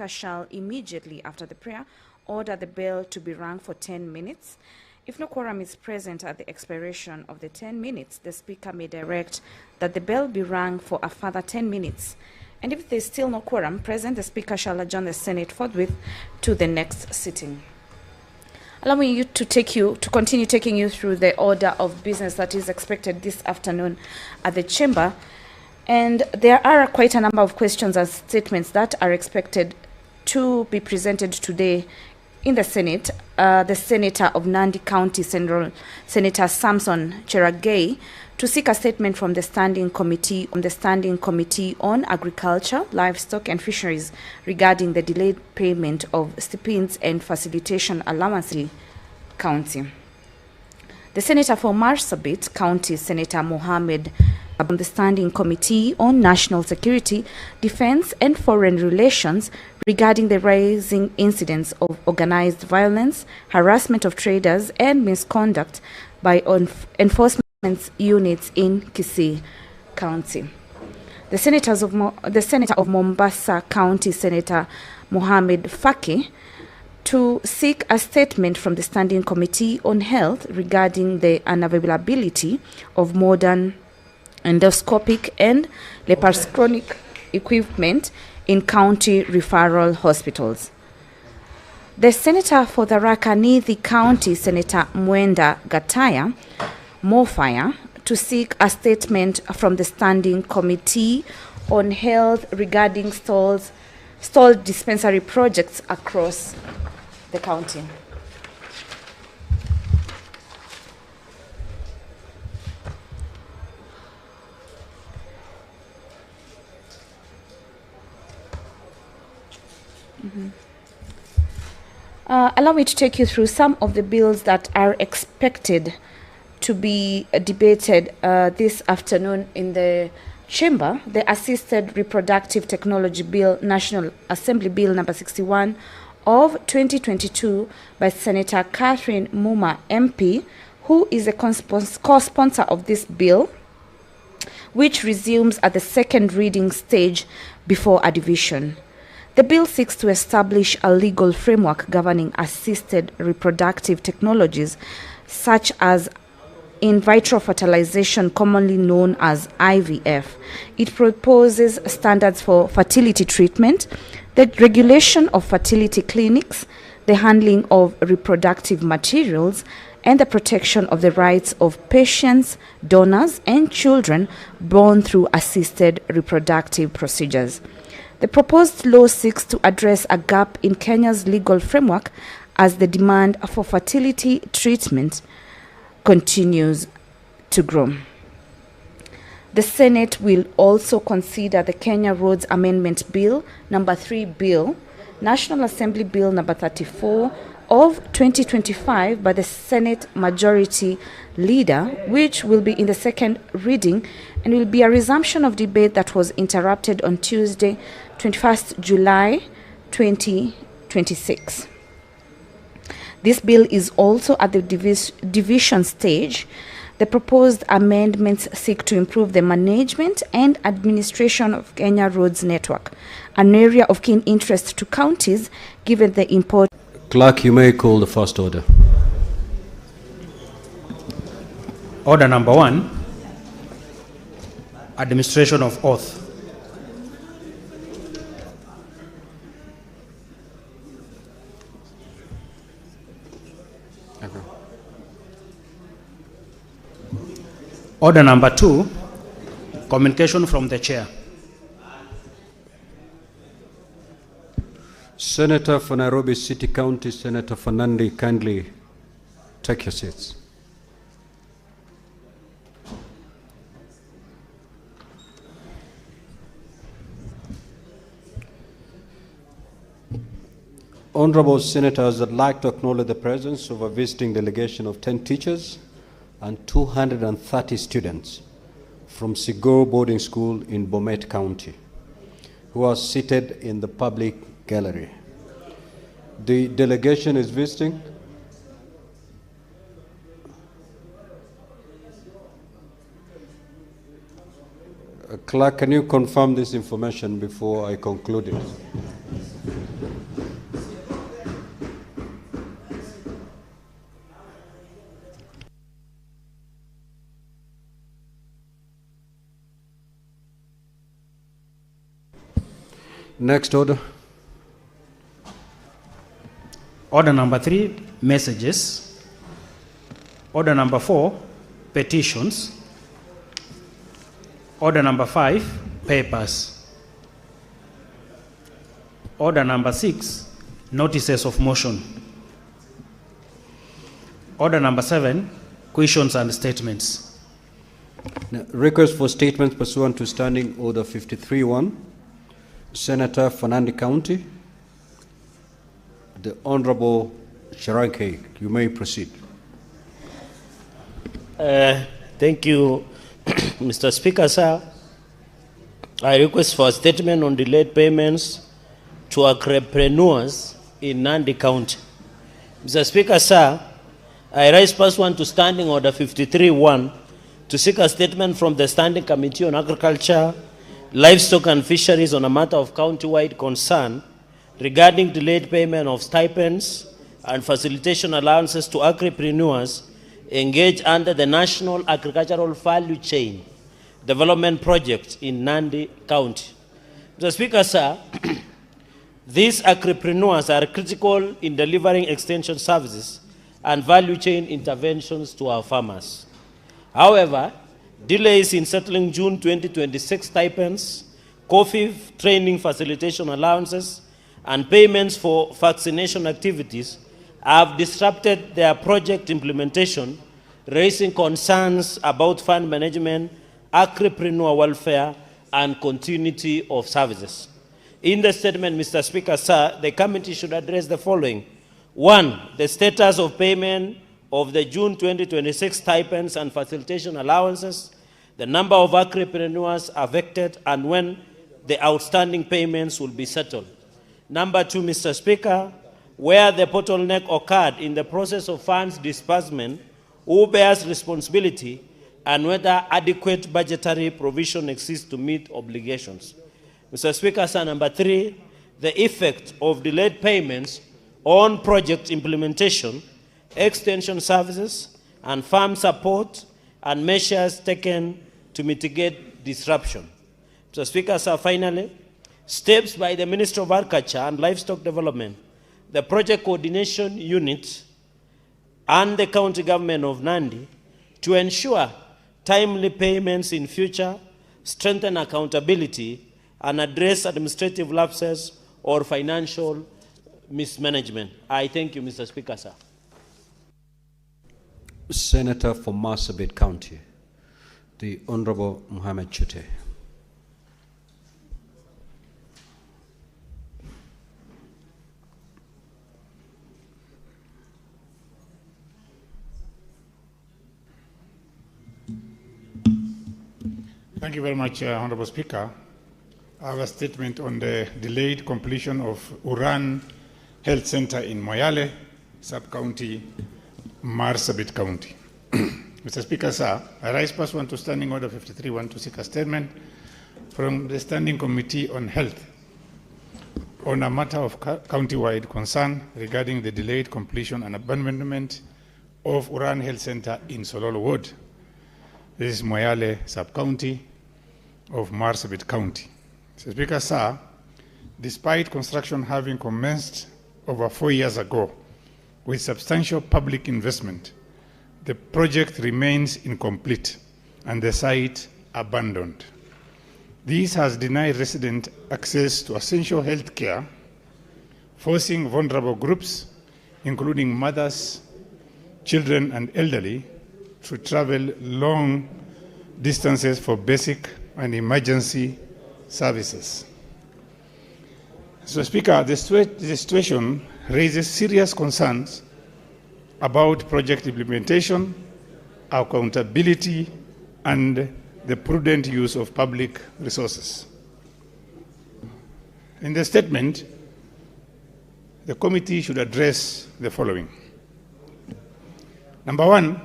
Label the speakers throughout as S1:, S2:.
S1: shall immediately after the prayer order the bell to be rung for 10 minutes. If no quorum is present at the expiration of the 10 minutes, the Speaker may direct that the bell be rung for a further 10 minutes. And if there is still no quorum present, the Speaker shall adjourn the Senate forthwith to the next sitting. Allow me to continue taking you through the order of business that is expected this afternoon at the Chamber. And there are quite a number of questions and statements that are expected to be presented today in the Senate. The Senator of Nandi County, Senator Samson Cherargei, to seek a statement from the Standing Committee on Agriculture, Livestock and Fisheries regarding the delayed payment of stipends and facilitation allowances. County. The Senator for Marsabit County, Senator Mohammed, from the Standing Committee on National Security, Defense and Foreign Relations regarding the rising incidents of organized violence, harassment of traders, and misconduct by enforcement units in Kisii County. The Senator of Mombasa County, Senator Mohammed Faki, to seek a statement from the Standing Committee on Health regarding the unavailability of modern endoscopic and laparoscopic equipment in county referral hospitals. The Senator for Tharaka Nithi County, Senator Mwenda Gataya Mofaya, to seek a statement from the Standing Committee on Health regarding stalled dispensary projects across the county. Allow me to take you through some of the bills that are expected to be debated this afternoon in the Chamber. The Assisted Reproductive Technology Bill, National Assembly Bill number 61 of 2022 by Senator Catherine Muma MP, who is a co-sponsor of this bill, which resumes at the second reading stage before a division. The bill seeks to establish a legal framework governing assisted reproductive technologies such as in vitro fertilization, commonly known as IVF. It proposes standards for fertility treatment, the regulation of fertility clinics, the handling of reproductive materials, and the protection of the rights of patients, donors, and children born through assisted reproductive procedures. The proposed law seeks to address a gap in Kenya's legal framework as the demand for fertility treatment continues to grow. The Senate will also consider the Kenya Roads Amendment Bill, number 3 Bill, National Assembly Bill number 34 of 2025 by the Senate Majority Leader, which will be in the second reading and will be a resumption of debate that was interrupted on Tuesday, 21st July 2026. This bill is also at the division stage. The proposed amendments seek to improve the management and administration of Kenya Roads Network, an area of keen interest to counties given the import.
S2: Clerk, you may call the first order.
S3: Order number 1, administration of oath.
S2: Okay.
S3: Order number 2, communication from the chair.
S2: Senator for Nairobi City County, Senator for Nandi, kindly take your seats. Honorable Senators, I'd like to acknowledge the presence of a visiting delegation of 10 teachers and 230 students from Sigoro Boarding School in Bomet County, who are seated in the public gallery. The delegation is visiting. Clerk, can you confirm this information before I conclude it? Next order.
S3: Order number 3, messages. Order number 4, petitions. Order number 5, papers. Order number 6, notices of motion. Order number 7, questions and statements.
S2: Now, request for statements pursuant to Standing Order 53-1. Senator Fernandi County. The Honorable Sharanke, you may proceed.
S4: Thank you, Mr. Speaker, sir. I request for a statement on delayed payments to agripreneurs in Nandi County. Mr. Speaker, sir, I rise pursuant to Standing Order 53-1 to seek a statement from the Standing Committee on Agriculture, Livestock and Fisheries on a matter of county-wide concern regarding delayed payment of stipends and facilitation allowances to agripreneurs engaged under the National Agricultural Value Chain Development Project in Nandi County. Mr. Speaker, sir, these agripreneurs are critical in delivering extension services and value chain interventions to our farmers. However, delays in settling June 2026 stipends, coffee training facilitation allowances, and payments for vaccination activities have disrupted their project implementation, raising concerns about fund management, agripreneur welfare, and continuity of services. In the statement, Mr. Speaker, sir, the committee should address the following. 1, the status of payment of the June 2026 stipends and facilitation allowances, the number of agripreneurs affected, and when the outstanding payments will be settled. Number 2, Mr. Speaker, where the bottleneck occurred in the process of funds disbursement, who bears responsibility, and whether adequate budgetary provision exists to meet obligations. Mr. Speaker, sir, number 3, the effect of delayed payments on project implementation, extension services, and farm support, and measures taken to mitigate disruption. Mr. Speaker, sir, finally, steps by the Ministry of Agriculture and Livestock Development, the Project Coordination Unit, and the County Government of Nandi to ensure timely payments in future, strengthen accountability, and address administrative lapses or financial mismanagement. I thank you, Mr. Speaker, sir.
S2: Senator for Marsabit County, the Honorable Mohammed Chute.
S5: Thank you very much, Honorable Speaker. I have a statement on the delayed completion of Uran Health Center in Moyale, Sub-County, Marsabit County. Mr. Speaker, sir, I rise pursuant to Standing Order 53-1 to seek a statement from the Standing Committee on Health on a matter of county-wide concern regarding the delayed completion and abandonment of Uran Health Center in Sololo Ward. This is Moyale Sub-County of Marsabit County. Mr. Speaker, sir, despite construction having commenced over 4 years ago with substantial public investment, the project remains incomplete and the site abandoned. This has denied residents access to essential health care, forcing vulnerable groups, including mothers, children, and elderly, to travel long distances for basic and emergency services. So, Speaker, the situation raises serious concerns about project implementation, accountability, and the prudent use of public resources. In the statement, the committee should address the following. Number 1,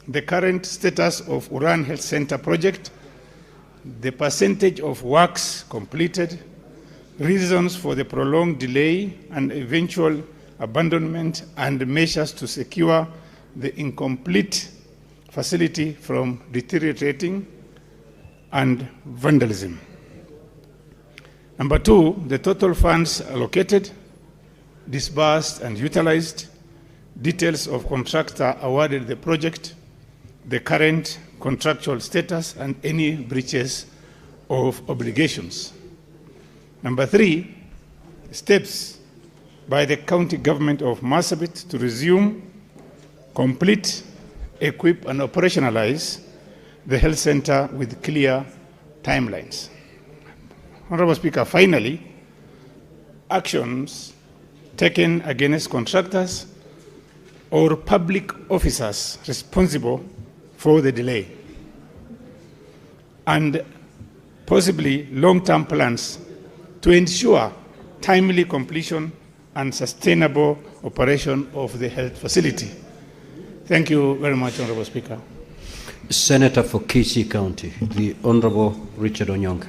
S5: the current status of Uran Health Center project, the percentage of works completed, reasons for the prolonged delay and eventual abandonment, and measures to secure the incomplete facility from deteriorating and vandalism. Number 2, the total funds allocated, disbursed and utilized, details of contractor awarded the project, the current contractual status, and any breaches of obligations. Number 3, steps by the county government of Marsabit to resume, complete, equip, and operationalize the health center with clear timelines. Honorable Speaker, finally, actions taken against contractors or public officers responsible for the delay, and possibly long-term plans to ensure timely completion and sustainable operation of the health facility. Thank you very much, Honorable Speaker.
S2: Senator for Kisii County, the Honorable Richard Onyonka.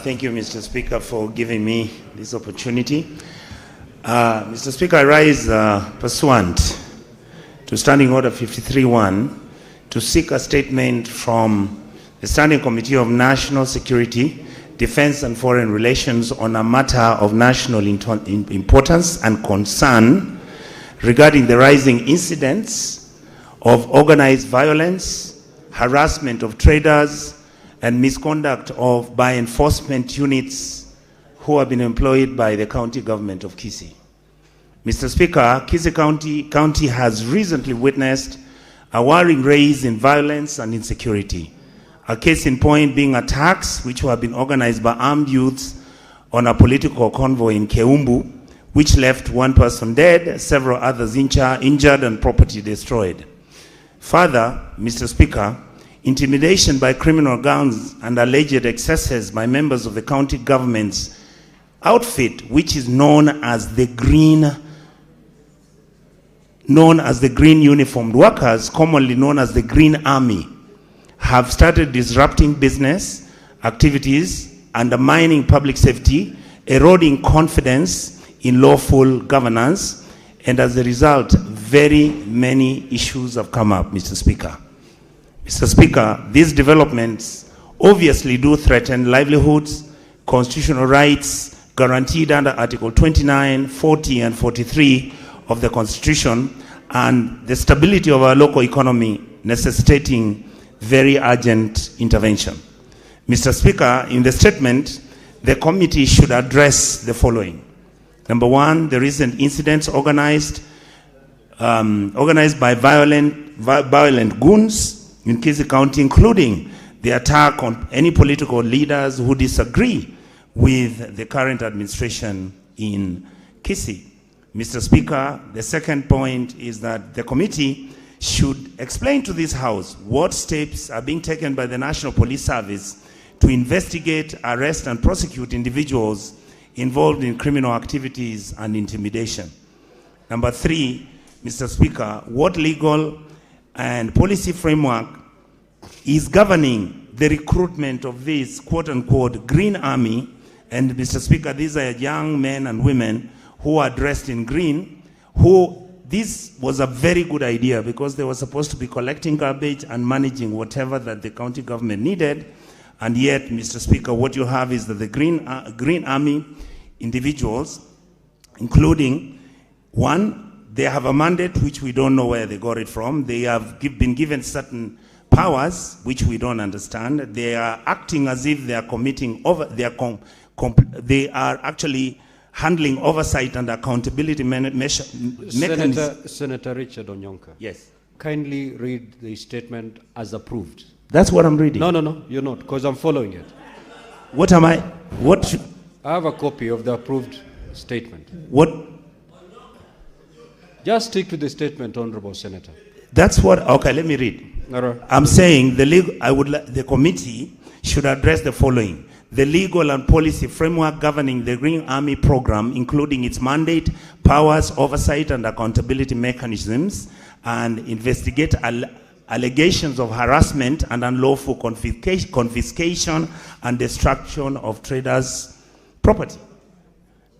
S6: Thank you, Mr. Speaker, for giving me this opportunity. Mr. Speaker, I rise pursuant to Standing Order 53-1 to seek a statement from the Standing Committee of National Security, Defense and Foreign Relations on a matter of national importance and concern regarding the rising incidents of organized violence, harassment of traders, and misconduct by enforcement units who have been employed by the county government of Kisii. Mr. Speaker, Kisii County has recently witnessed a worrying rise in violence and insecurity. A case in point being attacks which have been organized by armed youths on a political convoy in Keumbu, which left one person dead, several others injured, and property destroyed. Further, Mr. Speaker, intimidation by criminal gangs and alleged excesses by members of the county government's outfit, which is known as the Green Uniformed Workers, commonly known as the Green Army, have started disrupting business activities, undermining public safety, eroding confidence in lawful governance, and as a result, very many issues have come up, Mr. Speaker. Mr. Speaker, these developments obviously do threaten livelihoods, constitutional rights guaranteed under Article 29, 40, and 43 of the Constitution, and the stability of our local economy, necessitating very urgent intervention. Mr. Speaker, in the statement, the committee should address the following. Number 1, the recent incidents organized by violent goons in Kisii County, including the attack on any political leaders who disagree with the current administration in Kisii. Mr. Speaker, the second point is that the committee should explain to this House what steps are being taken by the National Police Service to investigate, arrest, and prosecute individuals involved in criminal activities and intimidation. Number 3, Mr. Speaker, what legal and policy framework is governing the recruitment of this quote-unquote Green Army? And Mr. Speaker, these are young men and women who are dressed in green, this was a very good idea because they were supposed to be collecting garbage and managing whatever that the county government needed. And yet, Mr. Speaker, what you have is that the Green Army individuals, including 1, they have a mandate which we don't know where they got it from. They have been given certain powers which we don't understand. They are acting as if they are committing they are actually handling oversight and accountability mechanisms.
S2: Senator Richard Onyonka.
S6: Yes.
S2: Kindly read the statement as approved.
S6: That's what I'm reading.
S2: No, you're not, because I'm following it.
S6: What am I?
S2: I have a copy of the approved statement.
S6: What?
S2: Just stick to the statement, Honorable Senator.
S6: That's what. Okay, let me read.
S2: No.
S6: I'm saying the committee should address the following: the legal and policy framework governing the Green Army program, including its mandate, powers, oversight, and accountability mechanisms, and investigate allegations of harassment and unlawful confiscation and destruction of traders' property.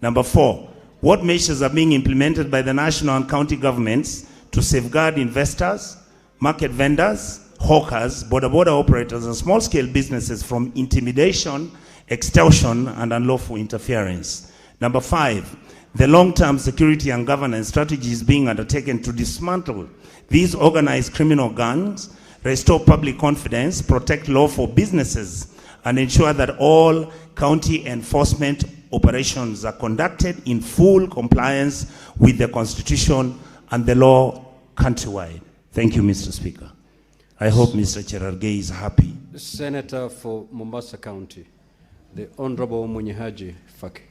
S6: Number 4, what measures are being implemented by the national and county governments to safeguard investors, market vendors, hawkers, border operators, and small-scale businesses from intimidation, extortion, and unlawful interference. Number 5, the long-term security and governance strategies being undertaken to dismantle these organized criminal gangs, restore public confidence, protect lawful businesses, and ensure that all county enforcement operations are conducted in full compliance with the Constitution and the law countrywide. Thank you, Mr. Speaker. I hope Mr. Cherargei is happy.
S2: Senator for Mombasa County, the Honorable Munyihaji Faki.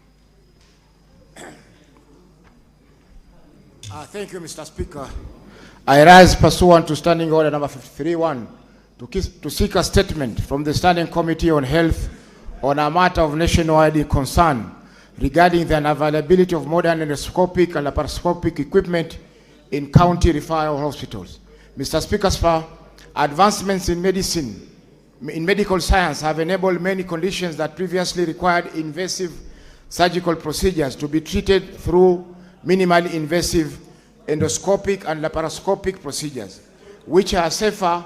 S7: Thank you, Mr. Speaker. I rise pursuant to Standing Order number 53-1 to seek a statement from the Standing Committee on Health on a matter of nationwide concern regarding the unavailability of modern endoscopic and laparoscopic equipment in county referral hospitals. Mr. Speaker, advancements in medicine, in medical science have enabled many conditions that previously required invasive surgical procedures to be treated through minimally invasive endoscopic and laparoscopic procedures, which are safer,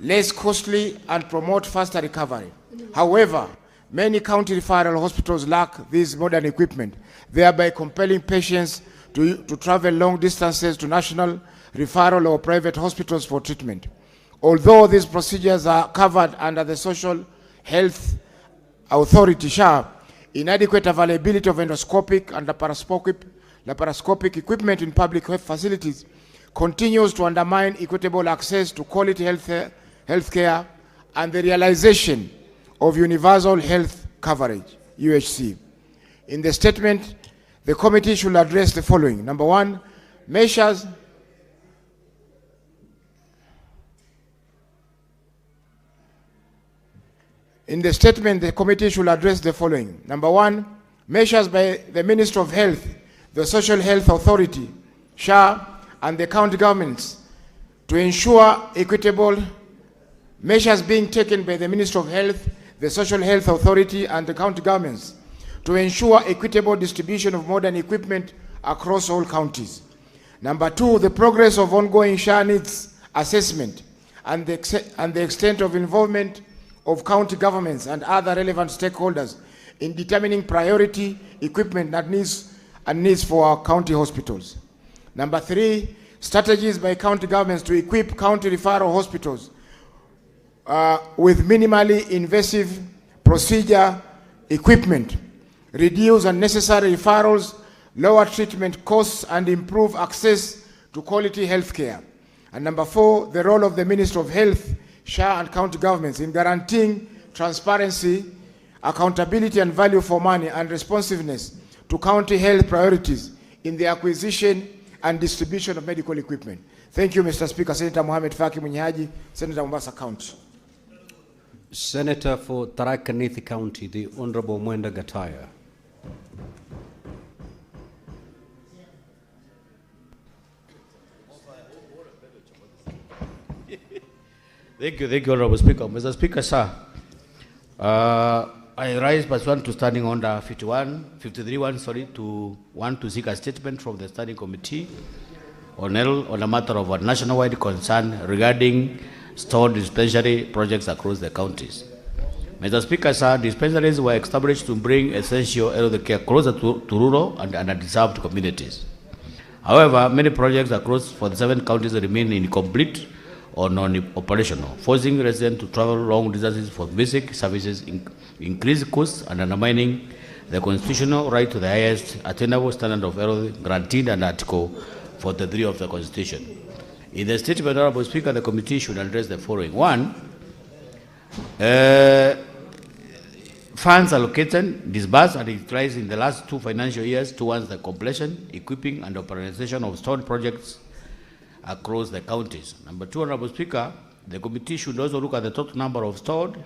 S7: less costly, and promote faster recovery. However, many county referral hospitals lack this modern equipment, thereby compelling patients to travel long distances to national referral or private hospitals for treatment. Although these procedures are covered under the Social Health Authority (SHA), inadequate availability of endoscopic and laparoscopic equipment in public health facilities continues to undermine equitable access to quality health care and the realization of universal health coverage, UHC. In the statement, the committee should address the following. Number 1, measures In the statement, the committee should address the following. Number 1, measures by the Ministry of Health, the Social Health Authority, SHA, and the county governments to ensure equitable measures being taken by the Ministry of Health, the Social Health Authority, and the county governments to ensure equitable distribution of modern equipment across all counties. Number 2, the progress of ongoing SHA needs assessment and the extent of involvement of county governments and other relevant stakeholders in determining priority equipment that needs for our county hospitals. Number 3, strategies by county governments to equip county referral hospitals with minimally invasive procedure equipment, reduce unnecessary referrals, lower treatment costs, and improve access to quality health care. And number 4, the role of the Ministry of Health, SHA, and county governments in guaranteeing transparency, accountability, and value for money and responsiveness to county health priorities in the acquisition and distribution of medical equipment. Thank you, Mr. Speaker. Senator Mohamed Faki Munyihaji, Senator Mombasa County.
S2: Senator for Tharaka Nithi County, the Honorable Mwenda Gataya.
S3: Thank you, Honorable Speaker. Mr. Speaker, sir, I rise pursuant to Standing Order 53-1, to seek a statement from the Standing Committee on a matter of a nationwide concern regarding stored dispensary projects across the counties. Mr. Speaker, sir, dispensaries were established to bring essential health care closer to rural and undeserved communities. However, many projects across 47 counties remain incomplete or non-operational, forcing residents to travel long distances for basic services, increase costs, and undermining the constitutional right to the highest attainable standard of health granted under Article 43 of the Constitution. In the statement, Honorable Speaker, the committee should address the following. 1, funds allocated, disbursed, and utilized in the last 2 financial years towards the completion, equipping, and operationalization of stored projects across the counties. Number 2, Honorable Speaker, the committee should also look at the total number of stored,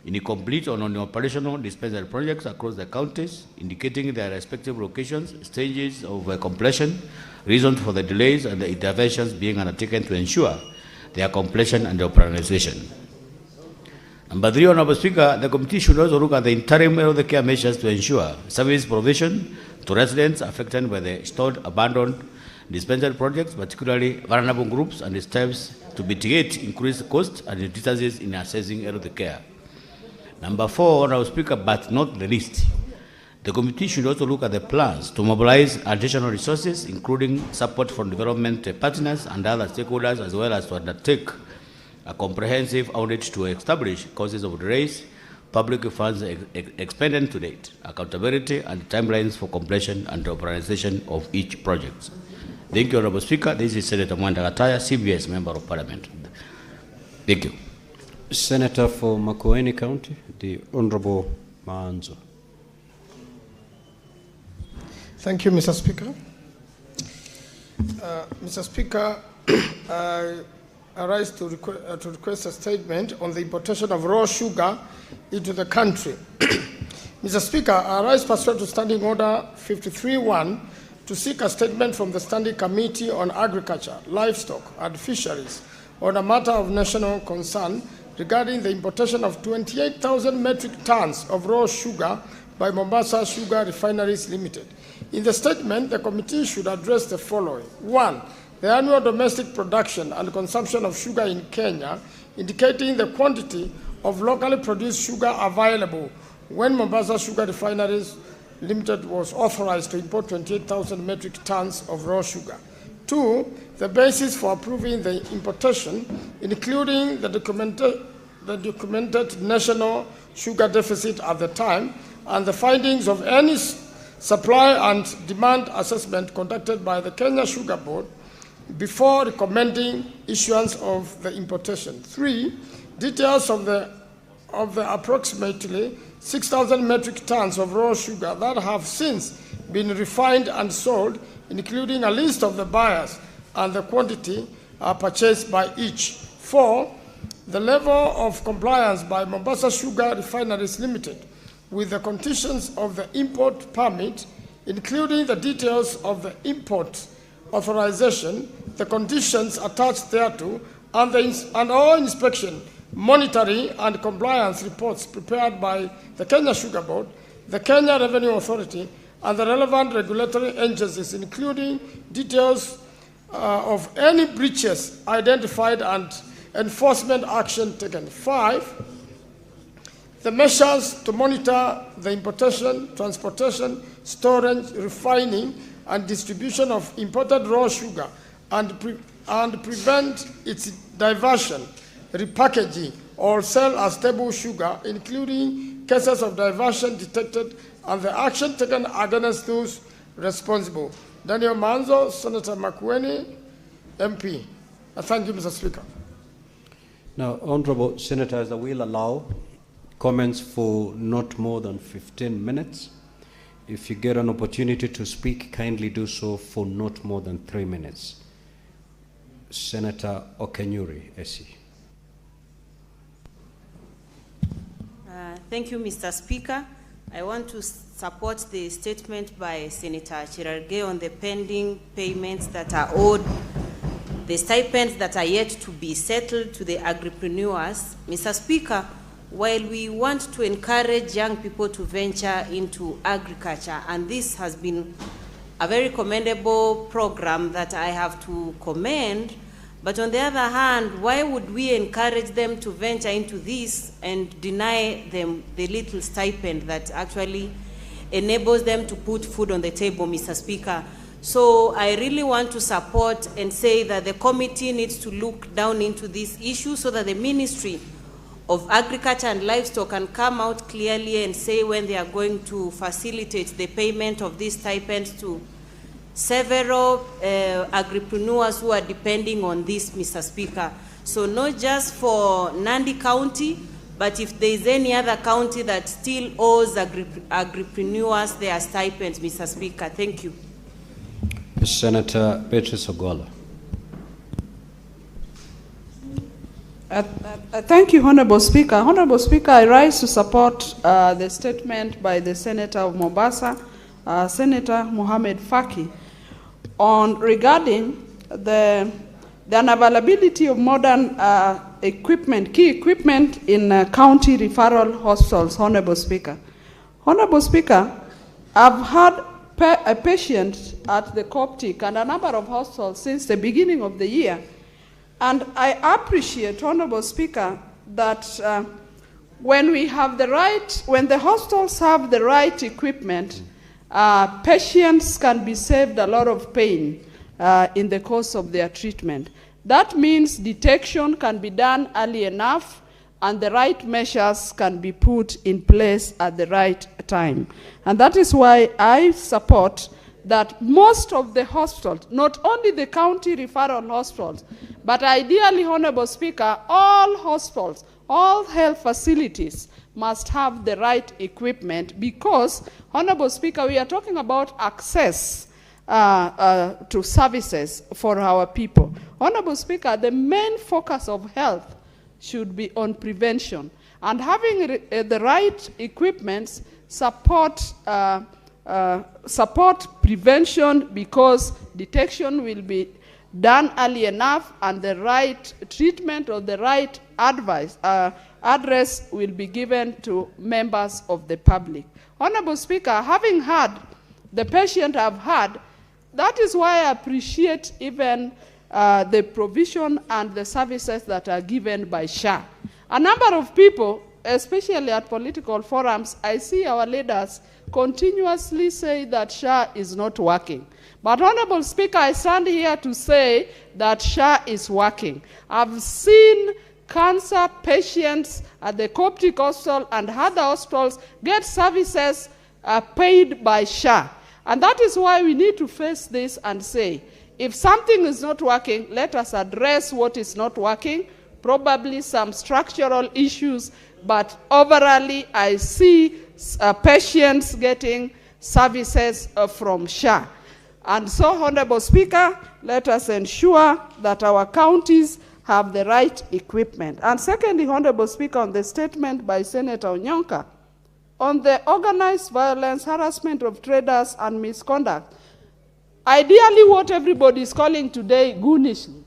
S3: incomplete, or non-operational dispensary projects across the counties, indicating their respective locations, stages of completion, reasons for the delays, and the interventions being undertaken to ensure their completion and operationalization. Number 3, Honorable Speaker, the committee should also look at the interim health care measures to ensure service provision to residents affected by the stored, abandoned dispensary projects, particularly vulnerable groups and steps to mitigate increased costs and deficiencies in assessing health care. Number 4, Honorable Speaker, but not the least, the committee should also look at the plans to mobilize additional resources, including support from development partners and other stakeholders, as well as to undertake a comprehensive audit to establish causes of delays, public funds expended to date, accountability, and timelines for completion and operationalization of each project. Thank you, Honorable Speaker. This is Senator Mwanda Gataya, CBS Member of Parliament. Thank you.
S2: Senator for Makwiny County, the Honorable Maanzo.
S8: Thank you, Mr. Speaker. Mr. Speaker, I rise to request a statement on the importation of raw sugar into the country. Mr. Speaker, I rise pursuant to Standing Order 53-1 to seek a statement from the Standing Committee on Agriculture, Livestock and Fisheries on a matter of national concern regarding the importation of 28,000 metric tons of raw sugar by Mombasa Sugar Refineries Limited. In the statement, the committee should address the following. 1. The annual domestic production and consumption of sugar in Kenya, indicating the quantity of locally produced sugar available when Mombasa Sugar Refineries Limited was authorized to import 28,000 metric tons of raw sugar. 2. The basis for approving the importation, including the documented national sugar deficit at the time and the findings of any supply and demand assessment conducted by the Kenya Sugar Board before recommending issuance of the importation. 3. Details of the approximately 6,000 metric tons of raw sugar that have since been refined and sold, including a list of the buyers and the quantity purchased by each. 4. The level of compliance by Mombasa Sugar Refineries Limited with the conditions of the import permit, including the details of the import authorization, the conditions attached thereto, and all inspection, monitoring, and compliance reports prepared by the Kenya Sugar Board, the Kenya Revenue Authority, and the relevant regulatory agencies, including details of any breaches identified and enforcement action taken. 5. The measures to monitor the importation, transportation, storage, refining, and distribution of imported raw sugar and prevent its diversion, repackaging, or sale as table sugar, including cases of diversion detected and the action taken against those responsible. Daniel Manzo, Senator Makwiny, MP. Thank you, Mr. Speaker.
S2: Now, Honorable Senators, I will allow comments for not more than 15 minutes. If you get an opportunity to speak, kindly do so for not more than 3 minutes. Senator Okenyuri, SC.
S9: Thank you, Mr. Speaker. I want to support the statement by Senator Chirarge on the pending payments that are owed, the stipends that are yet to be settled to the agripreneurs. Mr. Speaker, while we want to encourage young people to venture into agriculture, and this has been a very commendable program that I have to commend, but on the other hand, why would we encourage them to venture into this and deny them the little stipend that actually enables them to put food on the table, Mr. Speaker? So I really want to support and say that the committee needs to look down into this issue so that the Ministry of Agriculture and Livestock can come out clearly and say when they are going to facilitate the payment of these stipends to several agripreneurs who are depending on this, Mr. Speaker. So not just for Nandi County, but if there is any other county that still owes agripreneurs their stipends, Mr. Speaker. Thank you.
S2: Senator Beatrice Ogola.
S10: Thank you, Honorable Speaker. Honorable Speaker, I rise to support the statement by the Senator of Mombasa, Senator Mohamed Faki, on regarding the unavailability of modern equipment, key equipment in county referral hospitals, Honorable Speaker. Honorable Speaker, I've had a patient at the Coptic and a number of hospitals since the beginning of the year And I appreciate, Honorable Speaker, that when we have the right, when the hospitals have the right equipment, patients can be saved a lot of pain in the course of their treatment. That means detection can be done early enough and the right measures can be put in place at the right time. And that is why I support that most of the hospitals, not only the county referral hospitals, but ideally, Honorable Speaker, all hospitals, all health facilities must have the right equipment because, Honorable Speaker, we are talking about access to services for our people. Honorable Speaker, the main focus of health should be on prevention, and having the right equipments support prevention because detection will be done early enough and the right treatment or the right address will be given to members of the public. Honorable Speaker, having had the patient I've had, that is why I appreciate even the provision and the services that are given by SHA. A number of people, especially at political forums, I see our leaders continuously say that SHA is not working. But Honorable Speaker, I stand here to say that SHA is working. I've seen cancer patients at the Coptic Hospital and other hospitals get services paid by SHA. And that is why we need to face this and say, if something is not working, let us address what is not working, probably some structural issues, but overall, I see patients getting services from SHA. And so, Honorable Speaker, let us ensure that our counties have the right equipment. And secondly, Honorable Speaker, on the statement by Senator Onyonka, on the organized violence, harassment of traders and misconduct, ideally what everybody is calling today goonishly.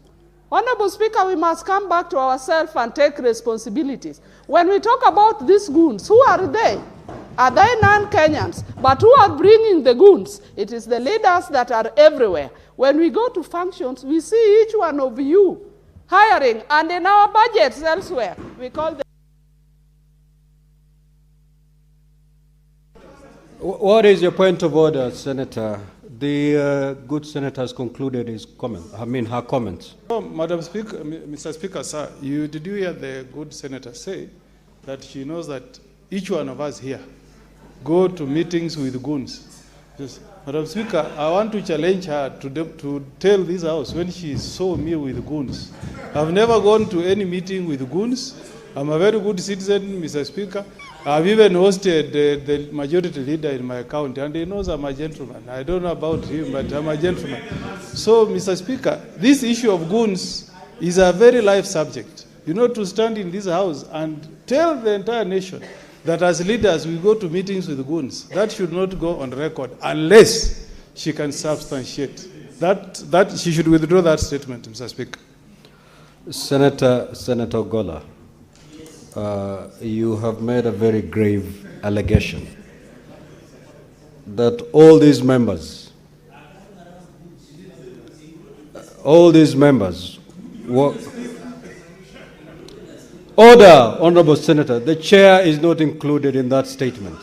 S10: Honorable Speaker, we must come back to ourselves and take responsibilities. When we talk about these goons, who are they? Are they non-Kenyans? But who are bringing the goons? It is the leaders that are everywhere. When we go to functions, we see each one of you hiring, and in our budgets elsewhere, we call them.
S2: What is your point of order, Senator? The good senator has concluded his comment. Her comments.
S11: Oh, Madam Speaker, Mr. Speaker, sir, did you hear the good senator say that she knows that each one of us here go to meetings with goons? Yes. Madam Speaker, I want to challenge her to tell this House when she saw me with goons. I've never gone to any meeting with goons. I'm a very good citizen, Mr. Speaker. I've even hosted the majority leader in my county, and he knows I'm a gentleman. I don't know about him, but I'm a gentleman. So, Mr. Speaker, this issue of goons is a very live subject. You know, to stand in this House and tell the entire nation that as leaders we go to meetings with goons, that should not go on record unless she can substantiate. That she should withdraw that statement, Mr. Speaker.
S2: Senator Gola. You have made a very grave allegation that all these members Order, Honorable Senator. The chair is not included in that statement.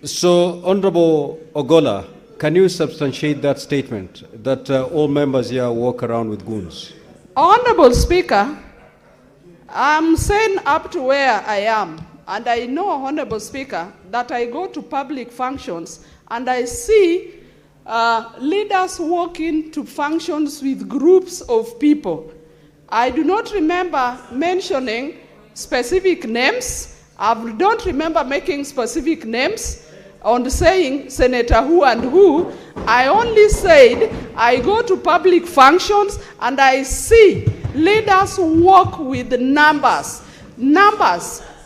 S2: So, Honorable Ogola, can you substantiate that statement that all members here walk around with goons?
S10: Honorable Speaker, I'm saying up to where I am, and I know, Honorable Speaker, that I go to public functions and I see leaders walking to functions with groups of people. I do not remember mentioning specific names. I don't remember making specific names on saying Senator who and who. I only said I go to public functions and I see leaders walk with numbers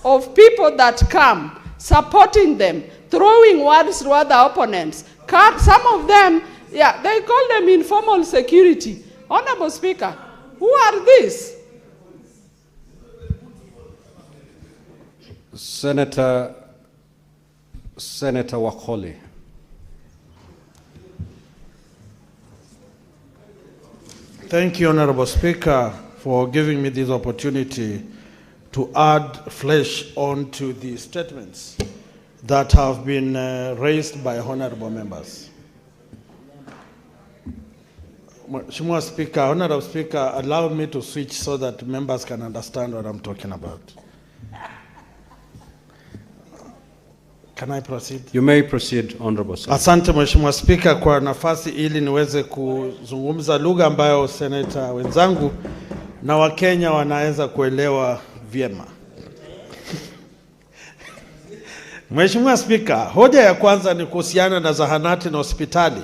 S10: of people that come, supporting them, throwing words to other opponents. Some of them, they call them informal security. Honorable Speaker, who are these?
S2: Senator Wakoli.
S12: Thank you, Honorable Speaker, for giving me this opportunity to add flesh onto the statements that have been raised by honorable members. Mheshimiwa Speaker, Honorable Speaker, allow me to switch so that members can understand what I'm talking about. Can I proceed?
S2: You may proceed, Honorable Senator.
S12: Asante Mheshimiwa Speaker kwa nafasi ili niweze kuzungumza lugha ambayo seneta wenzangu na Wakenya wanaweza kuelewa vyema. Mheshimiwa Speaker, hoja ya kwanza ni kuhusiana na zahanati na hospitali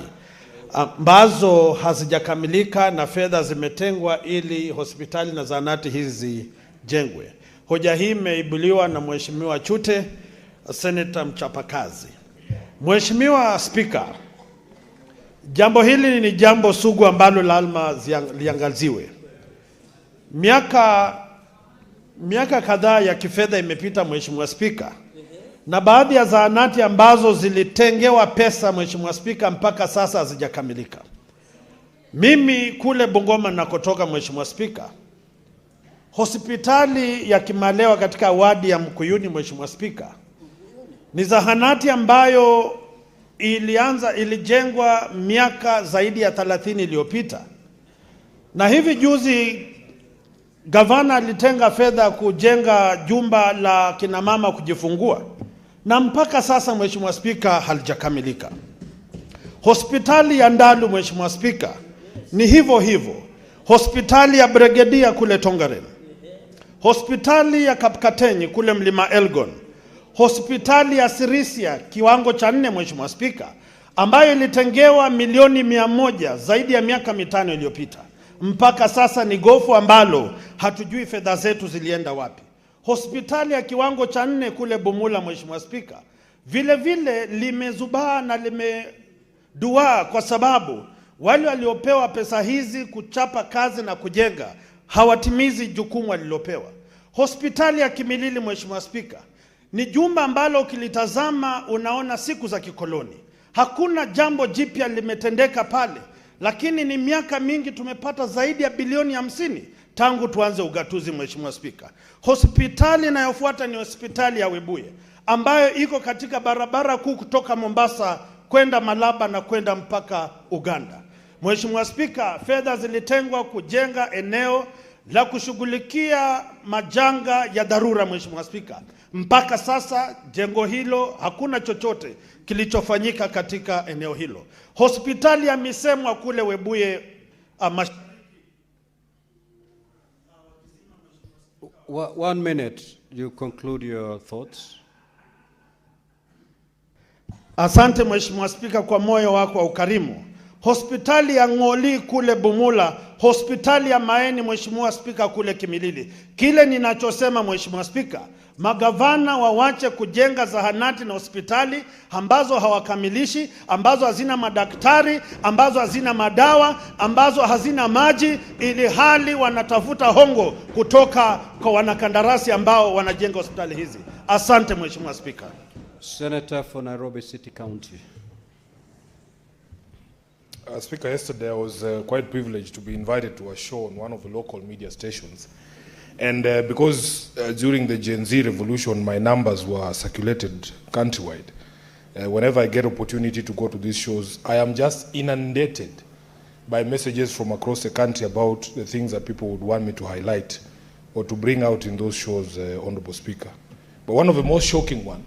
S12: ambazo hazijakamilika na fedha zimetengwa ili hospitali na zahanati hizi jengwe. Hoja hii imeibuliwa na Mheshimiwa Chute, Senator mchapakazi. Mheshimiwa Speaker, jambo hili ni jambo sugu ambalo lazima liangaziwe. Miaka kadhaa ya kifedha imepita Mheshimiwa Speaker, na baadhi ya zahanati ambazo zilitengewa pesa Mheshimiwa Speaker mpaka sasa hazijakamilika. Mimi kule Bungoma nakotoka Mheshimiwa Speaker, hospitali ya Kimalewa katika wadi ya Mkuyuni Mheshimiwa Speaker, ni zahanati ambayo ilijengwa miaka zaidi ya 30 iliyopita. Na hivi juzi gavana alitenga fedha kujenga jumba la kina mama kujifungua, na mpaka sasa Mheshimiwa Speaker halijakamilika. Hospitali ya Ndalu Mheshimiwa Speaker ni hivyo. Hospitali ya Brigedia kule Tongaren, hospitali ya Kapkatenyi kule Mlima Elgon, hospitali ya Sirisia kiwango cha 4 Mheshimiwa Speaker, ambayo ilitengewa milioni 100 zaidi ya miaka 5 iliyopita. Mpaka sasa ni gofu ambalo hatujui fedha zetu zilienda wapi. Hospitali ya kiwango cha 4 kule Bumula Mheshimiwa Speaker, vile limezubaa na limeduaa kwa sababu wale waliopewa pesa hizi kuchapa kazi na kujenga hawatimizi jukumu walilopewa. Hospitali ya Kimilili Mheshimiwa Speaker, ni jumba ambalo ukilitazama unaona siku za kikoloni. Hakuna jambo jipya limetendeka pale, lakini ni miaka mingi tumepata zaidi ya bilioni 50 tangu tuanze ugatuzi Mheshimiwa Speaker. Hospitali inayofuata ni hospitali ya Webuye ambayo iko katika barabara kuu kutoka Mombasa kwenda Malaba na kwenda mpaka Uganda. Mheshimiwa Speaker, fedha zilitengwa kujenga eneo la kushughulikia majanga ya dharura Mheshimiwa Speaker. Mpaka sasa jengo hilo hakuna chochote kilichofanyika katika eneo hilo. Hospitali ya Misemwa kule Webuye
S2: One minute, you conclude your thoughts.
S12: Asante Mheshimiwa Speaker kwa moyo wako wa ukarimu. Hospitali ya Ngoli kule Bumula, hospitali ya Maeni Mheshimiwa Speaker kule Kimilili. Kile ninachosema Mheshimiwa Speaker, magavana wawache kujenga zahanati na hospitali ambazo hawakamilishi, ambazo hazina madaktari, ambazo hazina madawa, ambazo hazina maji, ili hali wanatafuta hongo kutoka kwa wanakandarasi ambao wanajenga hospitali hizi. Asante Mheshimiwa Speaker.
S2: Senator for Nairobi City County.
S13: Speaker, yesterday I was quite privileged to be invited to a show on one of the local media stations. And because during the Gen Z revolution, my numbers were circulated countrywide. Whenever I get opportunity to go to these shows, I am just inundated by messages from across the country about the things that people would want me to highlight or to bring out in those shows, Honorable Speaker. But one of the most shocking one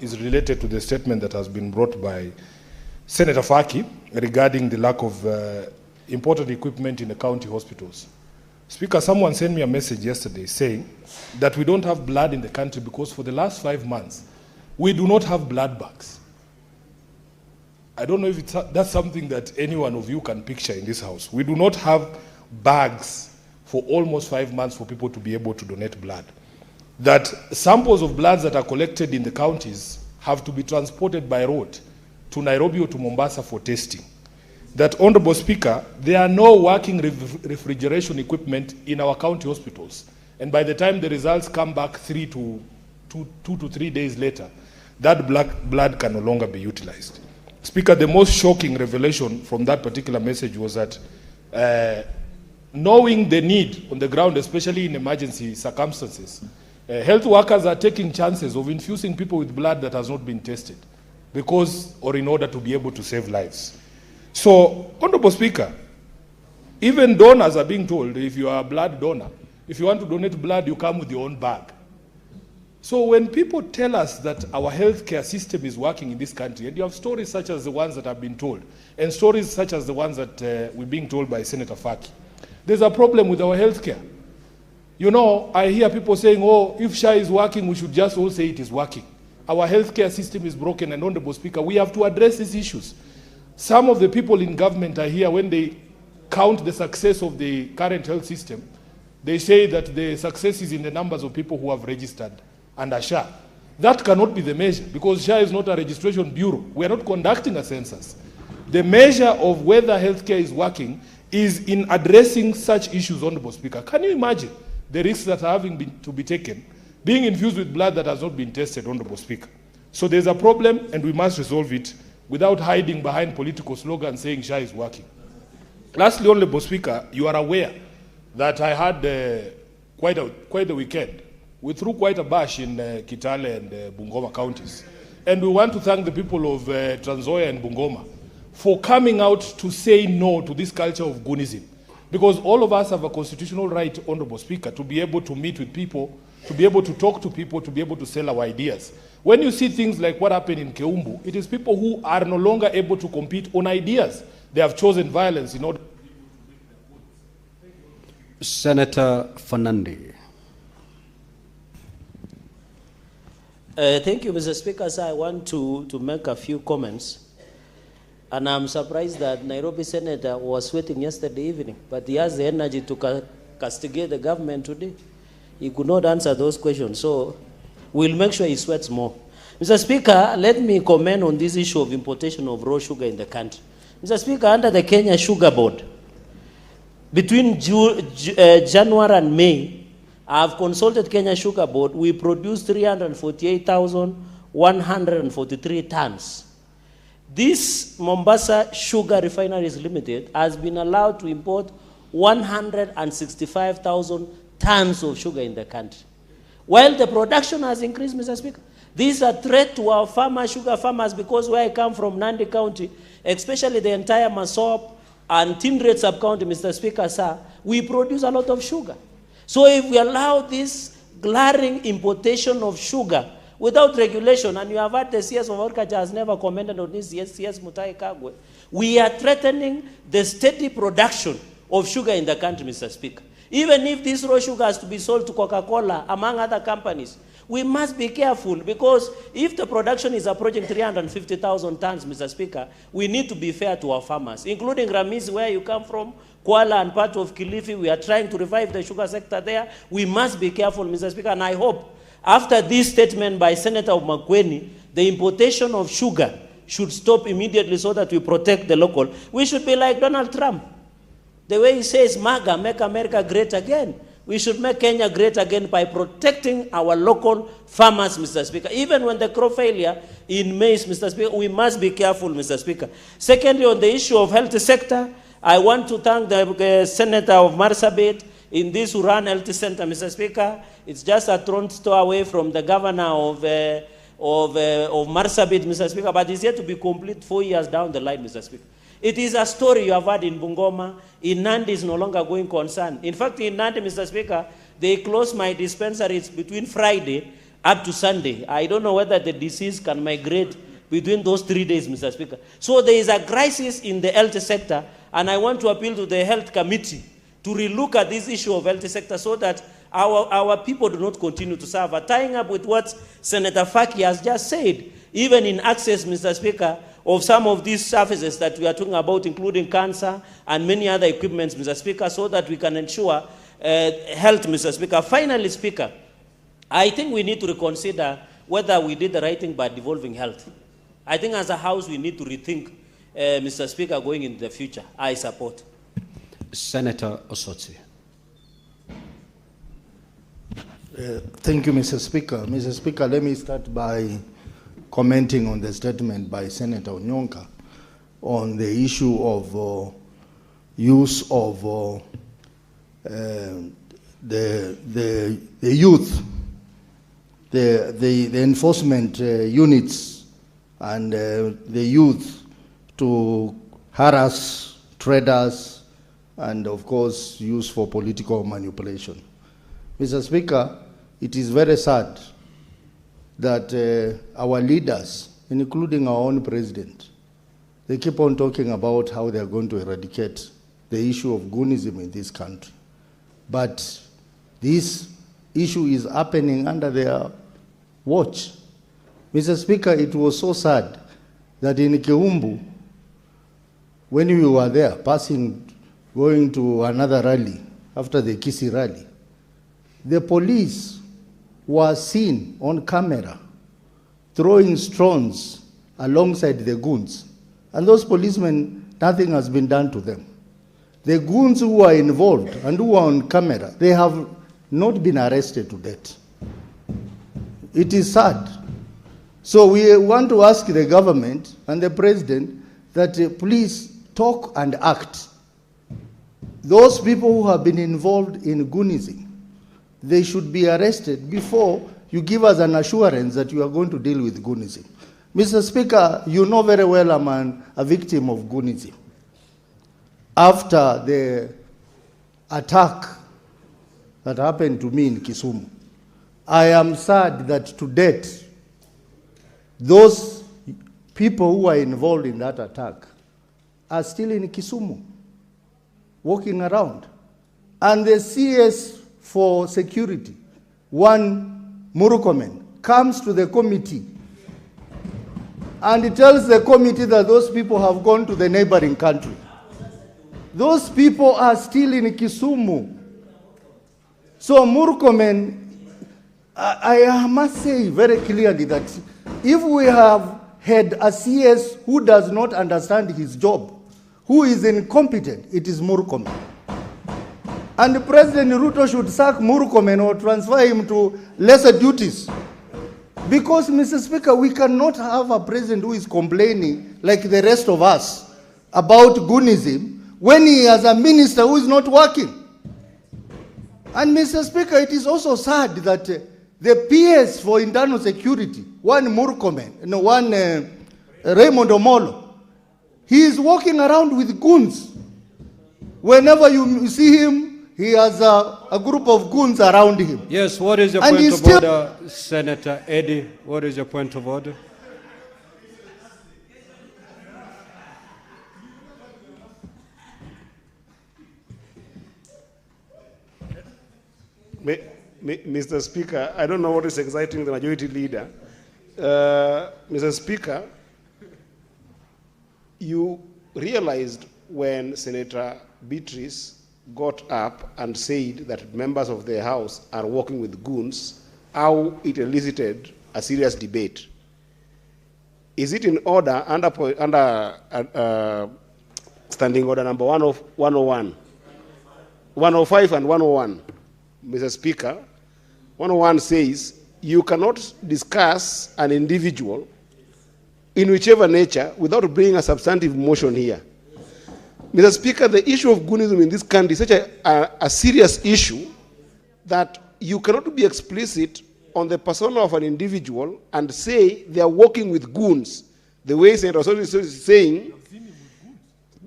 S13: is related to the statement that has been brought by Senator Faki regarding the lack of important equipment in the county hospitals. Speaker, someone sent me a message yesterday saying that we don't have blood in the country because for the last 5 months, we do not have blood bags. I don't know if that's something that any one of you can picture in this house. We do not have bags for almost 5 months for people to be able to donate blood. That samples of blood that are collected in the counties have to be transported by road to Nairobi or to Mombasa for testing. That, Honorable Speaker, there are no working refrigeration equipment in our county hospitals. And by the time the results come back 2 to 3 days later, that blood can no longer be utilized. Speaker, the most shocking revelation from that particular message was that knowing the need on the ground, especially in emergency circumstances, health workers are taking chances of infusing people with blood that has not been tested because or in order to be able to save lives. So, Honorable Speaker, even donors are being told, if you are a blood donor, if you want to donate blood, you come with your own bag. So when people tell us that our healthcare system is working in this country, and you have stories such as the ones that have been told, and stories such as the ones that we're being told by Senator Faki, there's a problem with our healthcare. You know, I hear people saying, oh, if SHA is working, we should just all say it is working. Our healthcare system is broken, and Honorable Speaker, we have to address these issues. Some of the people in government are here when they count the success of the current health system. They say that the success is in the numbers of people who have registered under SHA. That cannot be the measure because SHA is not a registration bureau. We are not conducting a census. The measure of whether healthcare is working is in addressing such issues, Honorable Speaker. Can you imagine the risks that are to be taken, being infused with blood that has not been tested, Honorable Speaker? So there's a problem and we must resolve it without hiding behind political slogans saying SHA is working. Lastly, Honorable Speaker, you are aware that I had quite a weekend. We threw quite a bash in Kitale and Bungoma counties. And we want to thank the people of Trans Nzoia and Bungoma for coming out to say no to this culture of goonism. Because all of us have a constitutional right, Honorable Speaker, to be able to meet with people, to be able to talk to people, to be able to sell our ideas. When you see things like what happened in Keumbu, it is people who are no longer able to compete on ideas. They have chosen violence in order.
S2: Senator Fernandi.
S4: Thank you, Mr. Speaker. Sir, I want to make a few comments. And I'm surprised that Nairobi Senator was waiting yesterday evening, but he has the energy to castigate the government today. He could not answer those questions, so we'll make sure he sweats more. Mr. Speaker, let me comment on this issue of importation of raw sugar in the country. Mr. Speaker, under the Kenya Sugar Board, between January and May, I've consulted Kenya Sugar Board. We produced 348,143 tons. This Mombasa Sugar Refineries Limited has been allowed to import 165,000 tons of sugar in the country. While the production has increased, Mr. Speaker, this is a threat to our farmers, sugar farmers, because where I come from, Nandi County, especially the entire Masop and Tindred sub-county, Mr. Speaker, sir, we produce a lot of sugar. So if we allow this glaring importation of sugar without regulation, and you have heard the CS of Agriculture has never commented on this, CS Mutahi Kagwe, we are threatening the steady production of sugar in the country, Mr. Speaker. Even if this raw sugar has to be sold to Coca-Cola, among other companies, we must be careful, because if the production is approaching 350,000 tons, Mr. Speaker, we need to be fair to our farmers, including Ramizi, where you come from, Kuala and part of Kilifi. We are trying to revive the sugar sector there. We must be careful, Mr. Speaker, and I hope after this statement by Senator makwiny, the importation of sugar should stop immediately so that we protect the local. We should be like Donald Trump. The way he says, MAGA, make America great again. We should make Kenya great again by protecting our local farmers, Mr. Speaker. Even when the crop failure in maize, Mr. Speaker, we must be careful, Mr. Speaker. Secondly, on the issue of health sector, I want to thank the Senator of Marsabit in this Uran Health Center, Mr. Speaker. It's just a thrown store away from the governor of Marsabit, Mr. Speaker, but it's yet to be complete 4 years down the line, Mr. Speaker. It is a story you have had in Bungoma. In Nandi is no longer going concern. In fact, in Nandi, Mr. Speaker, they closed my dispensaries between Friday up to Sunday. I don't know whether the disease can migrate between those 3 days, Mr. Speaker. So there is a crisis in the health sector, and I want to appeal to the health committee to relook at this issue of health sector so that our people do not continue to suffer. Tying up with what Senator Faki has just said, even in access, Mr. Speaker, of some of these services that we are talking about, including cancer and many other equipments, Mr. Speaker, so that we can ensure health, Mr. Speaker. Finally, Speaker, I think we need to reconsider whether we did the right thing by devolving health. I think as a House, we need to rethink, Mr. Speaker, going into the future. I support.
S2: Senator Osotsi.
S14: Thank you, Mr. Speaker. Mr. Speaker, let me start by commenting on the statement by Senator Onyonka on the issue of use of the youth, the enforcement units and the youth to harass traders and of course use for political manipulation. Mr. Speaker, it is very sad that our leaders, including our own president, they keep on talking about how they are going to eradicate the issue of goonism in this country. But this issue is happening under their watch. Mr. Speaker, it was so sad that in Kiumbu, when we were there, going to another rally, after the Kisi rally, the police were seen on camera throwing stones alongside the goons. And those policemen, nothing has been done to them. The goons who were involved and who were on camera, they have not been arrested to date. It is sad. So we want to ask the government and the president that please talk and act. Those people who have been involved in goonism, they should be arrested before you give us an assurance that you are going to deal with goonism. Mr. Speaker, you know very well I'm a victim of goonism. After the attack that happened to me in Kisumu, I am sad that to date, those people who are involved in that attack are still in Kisumu, walking around. And the CS for security, one Murukomen, comes to the committee and he tells the committee that those people have gone to the neighboring country. Those people are still in Kisumu. So Murukomen, I must say very clearly that if we have had a CS who does not understand his job, who is incompetent, it is Murukomen. And President Ruto should sack Murukomen or transfer him to lesser duties. Because, Mr. Speaker, we cannot have a president who is complaining like the rest of us about goonism when he has a minister who is not working. And, Mr. Speaker, it is also sad that the PS for internal security, one Murukomen, one Raymond Omolo, he is walking around with goons. Whenever you see him, he has a group of goons around him.
S2: Yes, what is your point of order, Senator Eddie? What is your point of order?
S15: Mr. Speaker, I don't know what is exciting the majority leader. Mr. Speaker, you realized when Senator Beatrice got up and said that members of the House are working with goons, how it elicited a serious debate. Is it in order under standing order number 101, 105 and 101, Mr. Speaker? 101 says you cannot discuss an individual in whichever nature without bringing a substantive motion here. Mr. Speaker, the issue of goonism in this country is such a serious issue that you cannot be explicit on the persona of an individual and say they are working with goons, the way Senator Ososi is saying,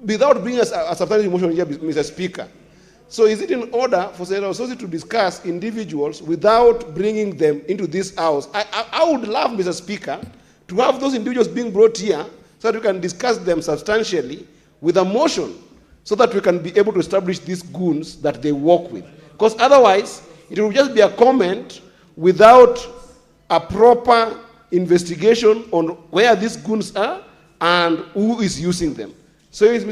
S15: without bringing a substantive motion here, Mr. Speaker. So is it in order for Senator Ososi to discuss individuals without bringing them into this House? I would love, Mr. Speaker, to have those individuals being brought here so that we can discuss them substantially with a motion so that we can be able to establish these goons that they work with. Because otherwise, it will just be a comment without a proper investigation on where these goons are and who is using them. So is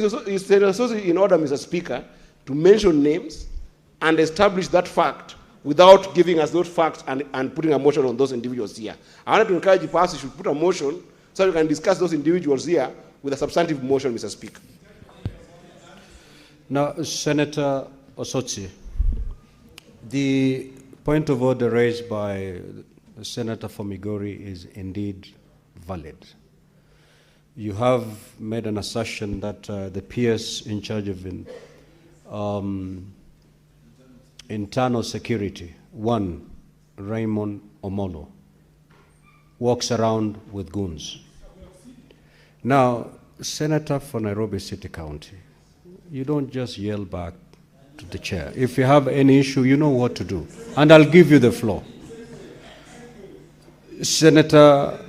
S15: Senator Ososi in order, Mr. Speaker, to mention names and establish that fact without giving us those facts and putting a motion on those individuals here. I wanted to encourage the party should put a motion so we can discuss those individuals here with a substantive motion, Mr. Speaker.
S2: Now, Senator Ososi, the point of order raised by Senator Formigori is indeed valid. You have made an assertion that the PS in charge of internal security, one, Raymond Omolo, walks around with goons. Now, Senator for Nairobi City County, you don't just yell back to the chair. If you have any issue, you know what to do. And I'll give you the floor. Senator,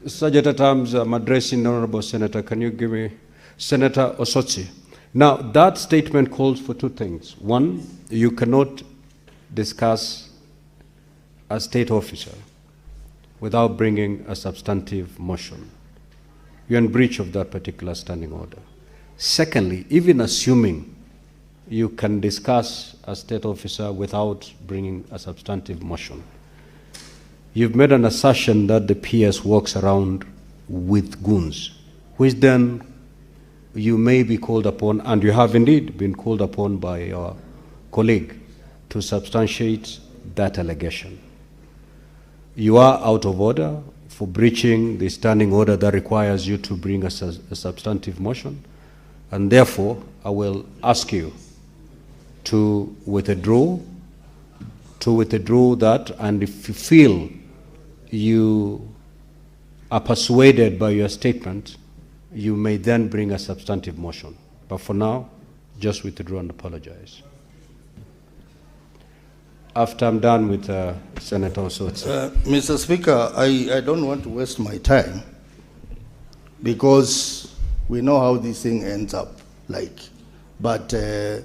S2: Sergeant at Arms, I'm addressing the Honorable Senator. Can you give me Senator Osotsi? Now, that statement calls for two things. One, you cannot discuss a state officer without bringing a substantive motion. You're in breach of that particular standing order. Secondly, even assuming you can discuss a state officer without bringing a substantive motion, you've made an assertion that the PS walks around with goons, which then you may be called upon, and you have indeed been called upon by your colleague to substantiate that allegation. You are out of order for breaching the standing order that requires you to bring a substantive motion, and therefore I will ask you to withdraw that, and if you feel you are persuaded by your statement, you may then bring a substantive motion. But for now, just withdraw and apologize. After I'm done with Senator Osotsi.
S14: Mr. Speaker, I don't want to waste my time because we know how this thing ends up like. But that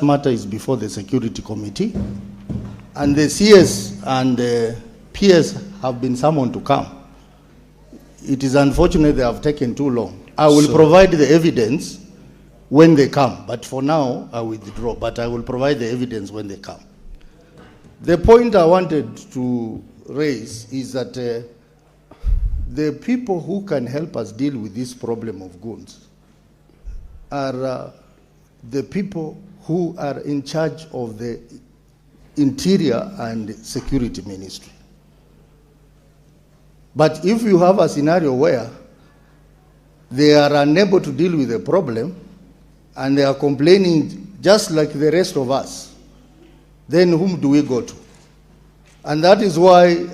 S14: matter is before the Security Committee, and the CS and the PS have been summoned to come. It is unfortunate they have taken too long. I will provide the evidence when they come, but for now I withdraw, but I will provide the evidence when they come. The point I wanted to raise is that the people who can help us deal with this problem of goons are the people who are in charge of the Interior and Security Ministry. But if you have a scenario where they are unable to deal with the problem and they are complaining just like the rest of us, then whom do we go to? And that is why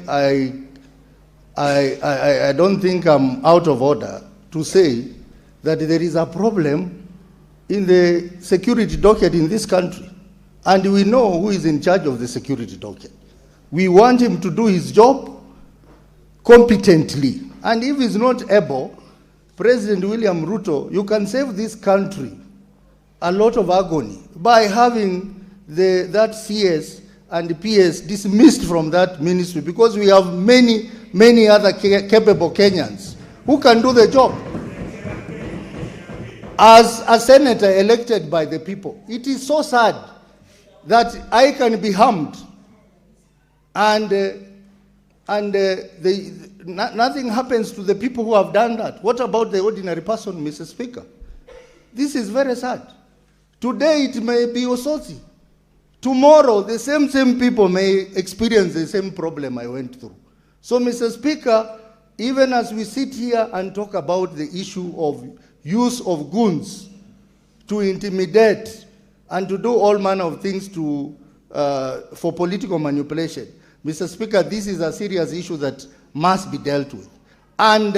S14: I don't think I'm out of order to say that there is a problem in the security docket in this country. And we know who is in charge of the security docket. We want him to do his job competently. And if he's not able, President William Ruto, you can save this country a lot of agony by having that CS and the PS dismissed from that ministry, because we have many, many other capable Kenyans who can do the job. As a senator elected by the people, it is so sad that I can be harmed and nothing happens to the people who have done that. What about the ordinary person, Mr. Speaker? This is very sad. Today it may be Osotsi. Tomorrow the same people may experience the same problem I went through. So, Mr. Speaker, even as we sit here and talk about the issue of use of goons to intimidate and to do all manner of things for political manipulation, Mr. Speaker, this is a serious issue that must be dealt with. And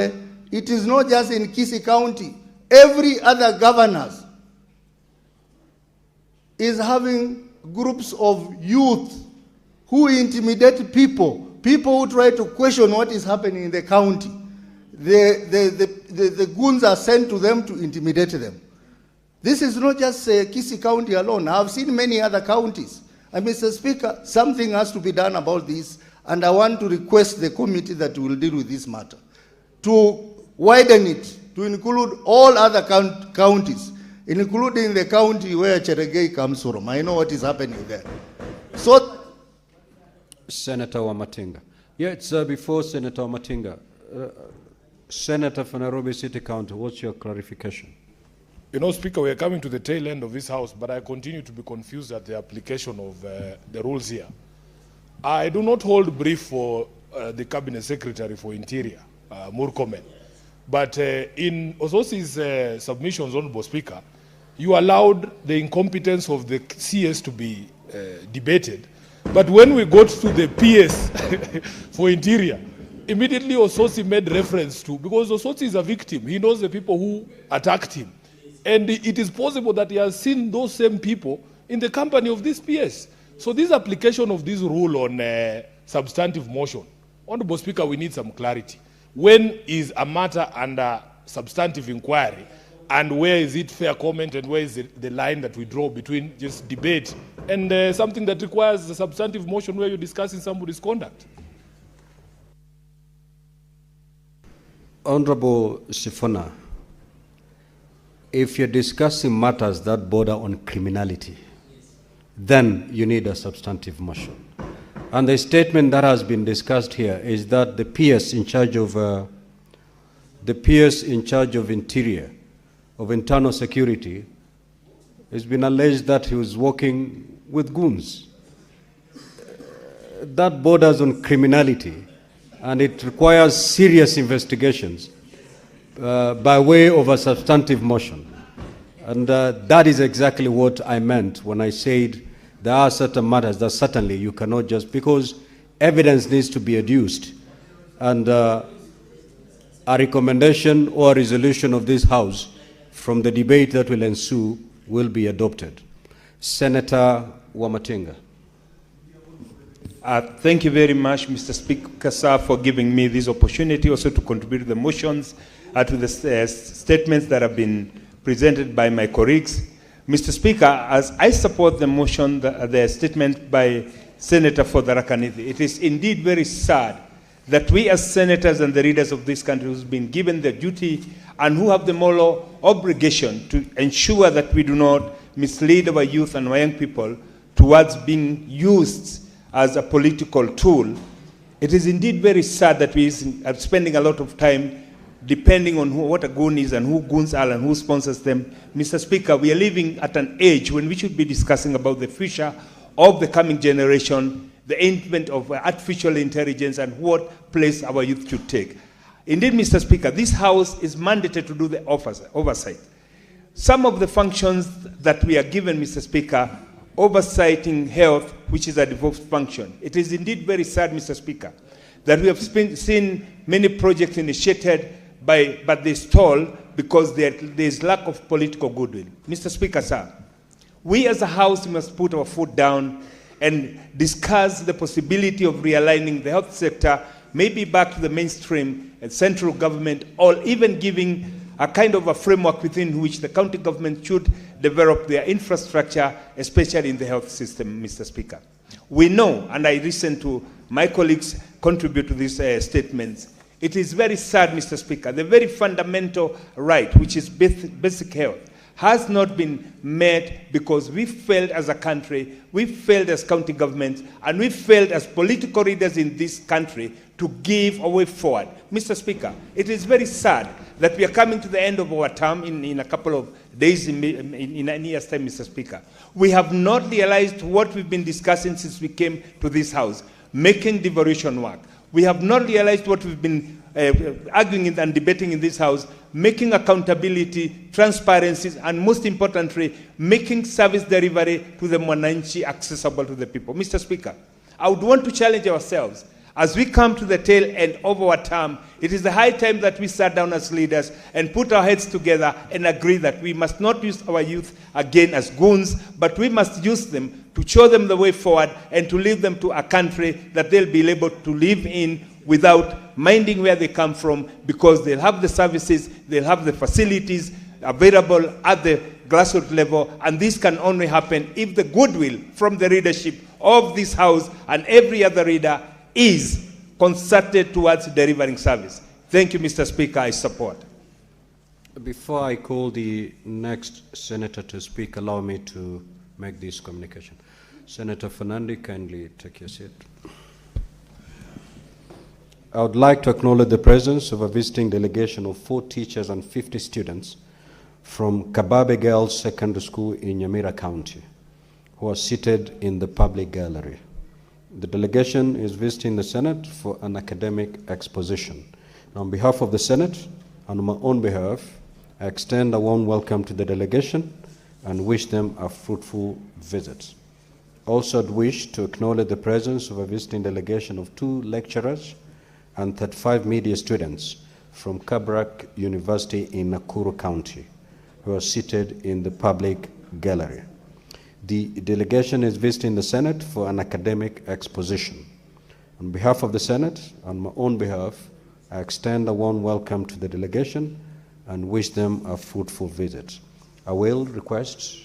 S14: it is not just in Kisii County. Every other governor is having groups of youth who intimidate people who try to question what is happening in the county. The goons are sent to them to intimidate them. This is not just Kisii County alone. I've seen many other counties. And Mr. Speaker, something has to be done about this, and I want to request the committee that will deal with this matter to widen it to include all other counties, including the county where Cherargei comes from. I know what is happening there. So,
S2: Senator Wamatinga. Yeah, it's before Senator Wamatinga. Senator for Nairobi City County, what's your clarification?
S13: You know, Speaker, we are coming to the tail end of this House, but I continue to be confused at the application of the rules here. I do not hold brief for the Cabinet Secretary for Interior. Murkomen. But in Ososi's submissions, Honorable Speaker, you allowed the incompetence of the CS to be debated. But when we got to the PS for Interior, immediately Ososi made reference to, because Ososi is a victim, he knows the people who attacked him. And it is possible that he has seen those same people in the company of this PS. So this application of this rule on substantive motion, Honorable Speaker, we need some clarity. When is a matter under substantive inquiry, and where is it fair comment, and where is the line that we draw between just debate and something that requires a substantive motion where you're discussing somebody's conduct?
S2: Honorable Sifuna, if you're discussing matters that border on criminality, then you need a substantive motion. And the statement that has been discussed here is that the PS in charge of Interior, of Internal Security, has been alleged that he was working with goons. That borders on criminality, and it requires serious investigations by way of a substantive motion. And that is exactly what I meant when I said there are certain matters that certainly you cannot just, because evidence needs to be adduced, and a recommendation or a resolution of this House from the debate that will ensue will be adopted. Senator Wamatinga.
S16: Thank you very much, Mr. Speaker, sir, for giving me this opportunity also to contribute to the motions, to the statements that have been presented by my colleagues. Mr. Speaker, as I support the motion, the statement by Senator Fodharakanidhi, it is indeed very sad that we as senators and the leaders of this country who's been given the duty and who have the moral obligation to ensure that we do not mislead our youth and our young people towards being used as a political tool. It is indeed very sad that we are spending a lot of time depending on what a goon is and who goons are and who sponsors them. Mr. Speaker, we are living at an age when we should be discussing about the future of the coming generation, the advent of artificial intelligence, and what place our youth should take. Indeed, Mr. Speaker, this House is mandated to do the oversight. Some of the functions that we are given, Mr. Speaker, oversighting health, which is a devolved function. It is indeed very sad, Mr. Speaker, that we have seen many projects initiated but they stall because there is lack of political goodwill. Mr. Speaker, sir, we as a House must put our foot down and discuss the possibility of realigning the health sector, maybe back to the mainstream and central government, or even giving a kind of a framework within which the county government should develop their infrastructure, especially in the health system, Mr. Speaker. We know, and I listen to my colleagues contribute to these statements, it is very sad, Mr. Speaker, the very fundamental right, which is basic health, has not been met because we failed as a country, we failed as county governments, and we failed as political leaders in this country to give a way forward. Mr. Speaker, it is very sad that we are coming to the end of our term in a couple of days, in a year's time, Mr. Speaker. We have not realized what we've been discussing since we came to this House, making devolution work. We have not realized what we've been arguing and debating in this House, making accountability, transparency, and most importantly, making service delivery to the mwananchi accessible to the people. Mr. Speaker, I would want to challenge ourselves. As we come to the tail end of our term, it is the high time that we sat down as leaders and put our heads together and agree that we must not use our youth again as goons, but we must use them to show them the way forward and to lead them to a country that they'll be able to live in without minding where they come from, because they'll have the services, they'll have the facilities available at the grassroots level, and this can only happen if the goodwill from the leadership of this House and every other leader is concerted towards delivering service. Thank you, Mr. Speaker. I support.
S2: Before I call the next senator to speak, allow me to make this communication. Senator Fernandi, kindly take your seat. I would like to acknowledge the presence of a visiting delegation of 4 teachers and 50 students from Kababe Girls Secondary School in Nyamira County, who are seated in the public gallery. The delegation is visiting the Senate for an academic exposition. On behalf of the Senate and on my own behalf, I extend a warm welcome to the delegation and wish them a fruitful visit. Also, I'd wish to acknowledge the presence of a visiting delegation of 2 lecturers and 35 media students from Kabarak University in Nakuru County, who are seated in the public gallery. The delegation is visiting the Senate for an academic exposition. On behalf of the Senate and my own behalf, I extend a warm welcome to the delegation and wish them a fruitful visit. I will request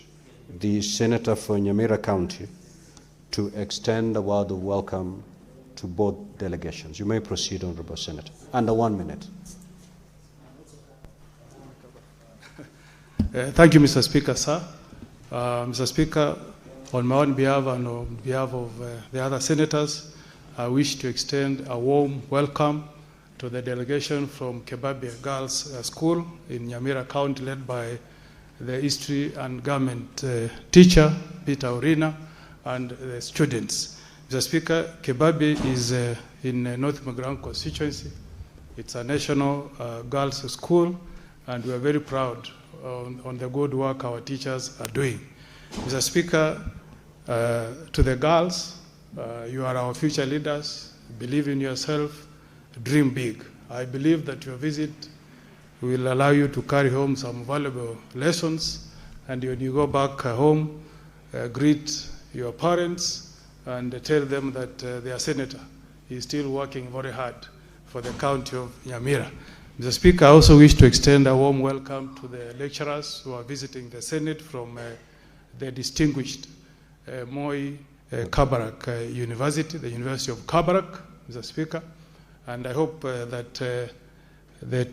S2: the Senator for Nyamira County to extend a word of welcome to both delegations. You may proceed, Honorable Senator. Under 1 minute.
S11: Thank you, Mr. Speaker, sir. Mr. Speaker, on my own behalf and on behalf of the other senators, I wish to extend a warm welcome to the delegation from Kebabia Girls School in Nyamira County, led by the history and government teacher, Peter Urina, and the students. Mr. Speaker, Kebabi is in North Mugirango constituency. It's a national girls' school, and we are very proud on the good work our teachers are doing. Mr. Speaker, to the girls, you are our future leaders. Believe in yourself, dream big. I believe that your visit will allow you to carry home some valuable lessons, and when you go back home, greet your parents and tell them that their senator is still working very hard for the county of Nyamira. Mr. Speaker, I also wish to extend a warm welcome to the lecturers who are visiting the Senate from the distinguished Moi Kabarak University, the University of Kabarak, Mr. Speaker. And I hope that the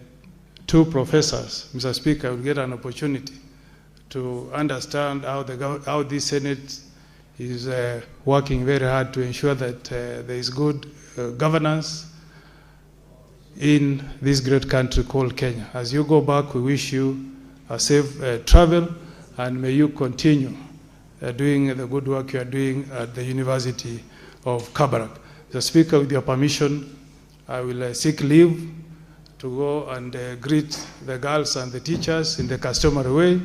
S11: 2 professors, Mr. Speaker, will get an opportunity to understand how this Senate is working very hard to ensure that there is good governance in this great country called Kenya. As you go back, we wish you a safe travel, and may you continue doing the good work you are doing at the University of Kabarak. Mr. Speaker, with your permission, I will seek leave to go and greet the girls and the teachers in the customary way,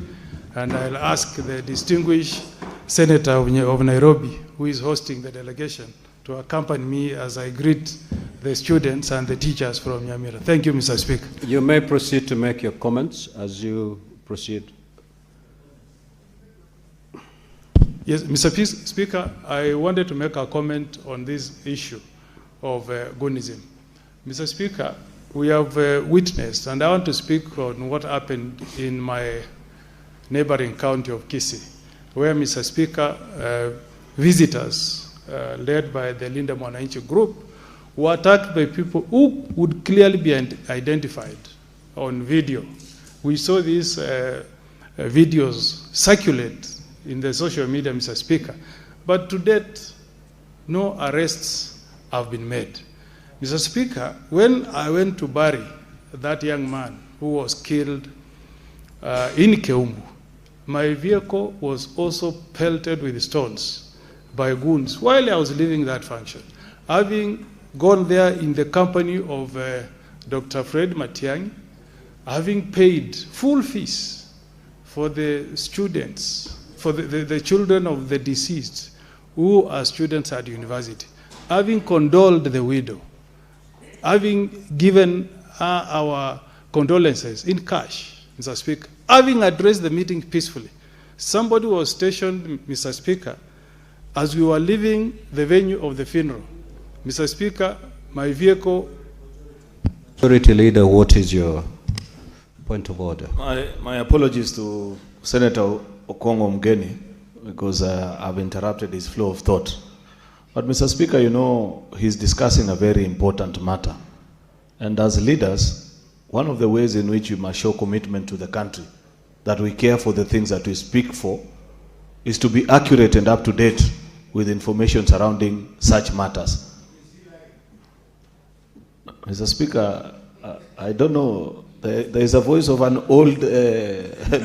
S11: and I'll ask the distinguished Senator of Nairobi, who is hosting the delegation, to accompany me as I greet the students and the teachers from Nyamira. Thank you, Mr. Speaker.
S2: You may proceed to make your comments as you proceed.
S11: Yes, Mr. Speaker, I wanted to make a comment on this issue of Gunism. Mr. Speaker, we have witnessed, and I want to speak on what happened in my neighboring county of Kisii, where, Mr. Speaker, visitors led by the Linda Mwananchi group were attacked by people who would clearly be identified on video. We saw these videos circulate in the social media, Mr. Speaker, but to date, no arrests have been made. Mr. Speaker, when I went to bury that young man who was killed in Keumbu, my vehicle was also pelted with stones by goons while I was leaving that function. Having gone there in the company of Dr. Fred Matiang'i, having paid full fees for the students, for the children of the deceased who are students at university, having condoled the widow, having given our condolences in cash, Mr. Speaker, having addressed the meeting peacefully. Somebody was stationed, Mr. Speaker, as we were leaving the venue of the funeral. Mr. Speaker, my vehicle...
S2: Majority Leader, what is your point of order?
S17: My apologies to Senator Okongo Mgeni, because I've interrupted his flow of thought. But Mr. Speaker, you know, he's discussing a very important matter. And as leaders, one of the ways in which we must show commitment to the country, that we care for the things that we speak for, is to be accurate and up to date with information surrounding such matters. Mr. Speaker, I don't know, there is a voice of an old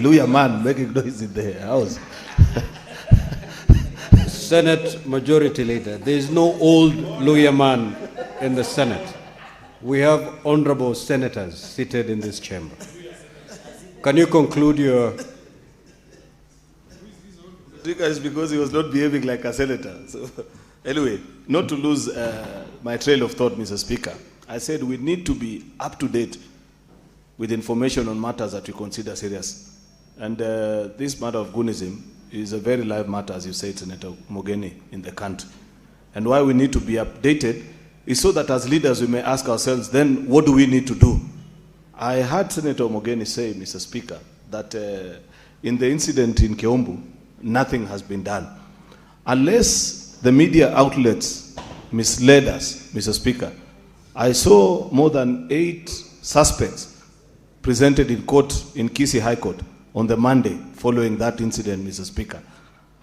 S17: lawyer man making noise in the house.
S2: Senate Majority Leader, there is no old lawyer man in the Senate. We have honorable senators seated in this chamber. Can you conclude your...
S17: It's because he was not behaving like a senator. So, anyway, not to lose my trail of thought, Mr. Speaker, I said we need to be up to date with information on matters that we consider serious. And this matter of Gunism is a very live matter, as you said, Senator Mogeni, in the country. And why we need to be updated is so that as leaders we may ask ourselves, then what do we need to do? I heard Senator Mogeni say, Mr. Speaker, that in the incident in Keumbu, nothing has been done. Unless the media outlets misled us, Mr. Speaker, I saw more than 8 suspects presented in court in Kisii High Court on the Monday following that incident, Mr. Speaker.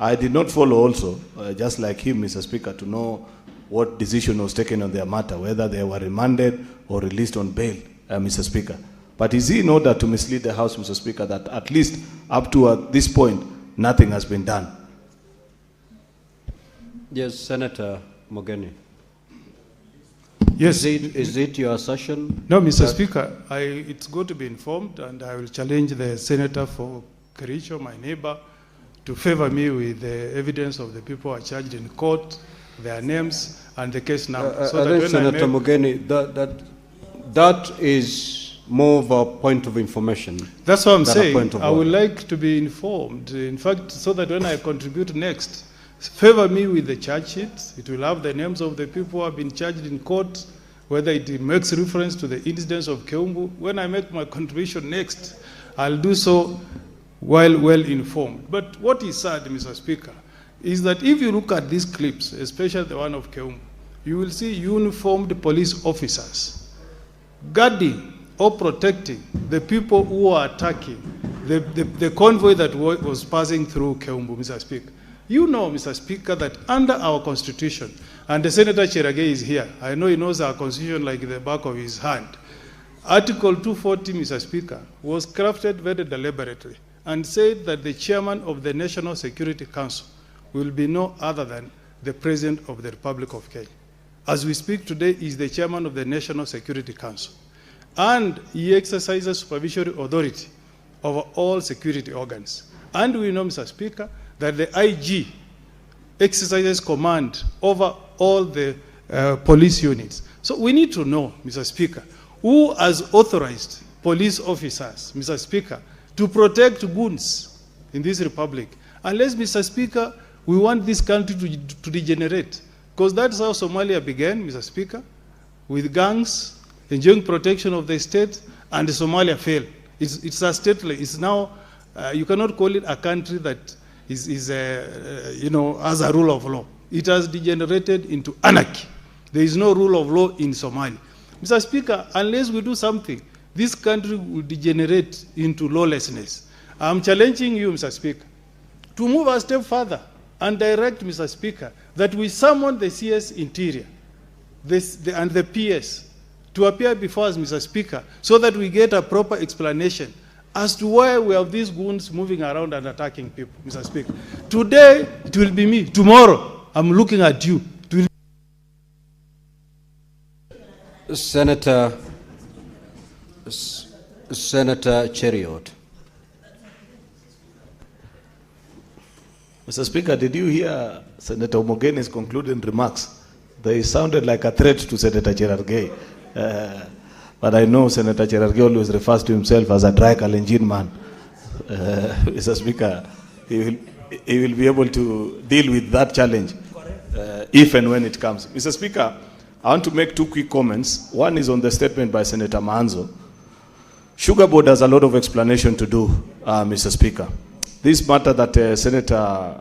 S17: I did not follow also, just like him, Mr. Speaker, to know what decision was taken on their matter, whether they were remanded or released on bail, Mr. Speaker. But is it in order to mislead the House, Mr. Speaker, that at least up to this point, nothing has been done?
S2: Yes, Senator Mogeni.
S11: Yes.
S2: Is it your assertion?
S11: No, Mr. Speaker, it's good to be informed, and I will challenge the senator for Kericho, my neighbor, to favor me with the evidence of the people who are charged in court, their names, and the case number.
S2: So that Senator Mogeni, that is more of a point of information.
S11: That's what I'm saying. I would like to be informed. In fact, so that when I contribute next, favor me with the charge sheet. It will have the names of the people who have been charged in court, whether it makes reference to the incidents of Keumbu. When I make my contribution next, I'll do so while well informed. But what is sad, Mr. Speaker, is that if you look at these clips, especially the one of Keumbu, you will see uniformed police officers guarding or protecting the people who are attacking the convoy that was passing through Keumbu, Mr. Speaker. You know, Mr. Speaker, that under our Constitution, and the Senator Cherage is here, I know he knows our Constitution like the back of his hand. Article 240, Mr. Speaker, was crafted very deliberately and said that the chairman of the National Security Council will be no other than the President of the Republic of Kenya. As we speak today, he is the chairman of the National Security Council. And he exercises supervisory authority over all security organs. And we know, Mr. Speaker, that the IG exercises command over all the police units. So we need to know, Mr. Speaker, who has authorized police officers, Mr. Speaker, to protect goons in this republic. Unless, Mr. Speaker, we want this country to degenerate. Because that's how Somalia began, Mr. Speaker, with gangs, enjoying protection of the state, and Somalia failed. It's a stately. It's now, you cannot call it a country that is has a rule of law. It has degenerated into anarchy. There is no rule of law in Somalia. Mr. Speaker, unless we do something, this country will degenerate into lawlessness. I'm challenging you, Mr. Speaker, to move a step further and direct, Mr. Speaker, that we summon the CS Interior and the PS to appear before us, Mr. Speaker, so that we get a proper explanation as to why we have these goons moving around and attacking people, Mr. Speaker. Today, it will be me. Tomorrow, I'm looking at you.
S2: Senator Cheriot.
S17: Mr. Speaker, did you hear Senator Mogeni's concluding remarks? They sounded like a threat to Senator Cherargei. But I know Senator Cherargei always refers to himself as a dry Kalenjin man. Mr. Speaker, he will be able to deal with that challenge if and when it comes. Mr. Speaker, I want to make 2 quick comments. One is on the statement by Senator Manzo. Sugar Board has a lot of explanation to do, Mr. Speaker. This matter that Senator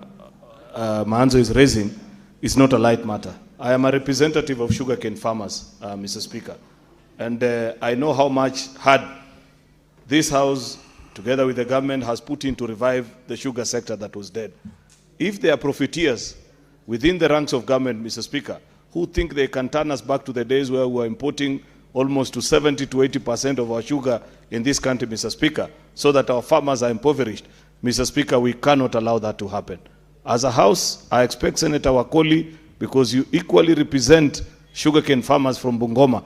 S17: Manzo is raising is not a light matter. I am a representative of sugarcane farmers, Mr. Speaker. And I know how much hard this House, together with the government, has put in to revive the sugar sector that was dead. If there are profiteers within the ranks of government, Mr. Speaker, who think they can turn us back to the days where we were importing almost to 70 to 80% of our sugar in this country, Mr. Speaker, so that our farmers are impoverished, Mr. Speaker, we cannot allow that to happen. As a House, I expect Senator Wakoli, because you equally represent sugarcane farmers from Bungoma,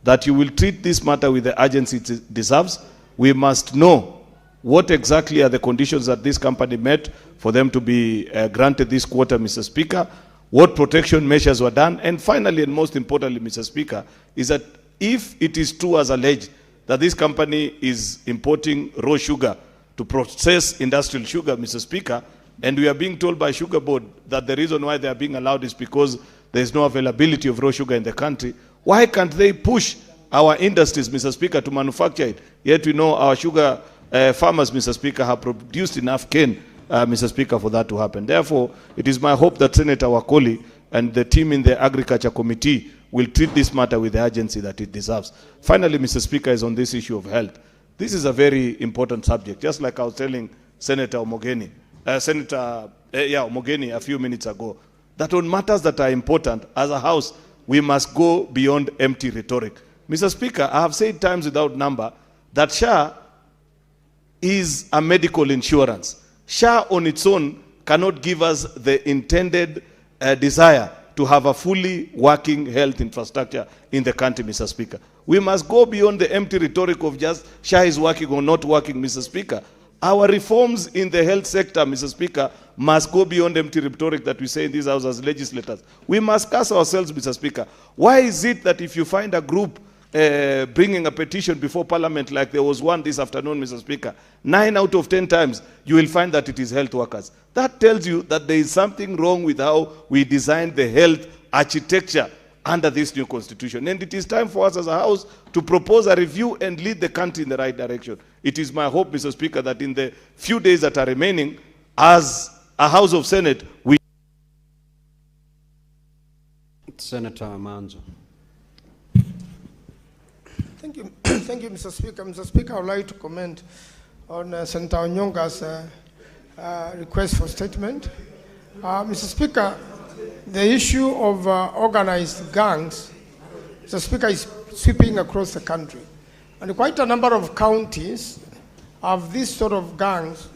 S17: that you will treat this matter with the urgency it deserves. We must know what exactly are the conditions that this company met for them to be granted this quota, Mr. Speaker, what protection measures were done, and finally, and most importantly, Mr. Speaker, is that if it is true as alleged that this company is importing raw sugar to process industrial sugar, Mr. Speaker, and we are being told by Sugar Board that the reason why they are being allowed is because there is no availability of raw sugar in the country, why can't they push our industries, Mr. Speaker, to manufacture it? Yet we know our sugar farmers, Mr. Speaker, have produced enough cane, Mr. Speaker, for that to happen. Therefore, it is my hope that Senator Wakoli and the team in the Agriculture Committee will treat this matter with the urgency that it deserves. Finally, Mr. Speaker, is on this issue of health. This is a very important subject, just like I was telling Senator Omogeni, Omogeni a few minutes ago, that on matters that are important, as a House, we must go beyond empty rhetoric. Mr. Speaker, I have said times without number that SHA is a medical insurance. SHA on its own cannot give us the intended desire to have a fully working health infrastructure in the country, Mr. Speaker. We must go beyond the empty rhetoric of just SHA is working or not working, Mr. Speaker. Our reforms in the health sector, Mr. Speaker, must go beyond empty rhetoric that we say in this House as legislators. We must ask ourselves, Mr. Speaker, why is it that if you find a group bringing a petition before Parliament, like there was one this afternoon, Mr. Speaker, 9 out of 10 times, you will find that it is health workers. That tells you that there is something wrong with how we designed the health architecture under this new constitution. And it is time for us as a House to propose a review and lead the country in the right direction. It is my hope, Mr. Speaker, that in the few days that are remaining, as a House of Senate, we...
S2: Senator Manzo.
S8: Thank you. Thank you, Mr. Speaker. Mr. Speaker, I would like to comment on Senator Onyonga's request for statement. Mr. Speaker, the issue of organized gangs, Mr. Speaker, is sweeping across the country. And quite a number of counties have this sort of gangs,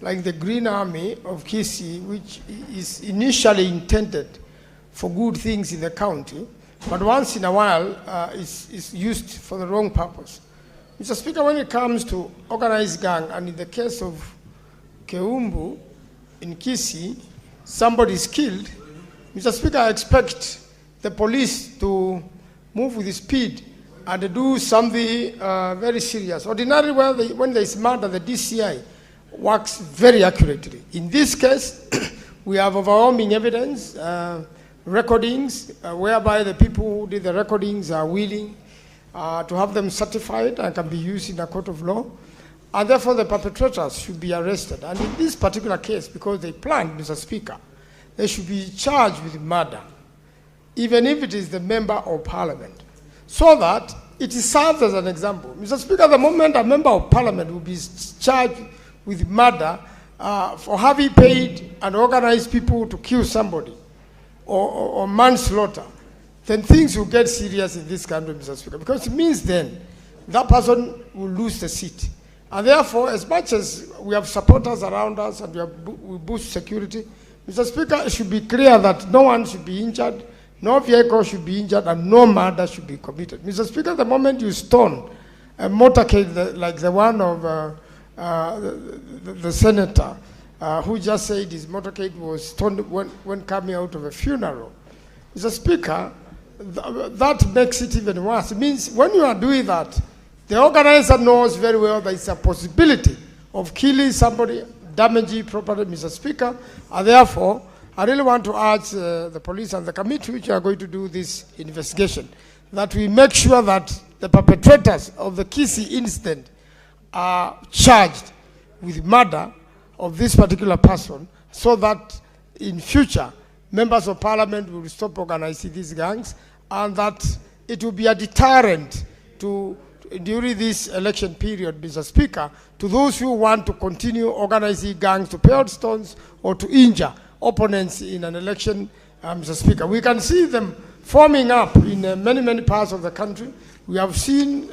S8: like the Green Army of Kisii, which is initially intended for good things in the county, but once in a while is used for the wrong purpose. Mr. Speaker, when it comes to organized gang, and in the case of Keumbu in Kisii, somebody is killed, Mr. Speaker, I expect the police to move with speed and do something very serious. Ordinarily, when there is murder, the DCI works very accurately. In this case, we have overwhelming evidence, recordings, whereby the people who did the recordings are willing to have them certified and can be used in a court of law. And therefore, the perpetrators should be arrested. And in this particular case, because they planned, Mr. Speaker, they should be charged with murder, even if it is the member of parliament, so that it serves as an example. Mr. Speaker, the moment a member of parliament will be charged with murder for having paid and organized people to kill somebody or manslaughter, then things will get serious in this country, Mr. Speaker, because it means then that person will lose the seat. And therefore, as much as we have supporters around us and we boost security, Mr. Speaker, it should be clear that no one should be injured, no vehicle should be injured, and no murder should be committed. Mr. Speaker, the moment you stone a motorcade like the one of the senator who just said his motorcade was stoned when coming out of a funeral, Mr. Speaker, that makes it even worse. It means when you are doing that, the organizer knows very well there is a possibility of killing somebody, damaging property, Mr. Speaker, and therefore, I really want to urge the police and the committee which are going to do this investigation, that we make sure that the perpetrators of the Kisii incident are charged with murder of this particular person, so that in future, members of parliament will stop organizing these gangs, and that it will be a deterrent to during this election period, Mr. Speaker, to those who want to continue organizing gangs to pay out stones or to injure opponents in an election, Mr. Speaker. We can see them forming up in many, many parts of the country. We have seen,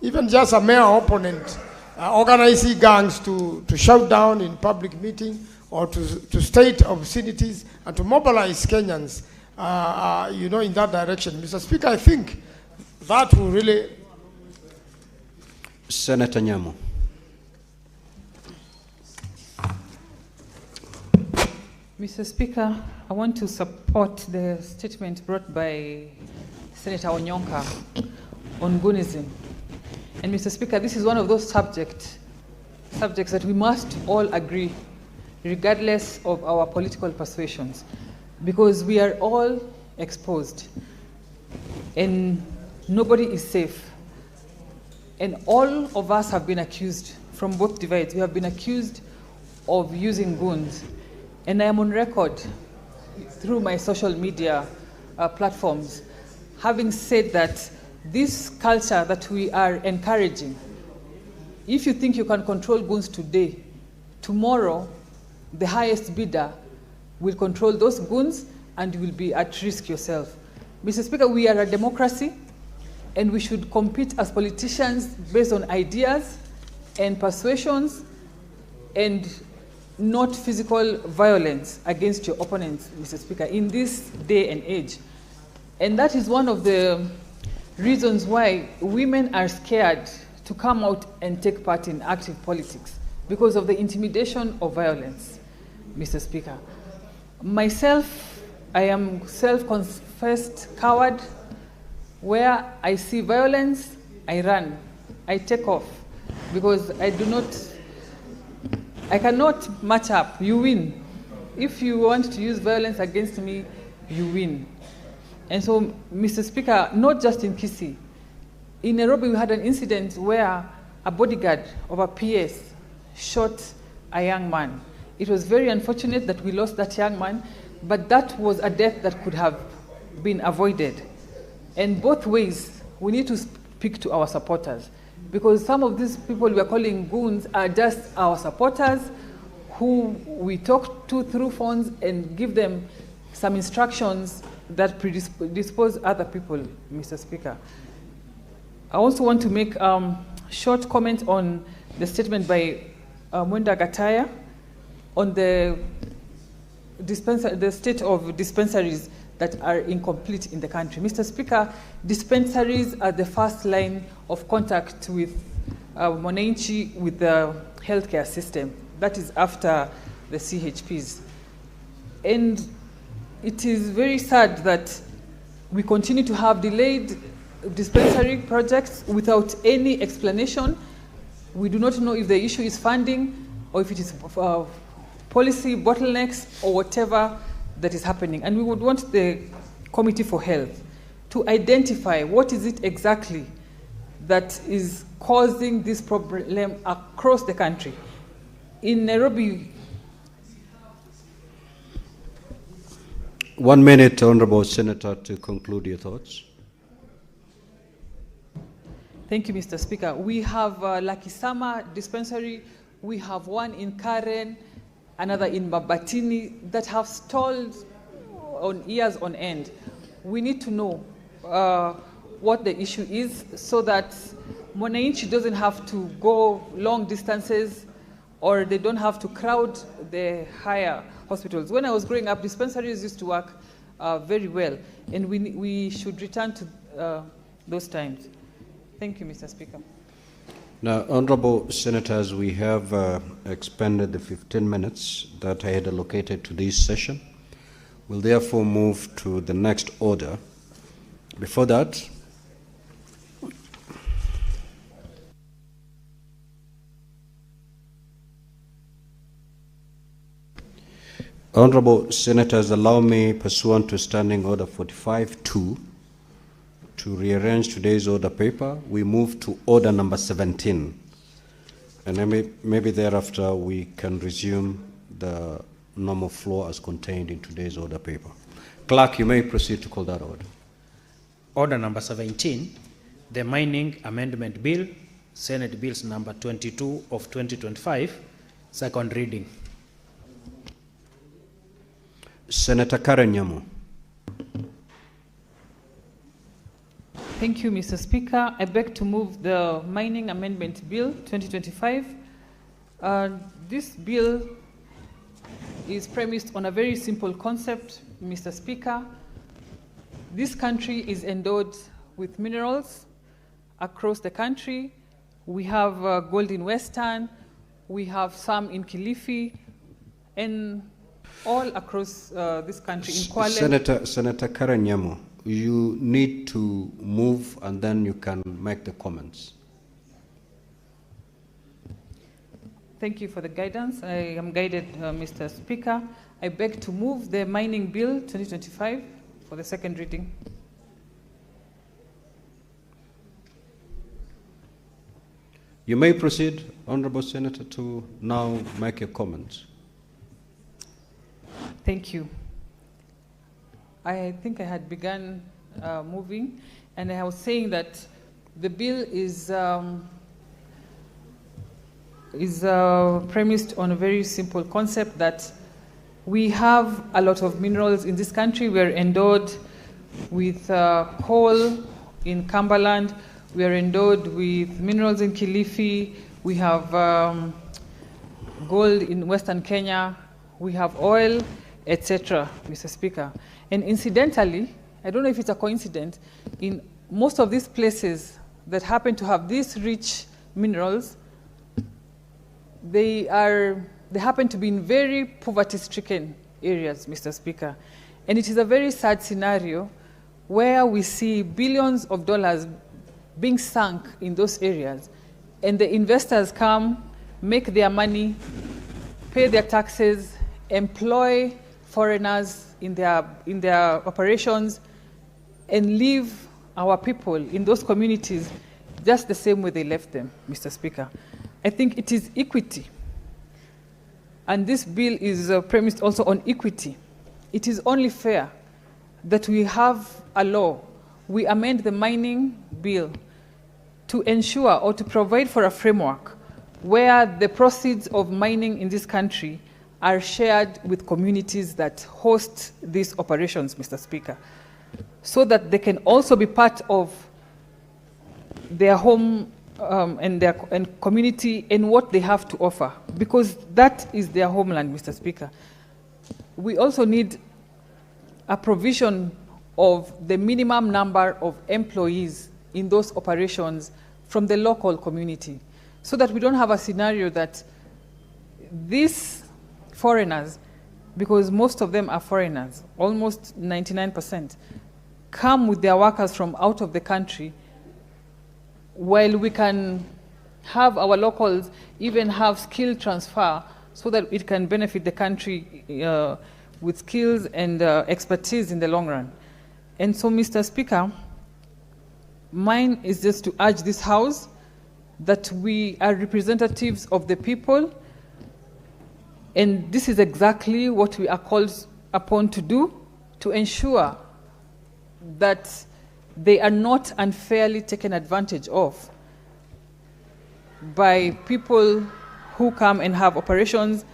S8: even just a mere opponent organizing gangs to shout down in public meeting or to state obscenities and to mobilize Kenyans, in that direction. Mr. Speaker, I think that will really...
S2: Senator Nyamo.
S18: Mr. Speaker, I want to support the statement brought by Senator Onyonka on Goonism. And Mr. Speaker, this is one of those subjects that we must all agree, regardless of our political persuasions, because we are all exposed and nobody is safe. And all of us have been accused from both divides. We have been accused of using goons. And I am on record through my social media platforms, having said that this culture that we are encouraging, if you think you can control goons today, tomorrow the highest bidder will control those goons and you will be at risk yourself. Mr. Speaker, we are a democracy and we should compete as politicians based on ideas and persuasions and not physical violence against your opponents, Mr. Speaker, in this day and age. And that is one of the reasons why women are scared to come out and take part in active politics, because of the intimidation of violence, Mr. Speaker. Myself, I am self-confessed coward. Where I see violence, I run, I take off, because I cannot match up. You win. If you want to use violence against me, you win. And so, Mr. Speaker, not just in Kisii, in Nairobi we had an incident where a bodyguard of a PS shot a young man. It was very unfortunate that we lost that young man, but that was a death that could have been avoided. And both ways, we need to speak to our supporters, because some of these people we are calling goons are just our supporters who we talk to through phones and give them some instructions that predispose other people, Mr. Speaker. I also want to make a short comment on the statement by Mwenda Gataya on the state of dispensaries that are incomplete in the country. Mr. Speaker, dispensaries are the first line of contact with mwananchi, with the healthcare system. That is after the CHPs. And it is very sad that we continue to have delayed dispensary projects without any explanation. We do not know if the issue is funding or if it is policy bottlenecks or whatever that is happening. And we would want the Committee for Health to identify what is it exactly that is causing this problem across the country. In Nairobi.
S2: 1 minute, Honorable Senator, to conclude your thoughts.
S18: Thank you, Mr. Speaker. We have Lakisama dispensary, we have one in Karen, another in Mabatini, that have stalled on years on end. We need to know what the issue is so that mwananchi doesn't have to go long distances or they don't have to crowd the higher hospitals. When I was growing up, dispensaries used to work very well, and we should return to those times. Thank you, Mr. Speaker.
S2: Now, Honorable Senators, we have expended the 15 minutes that I had allocated to this session. We'll therefore move to the next order. Before that, Honorable Senators, allow me, pursuant to Standing Order 45-2, to rearrange today's order paper. We move to order number 17. And maybe thereafter we can resume the normal flow as contained in today's order paper. Clerk, you may proceed to call that order.
S19: Order number 17, the Mining Amendment Bill, Senate Bills number 22 of 2025, second reading.
S2: Senator Karen Nyamo.
S18: Thank you, Mr. Speaker. I beg to move the Mining Amendment Bill 2025. This bill is premised on a very simple concept, Mr. Speaker. This country is endowed with minerals across the country. We have gold in Western, we have some in Kilifi, and all across this country in Kwale.
S2: Senator Karen Nyamu, you need to move and then you can make the comments.
S18: Thank you for the guidance. I am guided, Mr. Speaker. I beg to move the Mining Bill 2025 for the second reading.
S2: You may proceed, Honorable Senator, to now make your comments.
S18: Thank you. I think I had begun moving, and I was saying that the bill is premised on a very simple concept that we have a lot of minerals in this country. We are endowed with coal in Cumberland. We are endowed with minerals in Kilifi. We have gold in Western Kenya. We have oil, etc., Mr. Speaker. And incidentally, I don't know if it's a coincidence, in most of these places that happen to have these rich minerals, they happen to be in very poverty-stricken areas, Mr. Speaker. And it is a very sad scenario where we see billions of dollars being sunk in those areas, and the investors come, make their money, pay their taxes, employ foreigners in their operations, and leave our people in those communities just the same way they left them, Mr. Speaker. I think it is equity. And this bill is premised also on equity. It is only fair that we have a law. We amend the mining bill to ensure or to provide for a framework where the proceeds of mining in this country are shared with communities that host these operations, Mr. Speaker, so that they can also be part of their home and community and what they have to offer, because that is their homeland, Mr. Speaker. We also need a provision of the minimum number of employees in those operations from the local community, so that we don't have a scenario that these foreigners, because most of them are foreigners, almost 99%, come with their workers from out of the country, while we can have our locals even have skill transfer so that it can benefit the country with skills and expertise in the long run. And so, Mr. Speaker, mine is just to urge this House that we are representatives of the people, and this is exactly what we are called upon to do, to ensure that they are not unfairly taken advantage of by people who come and have operations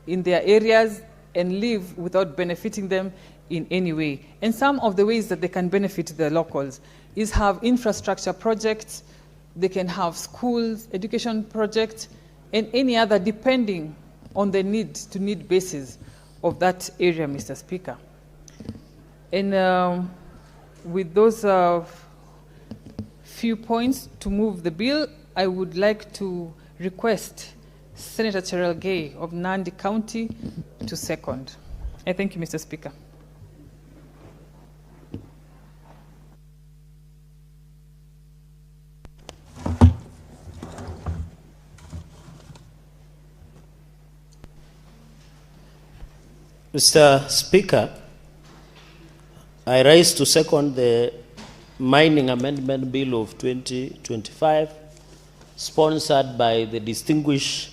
S18: in their areas and live without benefiting them in any way. And some of the ways that they can benefit the locals is have infrastructure projects, they can have schools, education projects, and any other depending on the need-to-need basis of that area, Mr. Speaker. And with those few points to move the bill, I would like to request Senator Cherargei of Nandi County to second. I thank you, Mr. Speaker.
S4: Mr. Speaker, I rise to second the Mining Amendment Bill of 2025, sponsored by the distinguished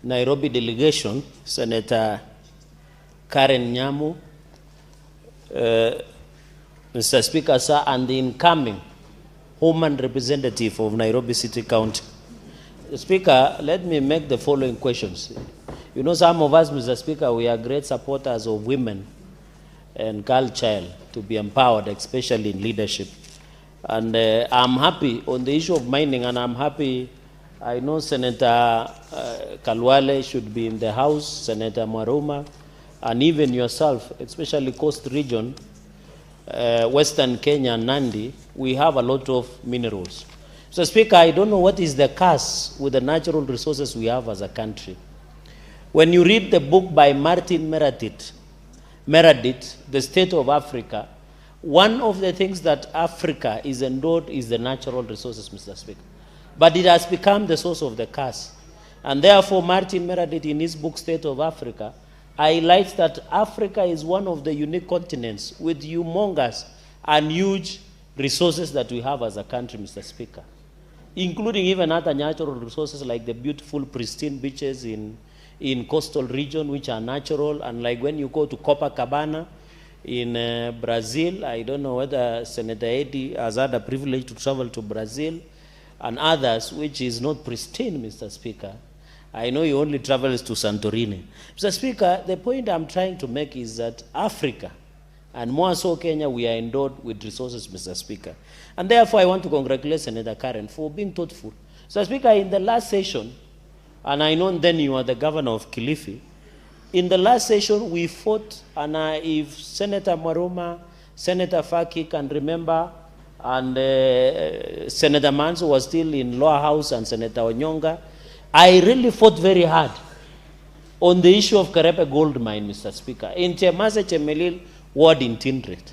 S4: Nairobi delegation, Senator Karen Nyamu, Mr. Speaker, sir, and the incoming Woman Representative of Nairobi City County. Speaker, let me make the following questions. You know, some of us, Mr. Speaker, we are great supporters of women and girl child to be empowered, especially in leadership. And I'm happy on the issue of mining, and I'm happy, I know Senator Kalwale should be in the House, Senator Maruma, and even yourself, especially Coast Region, Western Kenya and Nandi, we have a lot of minerals. So, Speaker, I don't know what is the curse with the natural resources we have as a country. When you read the book by Martin Meredith, The State of Africa, one of the things that Africa is endowed is the natural resources, Mr. Speaker. But it has become the source of the curse. And therefore, Martin Meredith, in his book, State of Africa, highlights that Africa is one of the unique continents with humongous and huge resources that we have as a country, Mr. Speaker, including even other natural resources like the beautiful, pristine beaches in coastal region, which are natural. And like when you go to Copacabana in Brazil, I don't know whether Senator Eddy has had a privilege to travel to Brazil, and others, which is not pristine, Mr. Speaker. I know he only travels to Santorini. Mr. Speaker, the point I'm trying to make is that Africa, and more so Kenya, we are endowed with resources, Mr. Speaker. And therefore, I want to congratulate Senator Karen for being thoughtful. Mr. Speaker, in the last session, and I know then you are the governor of Kilifi, in the last session, we fought, and if Senator Maruma, Senator Faki can remember, and Senator Manso was still in lower house, and Senator Onyonga, I really fought very hard on the issue of Karepe gold mine, Mr. Speaker, in Chemase Chemelil ward in Tindret,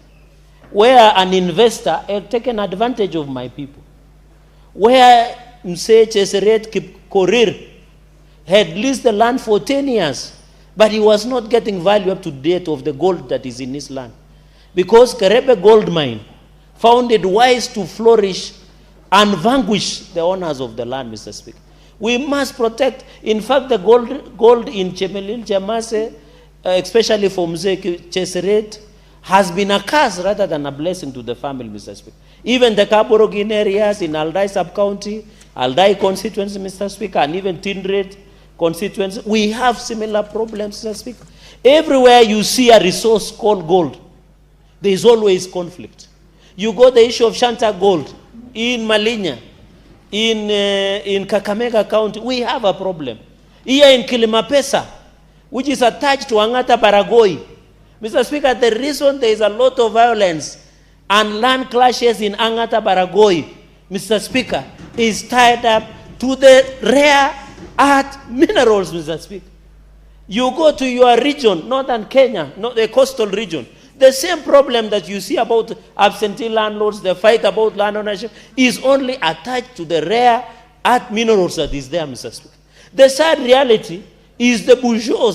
S4: where an investor had taken advantage of my people, where Mse Cheseret Korir had leased the land for 10 years, but he was not getting value up to date of the gold that is in his land. Because Karepe gold mine found it wise to flourish and vanquish the owners of the land, Mr. Speaker. We must protect, in fact, the gold in Chemelil, Chemase, especially for Mzee Cheseret, has been a curse rather than a blessing to the family, Mr. Speaker. Even the Kaborogin areas in Aldai sub-county, Aldai constituency, Mr. Speaker, and even Tindret constituency, we have similar problems, Mr. Speaker. Everywhere you see a resource called gold, there is always conflict. You got the issue of Shanta gold in Malinya, in Kakamega County, we have a problem. Here in Kilimapesa, which is attached to Angata Baragoi, Mr. Speaker, the reason there is a lot of violence and land clashes in Angata Baragoi, Mr. Speaker, is tied up to the rare earth minerals, Mr. Speaker. You go to your region, northern Kenya, not the coastal region, the same problem that you see about absentee landlords, the fight about land ownership, is only attached to the rare earth minerals that is there, Mr. Speaker. The sad reality is the bourgeois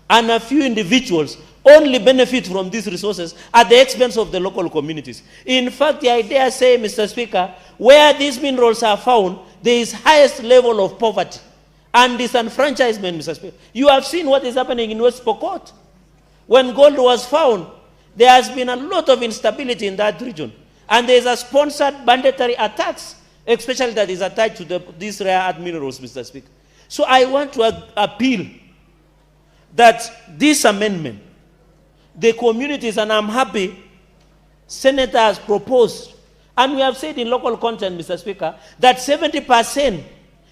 S4: and a few individuals only benefit from these resources at the expense of the local communities. In fact, I dare say, Mr. Speaker, where these minerals are found, there is highest level of poverty and disenfranchisement, Mr. Speaker. You have seen what is happening in West Pokot. When gold was found, there has been a lot of instability in that region. And there is a sponsored banditry attacks, especially that is attached to these rare earth minerals, Mr. Speaker. So I want to appeal that this amendment, the communities, and I'm happy Senator has proposed, and we have said in local content, Mr. Speaker, that 70%,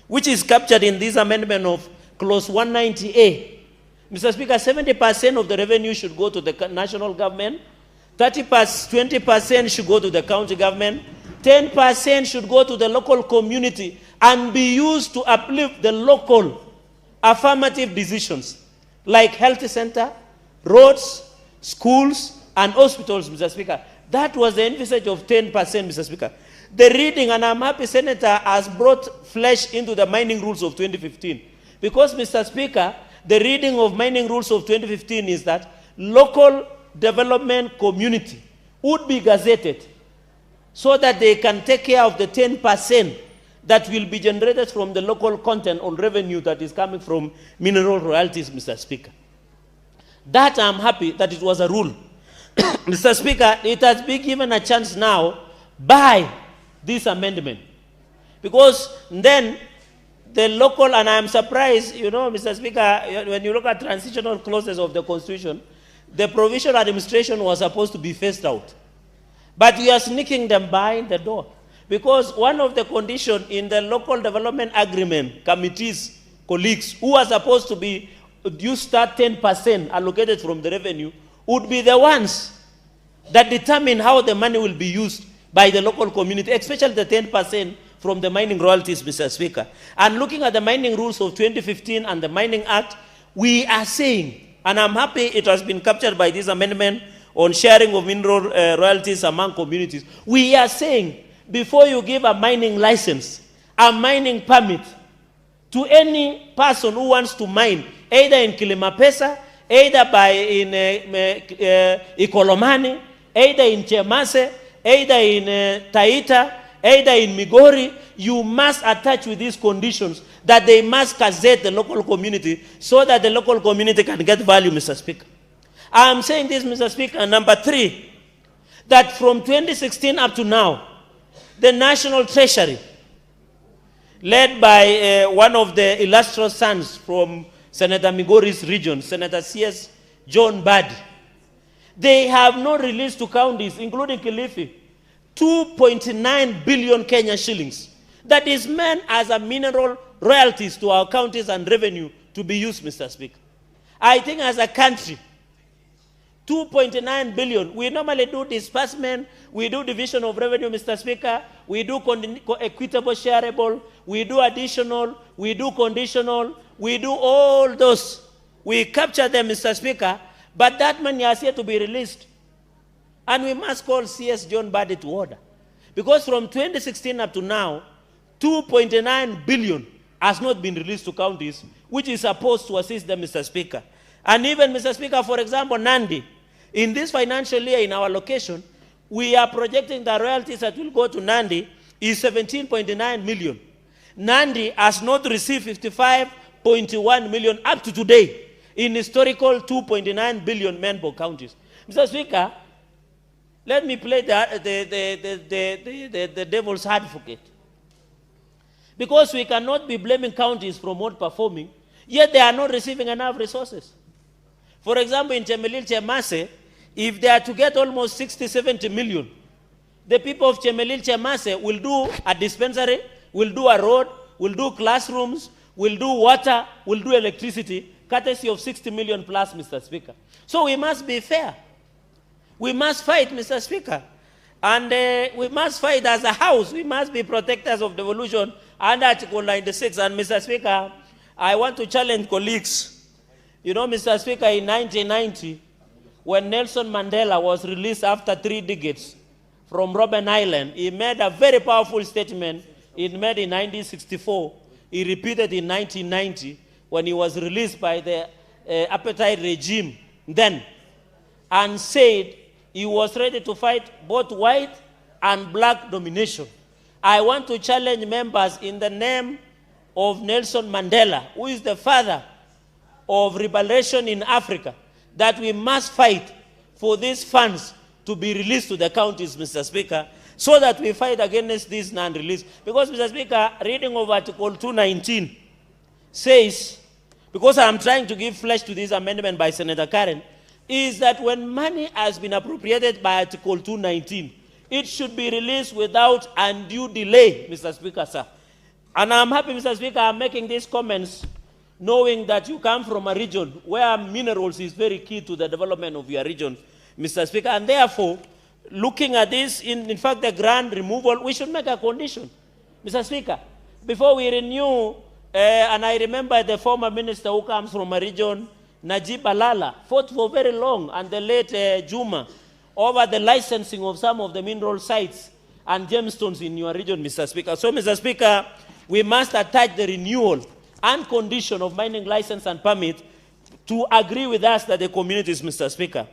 S4: which is captured in this amendment of clause 190A, Mr. Speaker, 70% of the revenue should go to the national government, 20% should go to the county government, 10% should go to the local community and be used to uplift the local affirmative decisions like health center, roads, schools, and hospitals, Mr. Speaker. That was the envisage of 10%, Mr. Speaker. The reading, and I'm happy Senator has brought flesh into the mining rules of 2015. Because, Mr. Speaker, the reading of mining rules of 2015 is that local development community would be gazetted so that they can take care of the 10% that will be generated from the local content on revenue that is coming from mineral royalties, Mr. Speaker. That I'm happy that it was a rule. Mr. Speaker, it has been given a chance now by this amendment. Because then the local, and I'm surprised, you know, Mr. Speaker, when you look at transitional clauses of the Constitution, the provisional administration was supposed to be phased out. But we are sneaking them behind the door. Because one of the conditions in the local development agreement committees, colleagues, who are supposed to be used that 10% allocated from the revenue, would be the ones that determine how the money will be used by the local community, especially the 10% from the mining royalties, Mr. Speaker. And looking at the mining rules of 2015 and the Mining Act, we are saying, and I'm happy it has been captured by this amendment on sharing of mineral royalties among communities. We are saying, before you give a mining license, a mining permit to any person who wants to mine, either in Kilimapesa, either in Ikolomani, either in Chemase, either in Taita, either in Migori, you must attach with these conditions that they must gazette the local community so that the local community can get value, Mr. Speaker. I'm saying this, Mr. Speaker. Number 3, that from 2016 up to now, the National Treasury, led by one of the illustrious sons from Senator Migori's region, Senator C.S. John Badi, they have not released to counties, including Kilifi, 2.9 billion Kenya shillings that is meant as a mineral royalties to our counties and revenue to be used, Mr. Speaker. I think as a country, 2.9 billion, we normally do disbursement, we do division of revenue, Mr. Speaker, we do equitable shareable, we do additional, we do conditional, we do all those. We capture them, Mr. Speaker, but that money has yet to be released. And we must call C.S. John Badi to order. Because from 2016 up to now, 2.9 billion has not been released to counties, which is supposed to assist them, Mr. Speaker. And even, Mr. Speaker, for example, Nandi, in this financial year in our location, we are projecting the royalties that will go to Nandi is 17.9 million. Nandi has not received 55.1 million up to today in historical 2.9 billion Menbo counties. Mr. Speaker, let me play the devil's advocate. Because we cannot be blaming counties for not performing, yet they are not receiving enough resources. For example, in Chemelil, Chemase, if they are to get almost 60, 70 million, the people of Chemelil, Chemase will do a dispensary, will do a road, will do classrooms, will do water, will do electricity, courtesy of 60 million plus, Mr. Speaker. So we must be fair. We must fight, Mr. Speaker. And we must fight as a house. We must be protectors of devolution under Article 96. And, Mr. Speaker, I want to challenge colleagues. You know, Mr. Speaker, in 1990, when Nelson Mandela was released after 3 decades from Robben Island, he made a very powerful statement. He made in 1964. He repeated in 1990 when he was released by the apartheid regime then, and said he was ready to fight both white and black domination. I want to challenge members in the name of Nelson Mandela, who is the father of liberation in Africa, that we must fight for these funds to be released to the counties, Mr. Speaker, so that we fight against this non-release. Because, Mr. Speaker, reading of Article 219 says, because I'm trying to give flesh to this amendment by Senator Karen, is that when money has been appropriated by Article 219, it should be released without undue delay, Mr. Speaker, sir. And I'm happy, Mr. Speaker, I'm making these comments knowing that you come from a region where minerals is very key to the development of your region, Mr. Speaker. And therefore, looking at this, in fact, the grand removal, we should make a condition, Mr. Speaker. Before we renew, and I remember the former minister who comes from a region, Najib Alala, fought for very long, and the late Juma, over the licensing of some of the mineral sites and gemstones in your region, Mr. Speaker. So, Mr. Speaker, we must attach the renewal and condition of mining license and permit to agree with us that the communities, Mr. Speaker.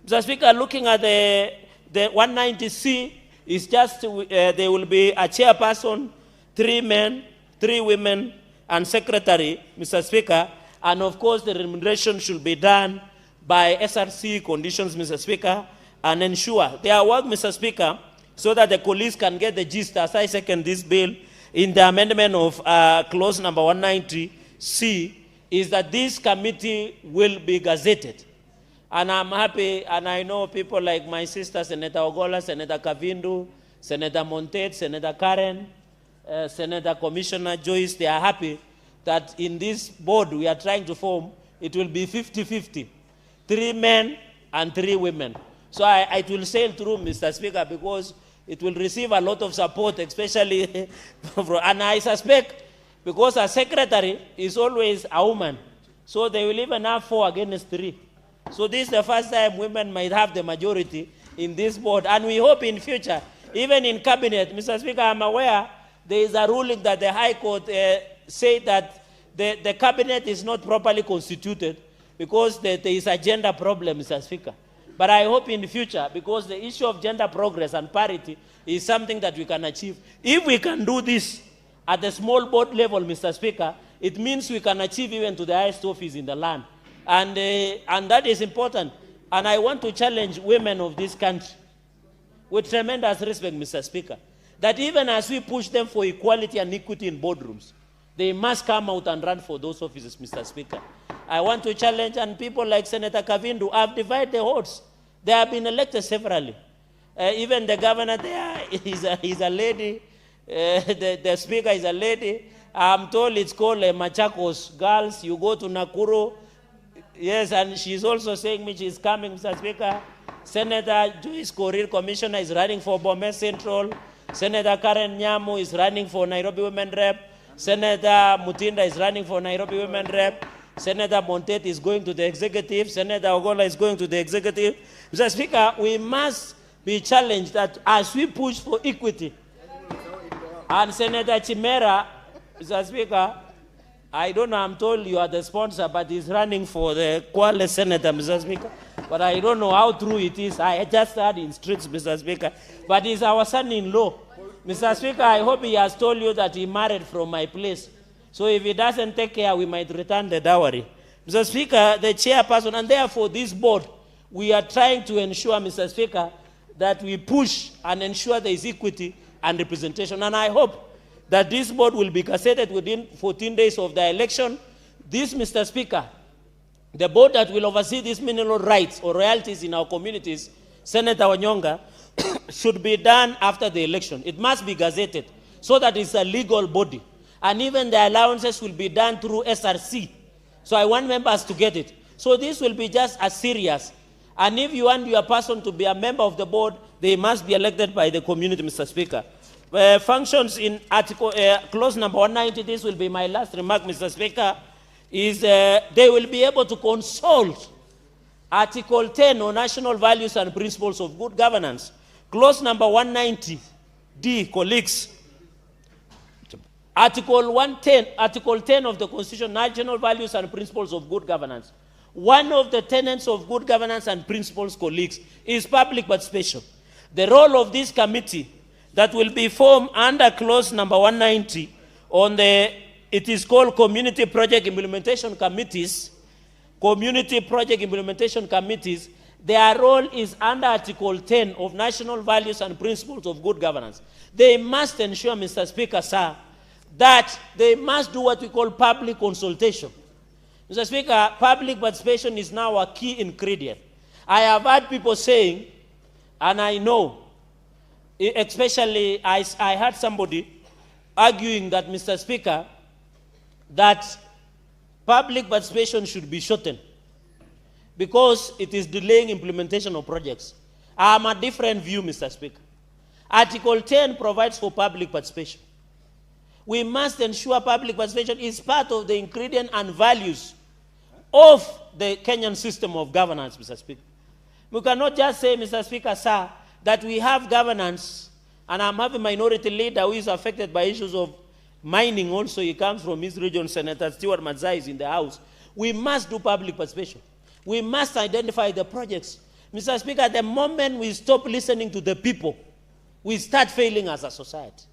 S4: Mr. Speaker, looking at the 190C, is just, there will be a chairperson, 3 men, 3 women, and secretary, Mr. Speaker, and of course the remuneration should be done by SRC conditions, Mr. Speaker, and ensure their work, Mr. Speaker, so that the colleagues can get the gist as I second this bill in the amendment of clause number 190C, is that this committee will be gazetted. And I'm happy, and I know people like my sister, Senator Ogola, Senator Kavindu, Senator Montet, Senator Karen, Senator Commissioner Joyce, they are happy that in this board we are trying to form, it will be 50-50, 3 men and 3 women. So it will sail through, Mr. Speaker, because it will receive a lot of support, especially and I suspect because a secretary is always a woman, so they will even have 4 against 3. So this is the first time women might have the majority in this board, and we hope in future, even in cabinet, Mr. Speaker, I'm aware there is a ruling that the High Court said that the cabinet is not properly constituted because there is a gender problem, Mr. Speaker. But I hope in the future, because the issue of gender progress and parity is something that we can achieve. If we can do this at the small board level, Mr. Speaker, it means we can achieve even to the highest office in the land. And that is important. And I want to challenge women of this country with tremendous respect, Mr. Speaker, that even as we push them for equality and equity in boardrooms, they must come out and run for those offices, Mr. Speaker. I want to challenge, and people like Senator Kavindu have divided the votes. They have been elected severally. Even the governor there is a lady. The speaker is a lady. I'm told it's called Machakos Girls. You go to Nakuru. Yes, and she's also saying me she's coming, Mr. Speaker. Senator Joyce Korir, Commissioner, is running for Bomet Central. Senator Karen Nyamu is running for Nairobi Women Rep. Senator Mutinda is running for Nairobi Women Rep. Senator Montet is going to the executive. Senator Ogola is going to the executive. Mr. Speaker, we must be challenged that as we push for equity, and Senator Chimera, Mr. Speaker, I don't know, I'm told you are the sponsor, but he's running for the Kwale Senator, Mr. Speaker. But I don't know how true it is. I just heard in streets, Mr. Speaker. But he's our son-in-law. Mr. Speaker, I hope he has told you that he married from my place. So if he doesn't take care, we might return the dowry. Mr. Speaker, the chairperson, and therefore this board, we are trying to ensure, Mr. Speaker, that we push and ensure there is equity and representation. And I hope that this board will be gazetted within 14 days of the election. This, Mr. Speaker, the board that will oversee these mineral rights or royalties in our communities, Senator Onyonga, should be done after the election. It must be gazetted so that it's a legal body. And even the allowances will be done through SRC. So I want members to get it. So this will be just as serious. And if you want your person to be a member of the board, they must be elected by the community, Mr. Speaker. Functions in article, clause number 190, this will be my last remark, Mr. Speaker, is they will be able to consult Article 10 on national values and principles of good governance. Clause number 190D, colleagues. Article 10 of the Constitution, national values and principles of good governance. One of the tenets of good governance and principles, colleagues, is public participation. The role of this committee that will be formed under clause number 190 on the, it is called Community Project Implementation Committees. Community Project Implementation Committees, their role is under Article 10 of National Values and Principles of Good Governance. They must ensure, Mr. Speaker, sir, that they must do what we call public consultation. Mr. Speaker, public participation is now a key ingredient. I have heard people saying, and I know, especially I heard somebody arguing that, Mr. Speaker, that public participation should be shortened because it is delaying implementation of projects. I am a different view, Mr. Speaker. Article 10 provides for public participation. We must ensure public participation is part of the ingredient and values of the Kenyan system of governance, Mr. Speaker. We cannot just say, Mr. Speaker, sir, that we have governance, and I'm having a minority leader who is affected by issues of mining also. He comes from his region, Senator Stewart Mazzai is in the House. We must do public participation. We must identify the projects. Mr. Speaker, the moment we stop listening to the people, we start failing as a society.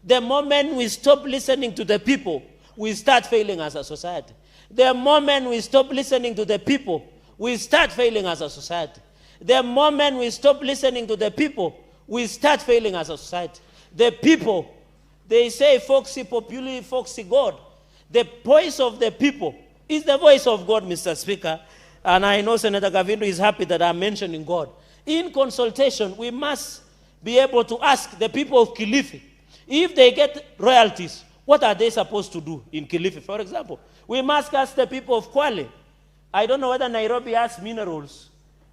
S4: The moment we stop listening to the people, we start failing as a society. The moment we stop listening to the people, we start failing as a society. The moment we stop listening to the people, we start failing as a society. The people, they say, foxy populi, foxy God. The voice of the people is the voice of God, Mr. Speaker. And I know Senator Kavindu is happy that I'm mentioning God. In consultation, we must be able to ask the people of Kilifi, if they get royalties, what are they supposed to do in Kilifi, for example? We must ask the people of Kwale. I don't know whether Nairobi has minerals,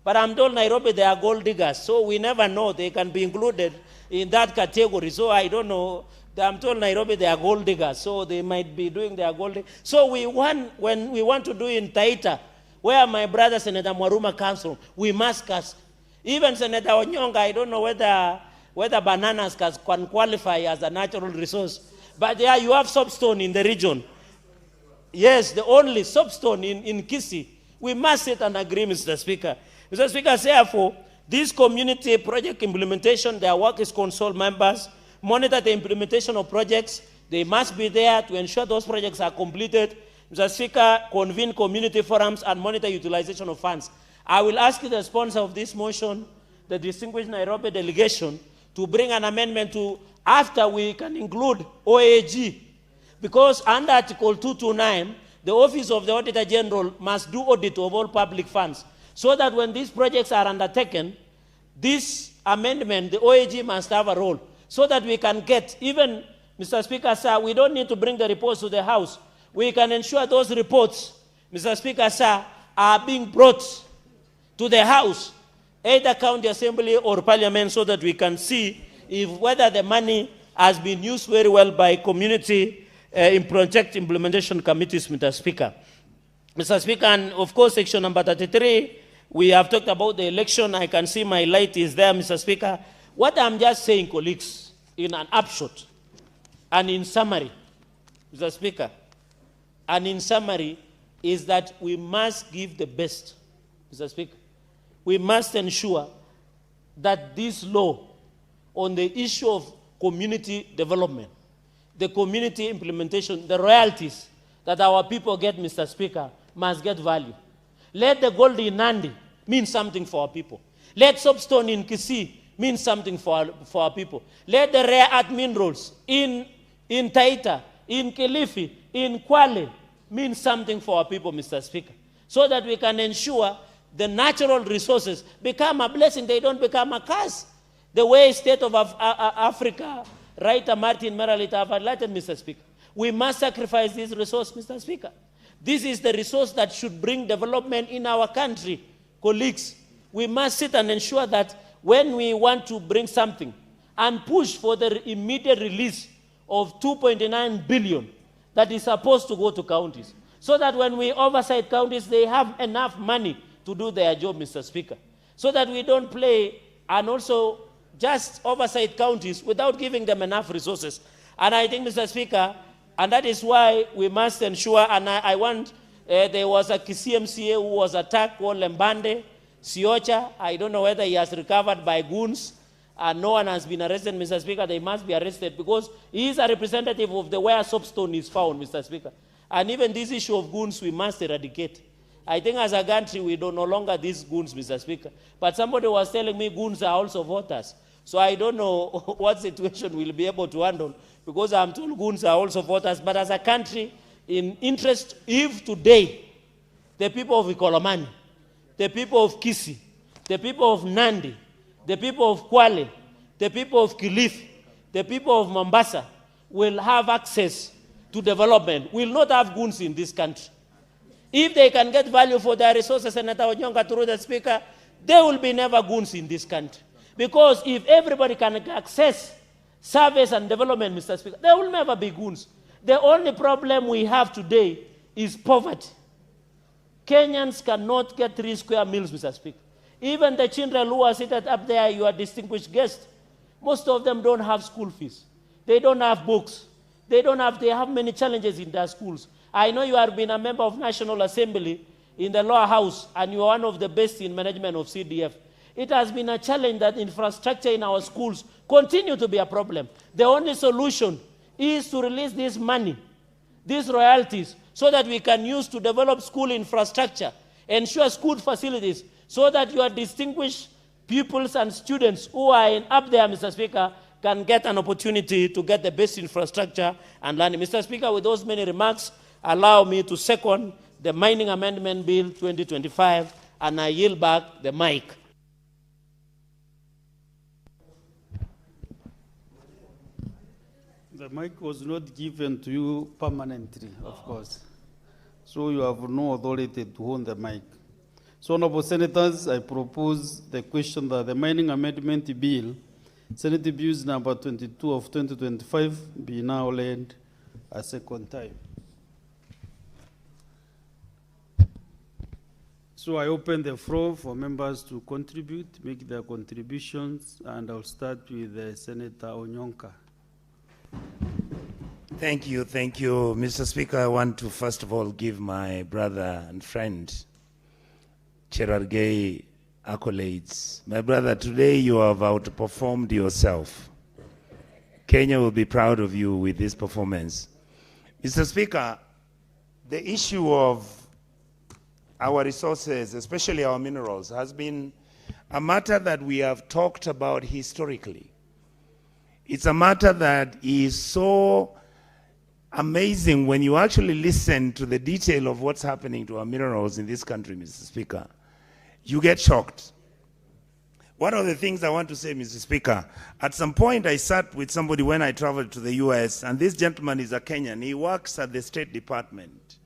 S4: But I'm told Nairobi, they are gold diggers, so we never know. They can be included in that category. So I don't know. I'm told Nairobi, they are gold diggers, so they might be doing their gold digging. So when we want to do in Taita, where my brother Senator Mwaruma comes from, we must cast. Even Senator Onyonga, I don't know whether bananas can qualify as a natural resource. But yeah, you have soapstone in the region. Yes, the only soapstone in Kisii. We must sit and agree, Mr. Speaker. Mr. Speaker, therefore, this community project implementation, their work is consult members, monitor the implementation of projects. They must be there to ensure those projects are completed. Mr. Speaker, convene community forums and monitor utilization of funds. I will ask the sponsor of this motion, the distinguished Nairobi delegation, to bring an amendment to, after we can include OAG, because under Article 229, the Office of the Auditor General must do audit of all public funds, so that when these projects are undertaken, this amendment, the OAG must have a role, so that we can get, even, Mr. Speaker, sir, we don't need to bring the reports to the House. We can ensure those reports, Mr. Speaker, sir, are being brought to the House, either County Assembly or Parliament, so that we can see whether the money has been used very well by community in project implementation committees, Mr. Speaker. Mr. Speaker, and of course, section number 33, we have talked about the election. I can see my light is there, Mr. Speaker. What I'm just saying, colleagues, in an upshot and in summary, Mr. Speaker, and in summary, is that we must give the best, Mr. Speaker. We must ensure that this law on the issue of community development, the community implementation, the royalties that our people get, Mr. Speaker, must get value. Let the gold in Nandi mean something for our people. Let soapstone in Kisii mean something for our people. Let the rare earth minerals in Taita, in Kilifi, in Kwale mean something for our people, Mr. Speaker, so that we can ensure the natural resources become a blessing, they don't become a curse. The way state of Africa, writer Martin Meralita have highlighted, Mr. Speaker. We must sacrifice this resource, Mr. Speaker. This is the resource that should bring development in our country. Colleagues, we must sit and ensure that when we want to bring something and push for the immediate release of 2.9 billion that is supposed to go to counties, so that when we oversight counties, they have enough money to do their job, Mr. Speaker, so that we don't play and also just oversight counties without giving them enough resources. And I think, Mr. Speaker, and that is why we must ensure, and I want, there was a KCMCA who was attacked called Lembande, Siocha. I don't know whether he has recovered by goons, and no one has been arrested, Mr. Speaker. They must be arrested because he is a representative of the where soapstone is found, Mr. Speaker. And even this issue of goons, we must eradicate. I think as a country, we don't no longer these goons, Mr. Speaker. But somebody was telling me goons are also voters. So I don't know what situation we'll be able to handle, because I'm told goons are also voters. But as a country, in interest, if today the people of Ikolomani, the people of Kisii, the people of Nandi, the people of Kwale, the people of Kilifi, the people of Mombasa will have access to development, will not have goons in this country. If they can get value for their resources, Senator Onyonga, through the Speaker, there will be never goons in this country. Because if everybody can access service and development, Mr. Speaker, there will never be goons. The only problem we have today is poverty. Kenyans cannot get 3 square meals, Mr. Speaker. Even the children who are seated up there, you are distinguished guests, most of them don't have school fees. They don't have books. They have many challenges in their schools. I know you have been a member of National Assembly in the lower house, and you are one of the best in management of CDF. It has been a challenge that infrastructure in our schools continue to be a problem. The only solution is to release this money, these royalties, so that we can use to develop school infrastructure, ensure school facilities, so that your distinguished pupils and students who are up there, Mr. Speaker, can get an opportunity to get the best infrastructure and learning. Mr. Speaker, with those many remarks, allow me to second the Mining Amendment Bill 2025, and I yield back the mic.
S20: The mic was not given to you permanently, of course. So you have no authority to hold the mic. So, Honorable Senators, I propose the question that the Mining Amendment Bill, Senate Bills number 22 of 2025, be now laid a second time. So I open the floor for members to contribute, make their contributions, and I'll start with Senator Onyonka.
S6: Thank you, Mr. Speaker. I want to first of all give my brother and friend, Cherargei, accolades. My brother, today you have outperformed yourself. Kenya will be proud of you with this performance. Mr. Speaker, the issue of our resources, especially our minerals, has been a matter that we have talked about historically. It's a matter that is so amazing when you actually listen to the detail of what's happening to our minerals in this country, Mr. Speaker. You get shocked. One of the things I want to say, Mr. Speaker, at some point I sat with somebody when I traveled to the US, and this gentleman is a Kenyan. He works at the State Department.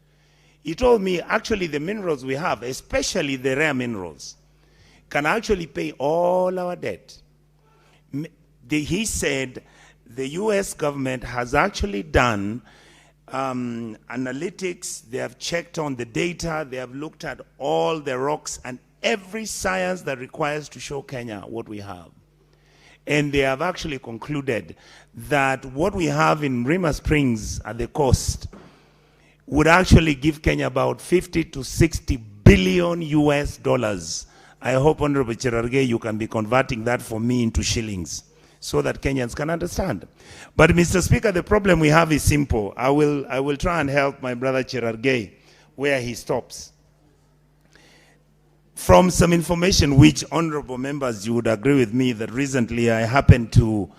S6: He told me, actually, the minerals we have, especially the rare minerals, can actually pay all our debt. He said the US government has actually done analytics. They have checked on the data. They have looked at all the rocks and every science that requires to show Kenya what we have. And they have actually concluded that what we have in Rima Springs at the coast would actually give Kenya about 50 to 60 billion US dollars. I hope, Honorable Cherargei, you can be converting that for me into shillings so that Kenyans can understand. But Mr. Speaker, the problem we have is simple. I will try and help my brother Cherargei where he stops. From some information which, honorable members, you would agree with me that recently I happened to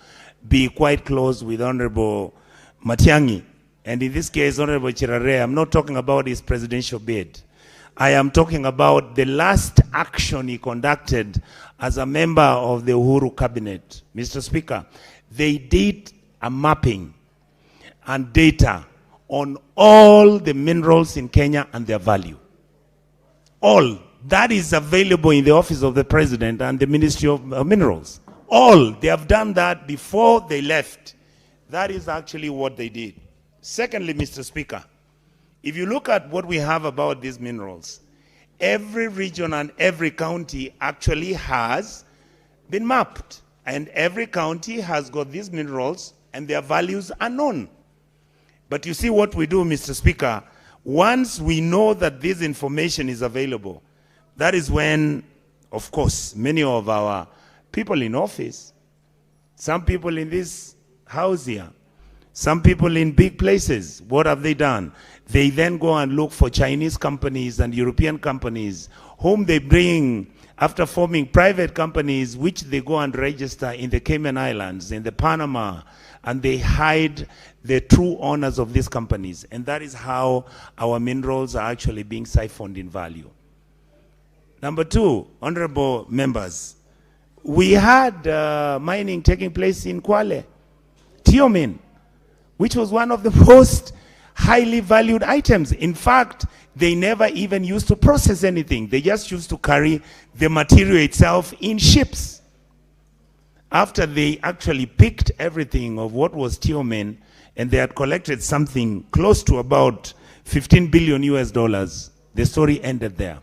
S6: be quite close with Honorable Matiang'i. And in this case, Honorable Cherargei, I'm not talking about his presidential bid. I am talking about the last action he conducted as a member of the Uhuru cabinet. Mr. Speaker, they did a mapping and data on all the minerals in Kenya and their value. All. That is available in the office of the president and the Ministry of Minerals. All. They have done that before they left. That is actually what they did. Secondly, Mr. Speaker, if you look at what we have about these minerals, every region and every county actually has been mapped. And every county has got these minerals and their values are known. But you see what we do, Mr. Speaker, once we know that this information is available, that is when, of course, many of our people in office, some people in this house here, some people in big places, what have they done? They then go and look for Chinese companies and European companies whom they bring after forming private companies, which they go and register in the Cayman Islands, in the Panama, and they hide the true owners of these companies. And that is how our minerals are actually being siphoned in value. Number two, honorable members, we had mining taking place in Kwale, Tiomin, which was one of the most highly valued items. In fact, they never even used to process anything. They just used to carry the material itself in ships. After they actually picked everything of what was Tiomin, and they had collected something close to about 15 billion US dollars, the story ended there.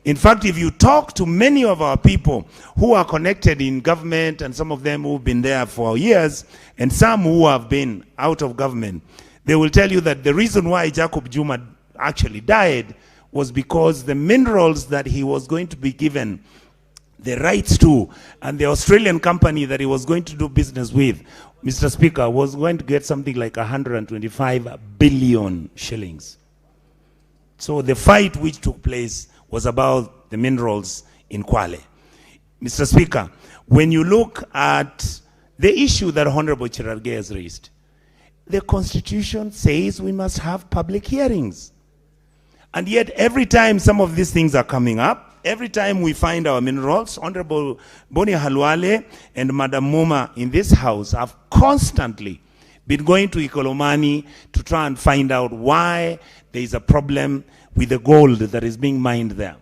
S6: In fact, if you talk to many of our people who are connected in government, and some of them who've been there for years, and some who have been out of government, they will tell you that the reason why Jacob Juma actually died was because the minerals that he was going to be given the rights to, and the Australian company that he was going to do business with, Mr. Speaker, was going to get something like 125 billion shillings. So the fight which took place was about the minerals in Kwale. Mr. Speaker, when you look at the issue that Honorable Cherargei has raised, the Constitution says we must have public hearings. And yet every time some of these things are coming up, every time we find our minerals, Honorable Boni Halwale and Madam Muma in this house have constantly been going to Ikolomani to try and find out why there is a problem with the gold that is being mined there.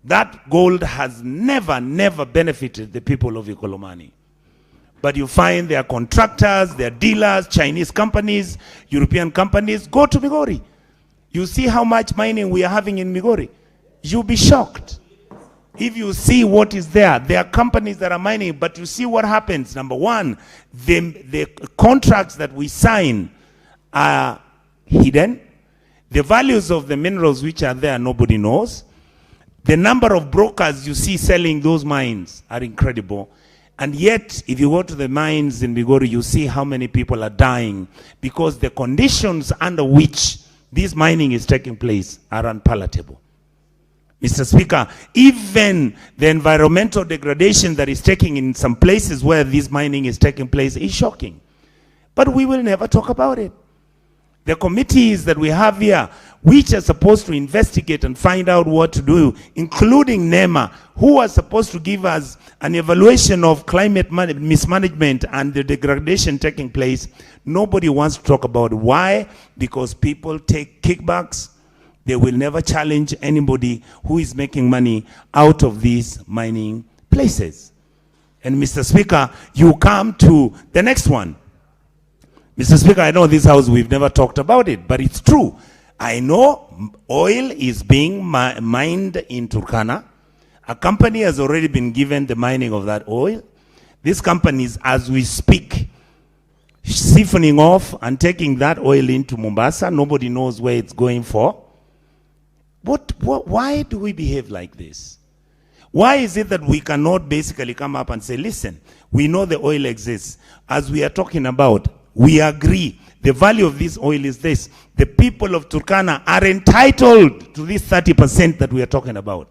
S6: That gold has never, never benefited the people of Ikolomani. But you find their contractors, their dealers, Chinese companies, European companies, go to Migori. You see how much mining we are having in Migori. You'll be shocked. If you see what is there, there are companies that are mining, but you see what happens. Number one, the contracts that we sign are hidden. The values of the minerals which are there, nobody knows. The number of brokers you see selling those mines are incredible. And yet, if you go to the mines in Migori, you see how many people are dying because the conditions under which this mining is taking place are unpalatable. Mr. Speaker, even the environmental degradation that is taking in some places where this mining is taking place is shocking. But we will never talk about it. The committees that we have here, which are supposed to investigate and find out what to do, including NEMA, who are supposed to give us an evaluation of climate mismanagement and the degradation taking place, nobody wants to talk about it. Why? Because people take kickbacks. They will never challenge anybody who is making money out of these mining places. And Mr. Speaker, you come to the next one. Mr. Speaker, I know this house, we've never talked about it, but it's true. I know oil is being mined in Turkana. A company has already been given the mining of that oil. This company is, as we speak, siphoning off and taking that oil into Mombasa. Nobody knows where it's going for. Why do we behave like this? Why is it that we cannot basically come up and say, listen, we know the oil exists. As we are talking about, we agree the value of this oil is this. The people of Turkana are entitled to this 30% that we are talking about.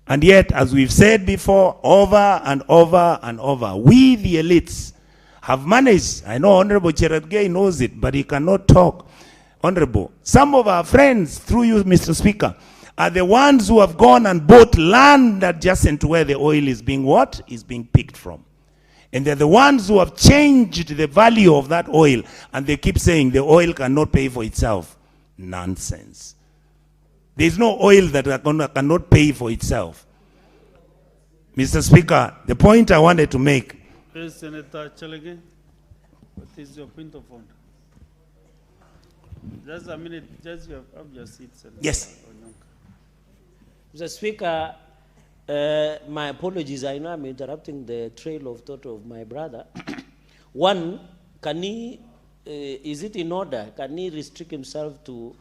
S6: And yet, as we've said before, over and over and over, we, the elites, have managed. I know Honorable Cherargei knows it, but he cannot talk. Honorable, some of our friends, through you, Mr. Speaker, are the ones who have gone and bought land adjacent to where the oil is being what? Is being picked from. And they're the ones who have changed the value of that oil, and they keep saying the oil cannot pay for itself. Nonsense. There's no oil that cannot pay for itself. Mr. Speaker, the point I wanted to make.
S20: Yes, Senator Chalege, what is your point of order? Just a minute, just you have your seat, Senator.
S6: Yes.
S4: Mr. Speaker, my apologies. I know I'm interrupting the trail of thought of my brother. One, can he, is it in order, can he restrict himself to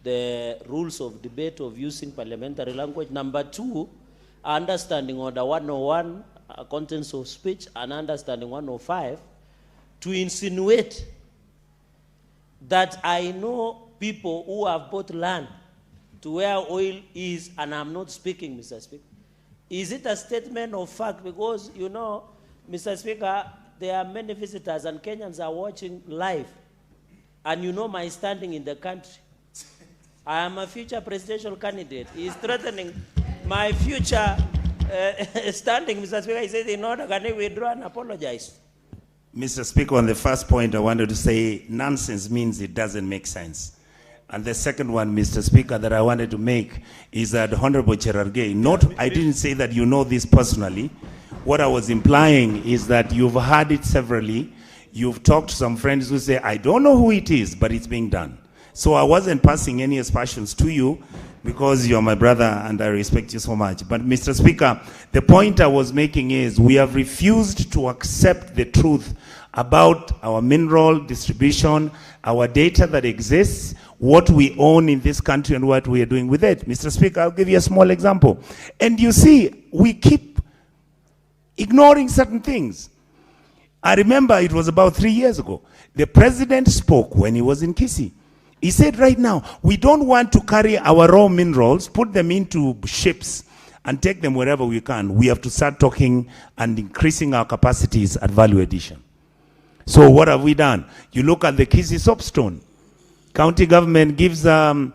S4: the rules of debate of using parliamentary language? Number two, understanding order 101, contents of speech, and understanding 105, to insinuate that I know people who have bought land to where oil is, and I'm not speaking, Mr. Speaker. Is it a statement of fact? Because, you know, Mr. Speaker, there are many visitors and Kenyans are watching live. And you know my standing in the country. I am a future presidential candidate. He is threatening my future standing, Mr. Speaker. He said, in order, can he withdraw and apologize?
S6: Mr. Speaker, on the first point, I wanted to say nonsense means it doesn't make sense. And the second one, Mr. Speaker, that I wanted to make is that Honorable Cherargei, I didn't say that you know this personally. What I was implying is that you've heard it severally. You've talked to some friends who say, I don't know who it is, but it's being done. So I wasn't passing any aspersions to you because you're my brother and I respect you so much. But Mr. Speaker, the point I was making is we have refused to accept the truth about our mineral distribution, our data that exists, what we own in this country and what we are doing with it. Mr. Speaker, I'll give you a small example. And you see, we keep ignoring certain things. I remember it was about 3 years ago. The president spoke when he was in Kisii. He said right now, we don't want to carry our raw minerals, put them into ships and take them wherever we can. We have to start talking and increasing our capacities at value addition. So what have we done? You look at the Kisii soapstone. County government gives a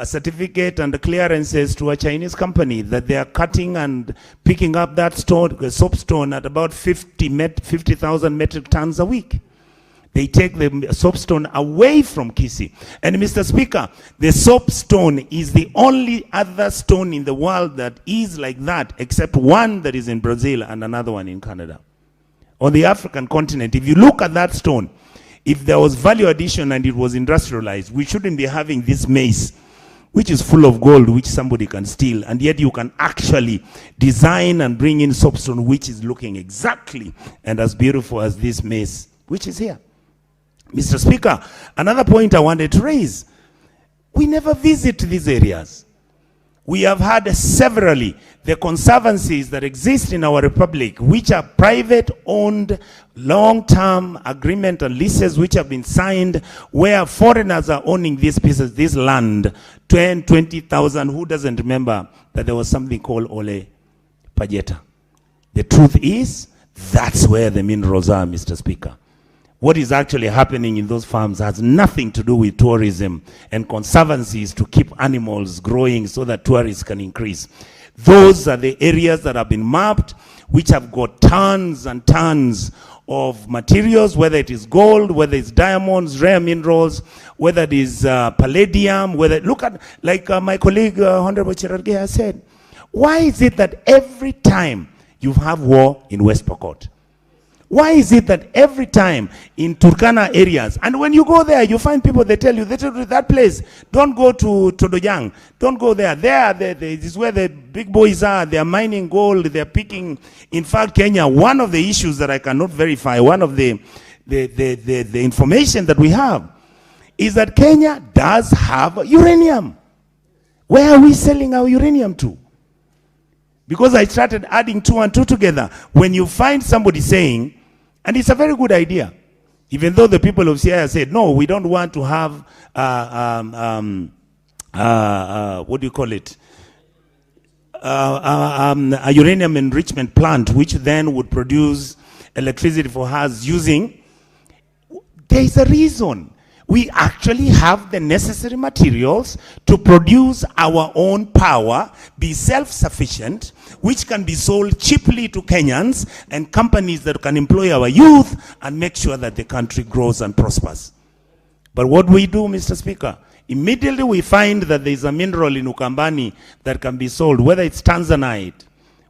S6: certificate and clearances to a Chinese company that they are cutting and picking up that soapstone at about 50,000 metric tons a week. They take the soapstone away from Kisii. And Mr. Speaker, the soapstone is the only other stone in the world that is like that, except one that is in Brazil and another one in Canada. On the African continent, if you look at that stone, if there was value addition and it was industrialized, we shouldn't be having this maize, which is full of gold, which somebody can steal, and yet you can actually design and bring in soapstone, which is looking exactly and as beautiful as this maize, which is here. Mr. Speaker, another point I wanted to raise, we never visit these areas. We have had severally the conservancies that exist in our republic, which are private-owned, long-term agreement and leases which have been signed, where foreigners are owning these pieces, this land, 10, 20,000. Who doesn't remember that there was something called Ole Pajeta? The truth is, that's where the minerals are, Mr. Speaker. What is actually happening in those farms has nothing to do with tourism and conservancies to keep animals growing so that tourists can increase. Those are the areas that have been mapped, which have got tons and tons of materials, whether it is gold, whether it's diamonds, rare minerals, whether it is palladium, whether, look at, like my colleague, Honorable Cherargei has said, why is it that every time you have war in West Pokot, why is it that every time in Turkana areas, and when you go there, you find people, they tell you that place, don't go to Todoyang, don't go there. This is where the big boys are. They are mining gold, they are picking. In fact, Kenya, one of the issues that I cannot verify, one of the information that we have, is that Kenya does have uranium. Where are we selling our uranium to? Because I started adding 2 and 2 together. When you find somebody saying, and it's a very good idea, even though the people of Siaya said, no, we don't want to have, what do you call it? A uranium enrichment plant, which then would produce electricity for us using. There is a reason. We actually have the necessary materials to produce our own power, be self-sufficient, which can be sold cheaply to Kenyans and companies that can employ our youth and make sure that the country grows and prospers. But what we do, Mr. Speaker, immediately we find that there is a mineral in Ukambani that can be sold, whether it's Tanzanite,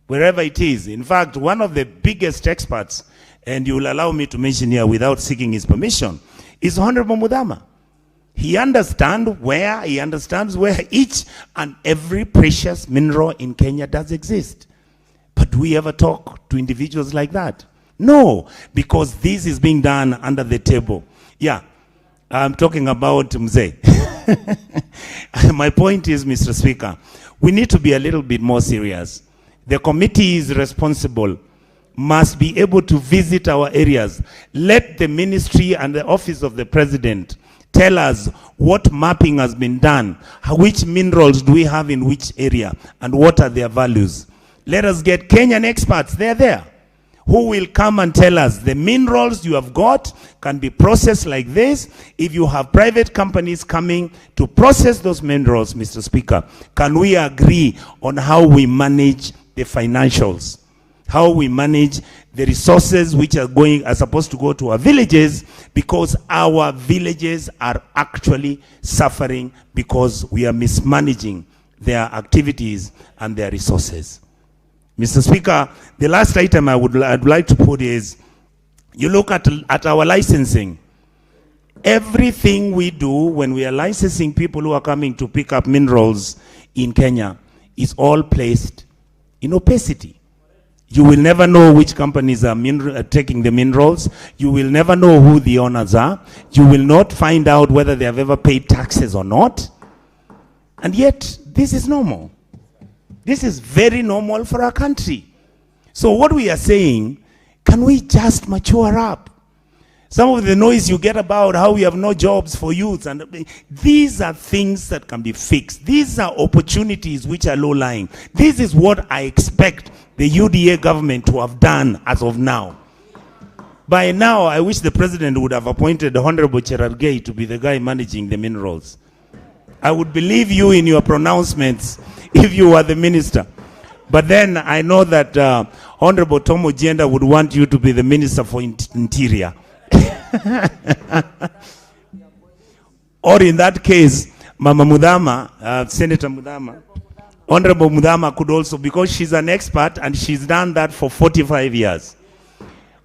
S6: wherever it is. In fact, one of the biggest experts, and you will allow me to mention here without seeking his permission, is Honorable Mudama. He understands where each and every precious mineral in Kenya does exist. But do we ever talk to individuals like that? No, because this is being done under the table. Yeah, I'm talking about Mzee. My point is, Mr. Speaker, we need to be a little bit more serious. The committee is responsible, must be able to visit our areas. Let the ministry and the office of the president tell us what mapping has been done, which minerals do we have in which area, and what are their values. Let us get Kenyan experts, they're there, who will come and tell us the minerals you have got can be processed like this. If you have private companies coming to process those minerals, Mr. Speaker, can we agree on how we manage the financials? How we manage the resources which are supposed to go to our villages, because our villages are actually suffering because we are mismanaging their activities and their resources. Mr. Speaker, the last item I'd like to put is, you look at our licensing. Everything we do when we are licensing people who are coming to pick up minerals in Kenya is all placed in opacity. You will never know which companies are taking the minerals. You will never know who the owners are. You will not find out whether they have ever paid taxes or not. And yet, this is normal. This is very normal for our country. So what we are saying, can we just mature up? Some of the noise you get about how we have no jobs for youth, and these are things that can be fixed. These are opportunities which are low-lying. This is what I expect the UDA government to have done as of now. By now, I wish the president would have appointed the Honorable Cherargei to be the guy managing the minerals. I would believe you in your pronouncements if you were the minister. But then I know that Honorable Tom Ojienda would want you to be the Minister for Interior. Or in that case, Mama Mudama, Senator Mudama, Honorable Mudama could also, because she's an expert and she's done that for 45 years.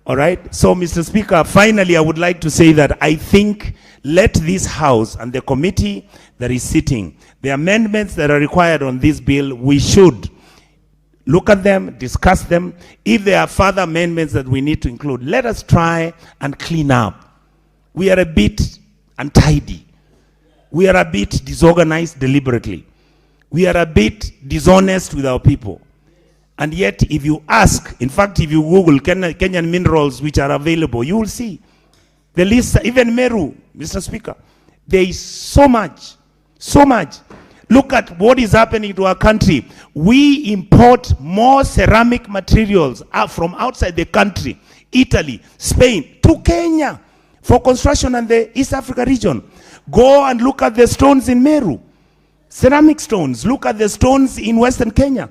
S6: All right? So, Mr. Speaker, finally, I would like to say that I think let this House and the committee that is sitting, the amendments that are required on this bill, we should look at them, discuss them. If there are further amendments that we need to include, let us try and clean up. We are a bit untidy. We are a bit disorganized deliberately. We are a bit dishonest with our people. And yet, if you ask, in fact, if you Google Kenyan minerals which are available, you will see the list, even Meru, Mr. Speaker. There is so much, so much. Look at what is happening to our country. We import more ceramic materials from outside the country, Italy, Spain, to Kenya for construction in the East Africa region. Go and look at the stones in Meru, ceramic stones. Look at the stones in Western Kenya,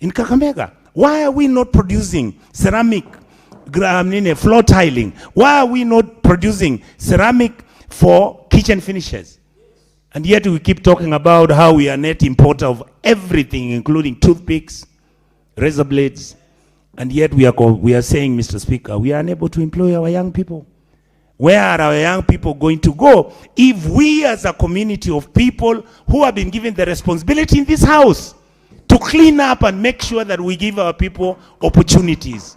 S6: in Kakamega. Why are we not producing ceramic floor tiling? Why are we not producing ceramic for kitchen finishes? And yet we keep talking about how we are net importer of everything, including toothpicks, razor blades. And yet we are saying, Mr. Speaker, we are unable to employ our young people. Where are our young people going to go if we as a community of people who have been given the responsibility in this House to clean up and make sure that we give our people opportunities?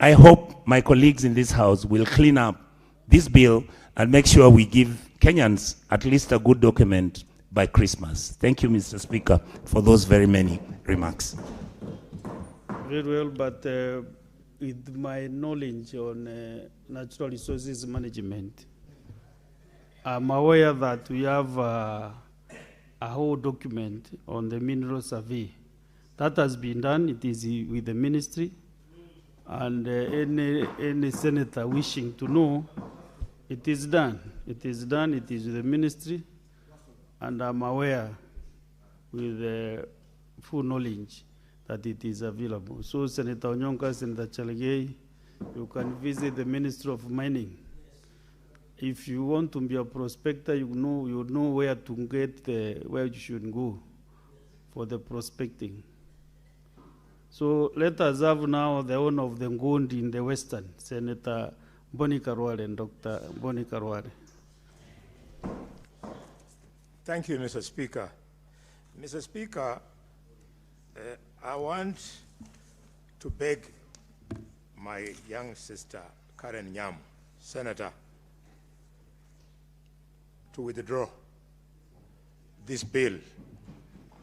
S6: I hope my colleagues in this House will clean up this bill and make sure we give Kenyans at least a good document by Christmas. Thank you, Mr. Speaker, for those very many remarks.
S20: Very well, but with my knowledge on natural resources management, I'm aware that we have a whole document on the mineral survey. That has been done. It is with the ministry. And any senator wishing to know, it is done. It is done. It is with the ministry. And I'm aware with full knowledge that it is available. So Senator Onyonka, Senator Chalagay, you can visit the Ministry of Mining. If you want to be a prospector, you know where to get where you should go for the prospecting. So let us have now the owner of the Ngondi in the Western, Senator Boni Karwale and Dr. Boni Karwale.
S5: Thank you, Mr. Speaker. Mr. Speaker, I want to beg my young sister, Karen Nyam, Senator, to withdraw this bill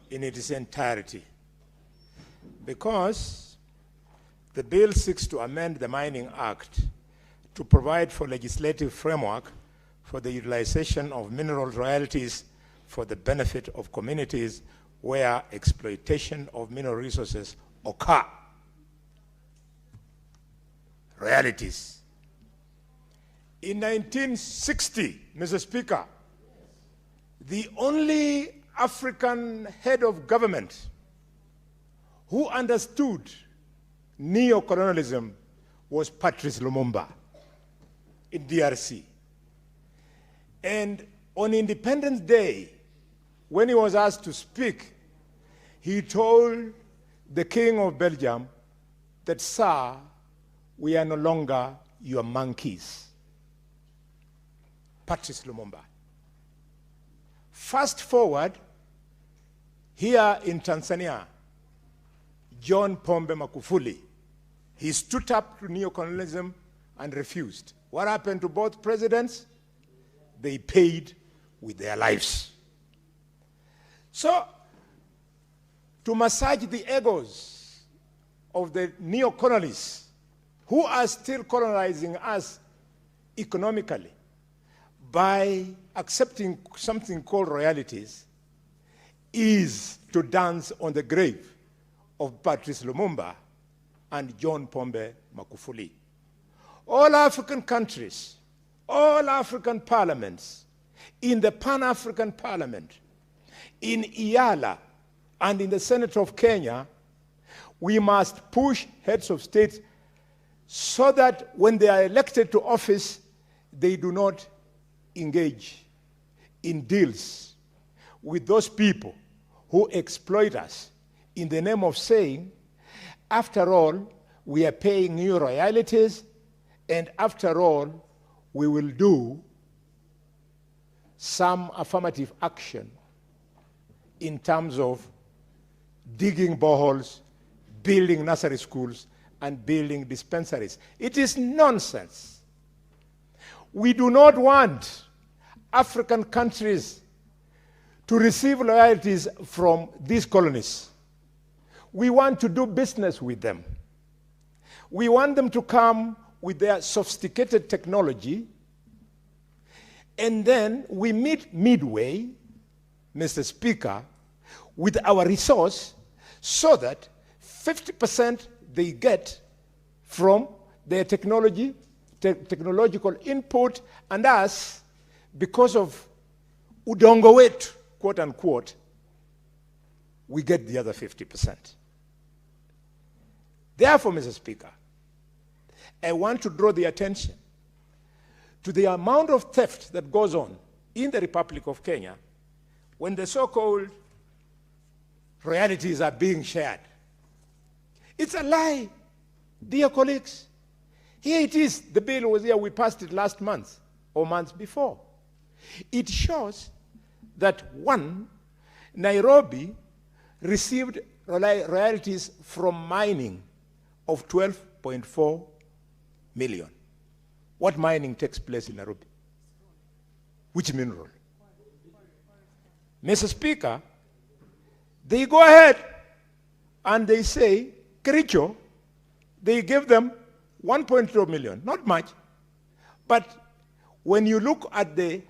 S5: in its entirety, because the bill seeks to amend the Mining Act to provide for legislative framework for the utilization of mineral royalties for the benefit of communities where exploitation of mineral resources occur. Realities. In 1960, Mr. Speaker, the only African head of government who understood neo-colonialism was Patrice Lumumba in DRC. And on Independence Day, when he was asked to speak, he told the King of Belgium that, "Sir, we are no longer your monkeys." Patrice Lumumba. Fast forward, here in Tanzania, John Pombe Magufuli, he stood up to neocolonialism and refused. What happened to both presidents? They paid with their lives. So, to massage the egos of the neo-colonialists who are still colonizing us economically by accepting something called royalties is to dance on the grave of Patrice Lumumba and John Pombe Magufuli. All African countries, all African parliaments, in the Pan-African Parliament, in IALA, and in the Senate of Kenya, we must push heads of state
S21: so that when they are elected to office, they do not engage in deals with those people who exploit us in the name of saying, after all, we are paying you royalties, and after all, we will do some affirmative action in terms of digging boreholes, building nursery schools, and building dispensaries. It is nonsense. We do not want African countries to receive royalties from these colonies. We want to do business with them. We want them to come with their sophisticated technology, and then we meet midway, Mr. Speaker, with our resource so that 50% they get from their technology, technological input, and us, because of udongo wetu, quote unquote, we get the other 50%. Therefore, Mr. Speaker, I want to draw the attention to the amount of theft that goes on in the Republic of Kenya when the so-called royalties are being shared. It's a lie, dear colleagues. Here it is. The bill was here. We passed it last month or months before. It shows that, one, Nairobi received royalties from mining of 12.4 million. What mining takes place in Nairobi? Which mineral? Mr. Speaker, they go ahead and they say, Kericho, they give them 1.2 million, not much. But when you look at the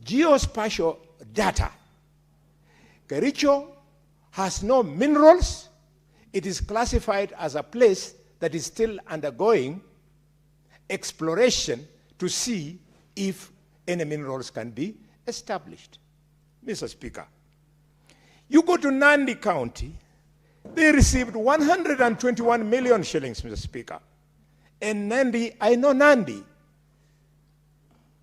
S21: geospatial data, Kericho has no minerals. It is classified as a place that is still undergoing exploration to see if any minerals can be established. Mr. Speaker, you go to Nandi County, they received 121 million shillings, Mr. Speaker. And Nandi, I know Nandi.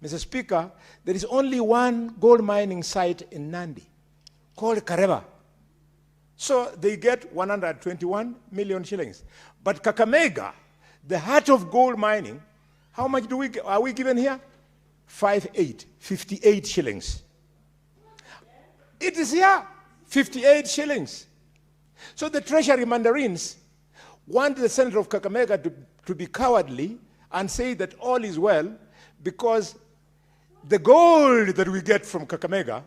S21: Mr. Speaker, there is only one gold mining site in Nandi called Kareba. So they get 121 million shillings. But Kakamega, the heart of gold mining, how much are we given here? 58 shillings. It is here, 58 shillings. So the treasury mandarins want the senator of Kakamega to be cowardly and say that all is well, because the gold that we get from Kakamega,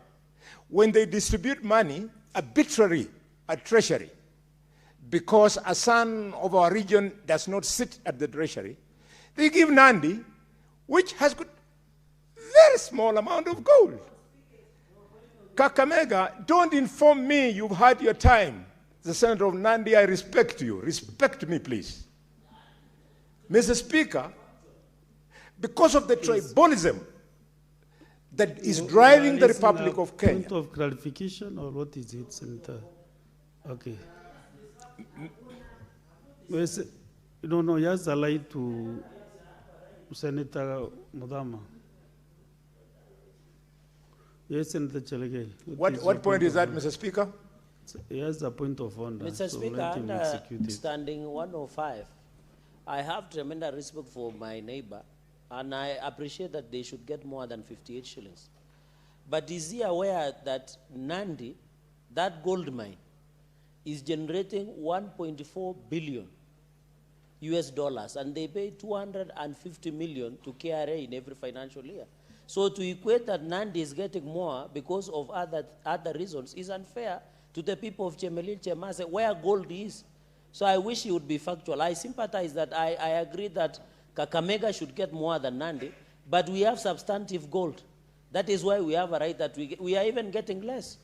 S21: when they distribute money arbitrarily at treasury, because a son of our region does not sit at the treasury, they give Nandi, which has got very small amount of gold. Kakamega, don't inform me you've had your time. The senator of Nandi, I respect you. Respect me, please. Mr. Speaker, because of the tribalism that is driving the Republic of Kenya.
S20: Point of clarification, or what is it, Senator? Okay. No, he has a lie to Senator Mudama. Yes, Senator Chelege.
S21: What point is that, Mr. Speaker?
S20: He has a point of order.
S4: Mr. Speaker, under standing 105, I have tremendous respect for my neighbor, and I appreciate that they should get more than 58 shillings. But is he aware that Nandi, that gold mine, is generating 1.4 billion US dollars, and they pay 250 million to KRA in every financial year? So to equate that Nandi is getting more because of other reasons is unfair to the people of Chemelil, Chemase, where gold is. So I wish he would be factual. I sympathize that I agree that Kakamega should get more than Nandi, but we have substantive gold. That is why we have a right that we are even getting less,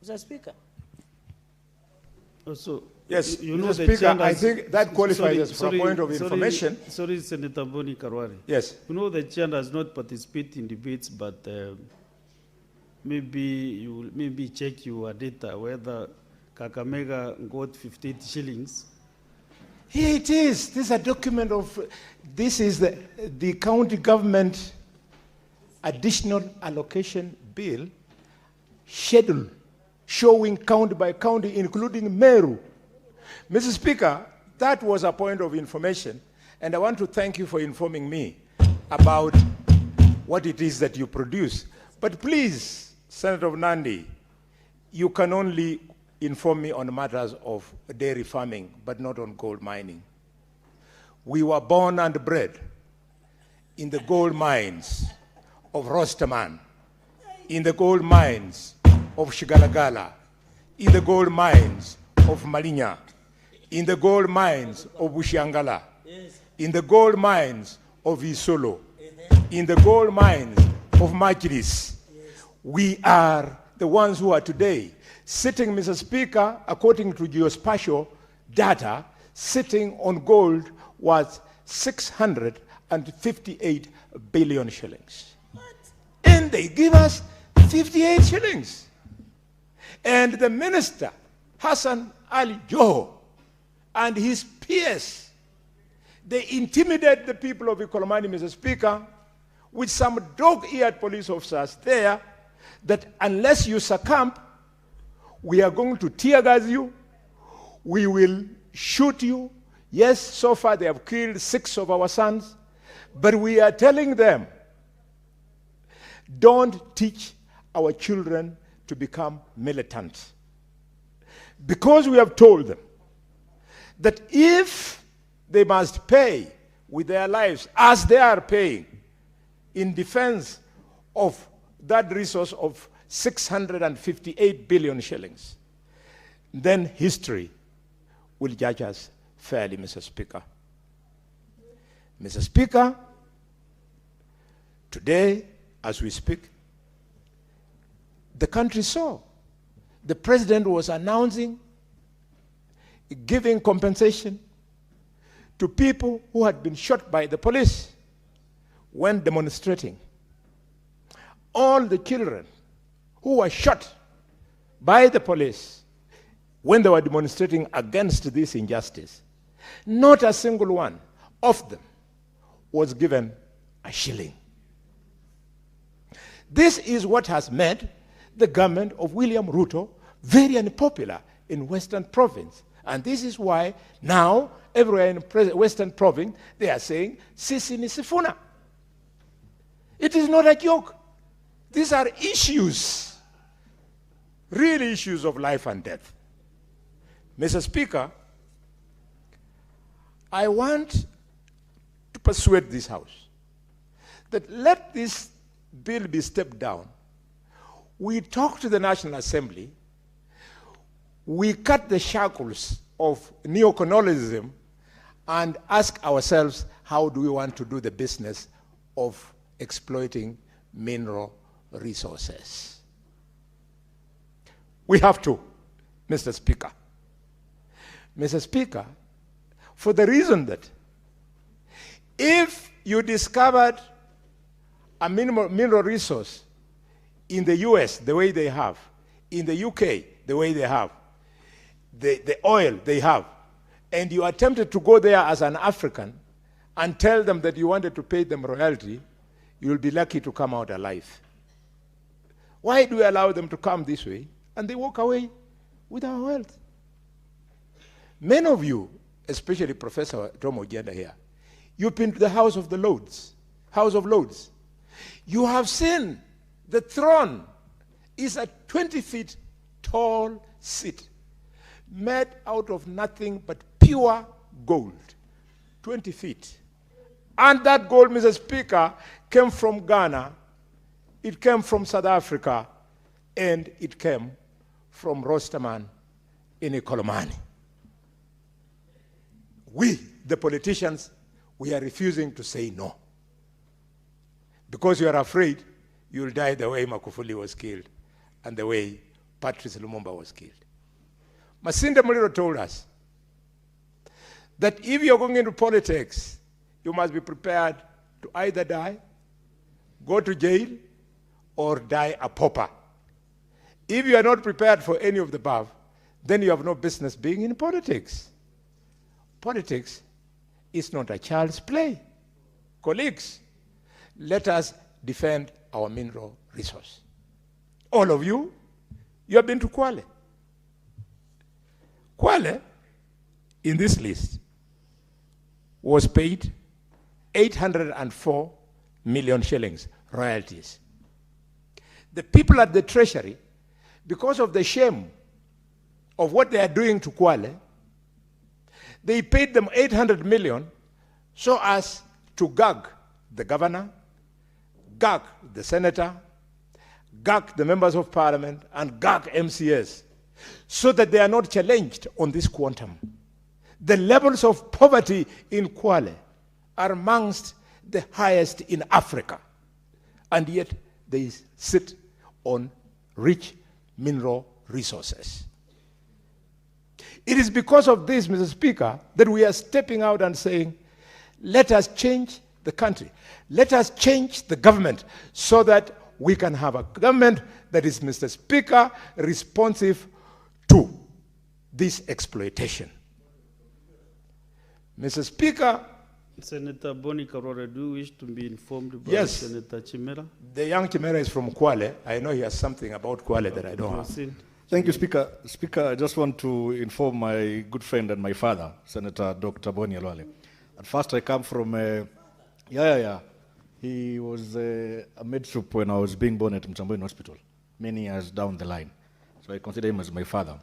S4: Mr. Speaker.
S20: Also,
S21: yes,
S20: you know,
S21: Mr. Speaker, I think that qualifies for a point of information.
S20: Sorry, Senator Boni Karwari.
S21: Yes.
S20: You know, the chair does not participate in debates, but maybe you check your data whether Kakamega got 58 shillings
S21: Here it is. This is a document of, this is the county government additional allocation bill schedule showing county by county, including Meru. Mr. Speaker, that was a point of information, and I want to thank you for informing me about what it is that you produce. But please, Senator Nandi, you can only inform me on matters of dairy farming, but not on gold mining. We were born and bred in the gold mines of Rosterman, in the gold mines of Shigalagala, in the gold mines of Malinya, in the gold mines of Bushiangala, in the gold mines of Isolo, in the gold mines of Majlis. We are the ones who are today sitting, Mr. Speaker, according to geospatial data, sitting on gold was 658 billion shillings. And they give us 58 shillings. And the minister, Hassan Ali Joho, and his peers, they intimidate the people of Ikolomani, Mr. Speaker, with some dog-eared police officers there, that unless you succumb, we are going to tear gas you, we will shoot you. Yes, so far they have killed 6 of our sons, but we are telling them, don't teach our children to become militant. Because we have told them that if they must pay with their lives, as they are paying, in defense of that resource of 658 billion shillings, then history will judge us fairly, Mr. Speaker. Mr. Speaker, today, as we speak, the country saw the president was announcing giving compensation to people who had been shot by the police when demonstrating. All the children who were shot by the police when they were demonstrating against this injustice, not a single one of them was given a shilling. This is what has made the government of William Ruto very unpopular in Western Province. And this is why now, everywhere in Western Province, they are saying, Sisi ni Sifuna. It is not a joke. These are issues, real issues of life and death. Mr. Speaker, I want to persuade this House that let this bill be stepped down. We talk to the National Assembly, we cut the shackles of neo-colonialism and ask ourselves, how do we want to do the business of exploiting mineral resources? We have to, Mr. Speaker. Mr. Speaker, for the reason that if you discovered a mineral resource in the US the way they have, in the UK the way they have, the oil they have, and you attempted to go there as an African and tell them that you wanted to pay them royalty, you will be lucky to come out alive. Why do we allow them to come this way and they walk away with our wealth? Many of you, especially Professor Tom Ogienda here, you've been to the House of the Lords, House of Lords. You have seen the throne is a 20 feet tall seat made out of nothing but pure gold, 20 feet. And that gold, Mr. Speaker, came from Ghana, it came from South Africa, and it came from Rosterman in Ikolomani. We, the politicians, we are refusing to say no. Because you are afraid you will die the way Magufuli was killed and the way Patrice Lumumba was killed. Masinde Muliro told us that if you're going into politics, you must be prepared to either die, go to jail, or die a pauper. If you are not prepared for any of the above, then you have no business being in politics. Politics is not a child's play. Colleagues, let us defend our mineral resource. All of you, you have been to Kwale. Kwale, in this list, was paid 804 million shillings royalties. The people at the treasury, because of the shame of what they are doing to Kwale, they paid them 800 million so as to gag the governor, gag the senator, gag the members of parliament, and gag MCS, so that they are not challenged on this quantum. The levels of poverty in Kwale are amongst the highest in Africa, and yet they sit on rich mineral resources. It is because of this, Mr. Speaker, that we are stepping out and saying, let us change the country. Let us change the government so that we can have a government that is, Mr. Speaker, responsive to this exploitation. Mr. Speaker,
S20: Senator Boni Karore, do you wish to be informed by
S21: yes,
S20: Senator Chimera?
S21: The young Chimera is from Kwale. I know he has something about Kwale that I don't have.
S1: Thank you, Speaker. Speaker, I just want to inform my good friend and my father, Senator Dr. Boni Alwale. At first, I come from, he was a med soup when I was being born at Mutembei Hospital, many years down the line. So I consider him as my father.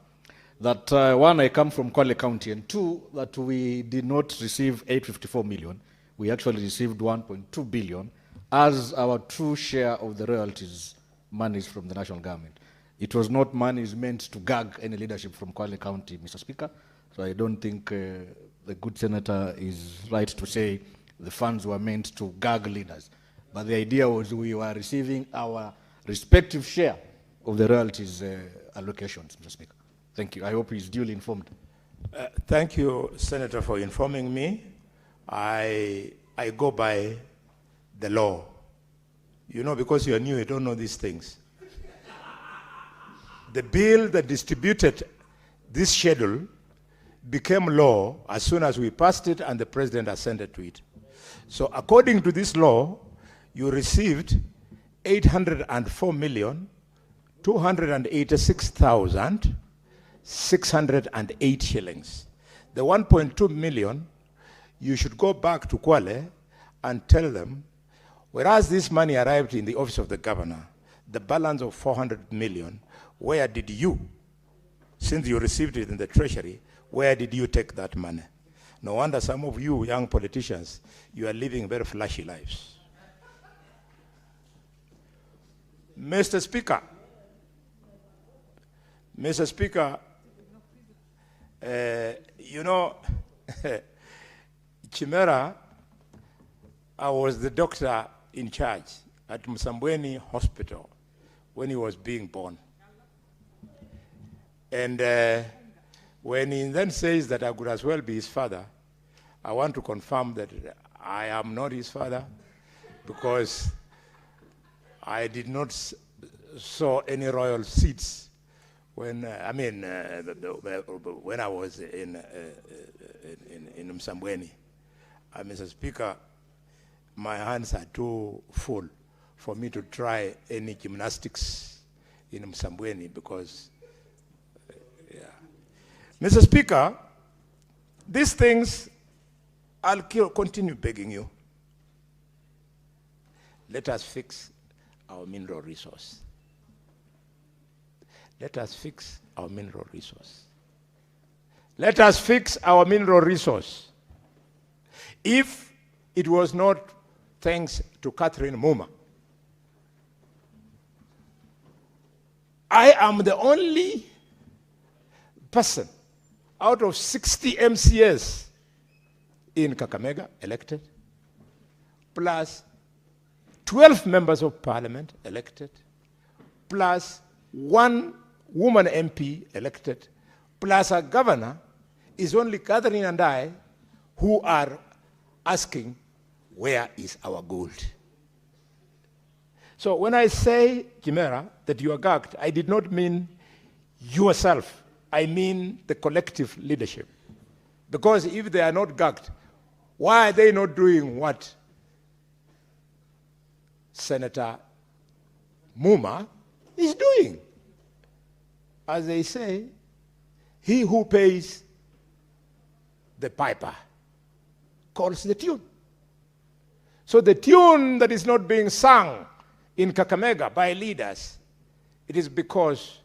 S1: That one, I come from Kwale County, and two, that we did not receive 854 million. We actually received 1.2 billion as our true share of the royalties monies from the national government. It was not money meant to gag any leadership from Kwale County, Mr. Speaker. So I don't think the good senator is right to say the funds were meant to gag leaders. But the idea was we were receiving our respective share of the royalties allocations, Mr. Speaker. Thank you. I hope he's duly informed.
S21: Thank you, Senator, for informing me. I go by the law. You know, because you are new, you don't know these things. The bill that distributed this schedule became law as soon as we passed it and the president assented to it. So according to this law, you received 804,286,608 shillings. The 1.2 million, you should go back to Kwale and tell them, whereas this money arrived in the office of the governor, the balance of 400 million, where did you, since you received it in the treasury, where did you take that money? No wonder some of you young politicians, you are living very flashy lives. Mr. Speaker, you know, Chimera, I was the doctor in charge at Msambweni Hospital when he was being born. And when he then says that I could as well be his father, I want to confirm that I am not his father, because I did not sow any royal seeds when when I was in Msambweni. Mr. Speaker, my hands are too full for me to try any gymnastics in Msambweni, because Mr. Speaker, these things, I'll continue begging you. Let us fix our mineral resource. Let us fix our mineral resource. Let us fix our mineral resource. If it was not thanks to Catherine Muma, I am the only person out of 60 MCS in Kakamega elected, plus 12 members of parliament elected, plus 1 woman MP elected, plus a governor, is only Catherine and I who are asking, where is our gold? So when I say, Chimera, that you are gagged, I did not mean yourself. I mean the collective leadership. Because if they are not gagged, why are they not doing what Senator Muma is doing? As they say, he who pays the piper calls the tune. So the tune that is not being sung in Kakamega by leaders, it is because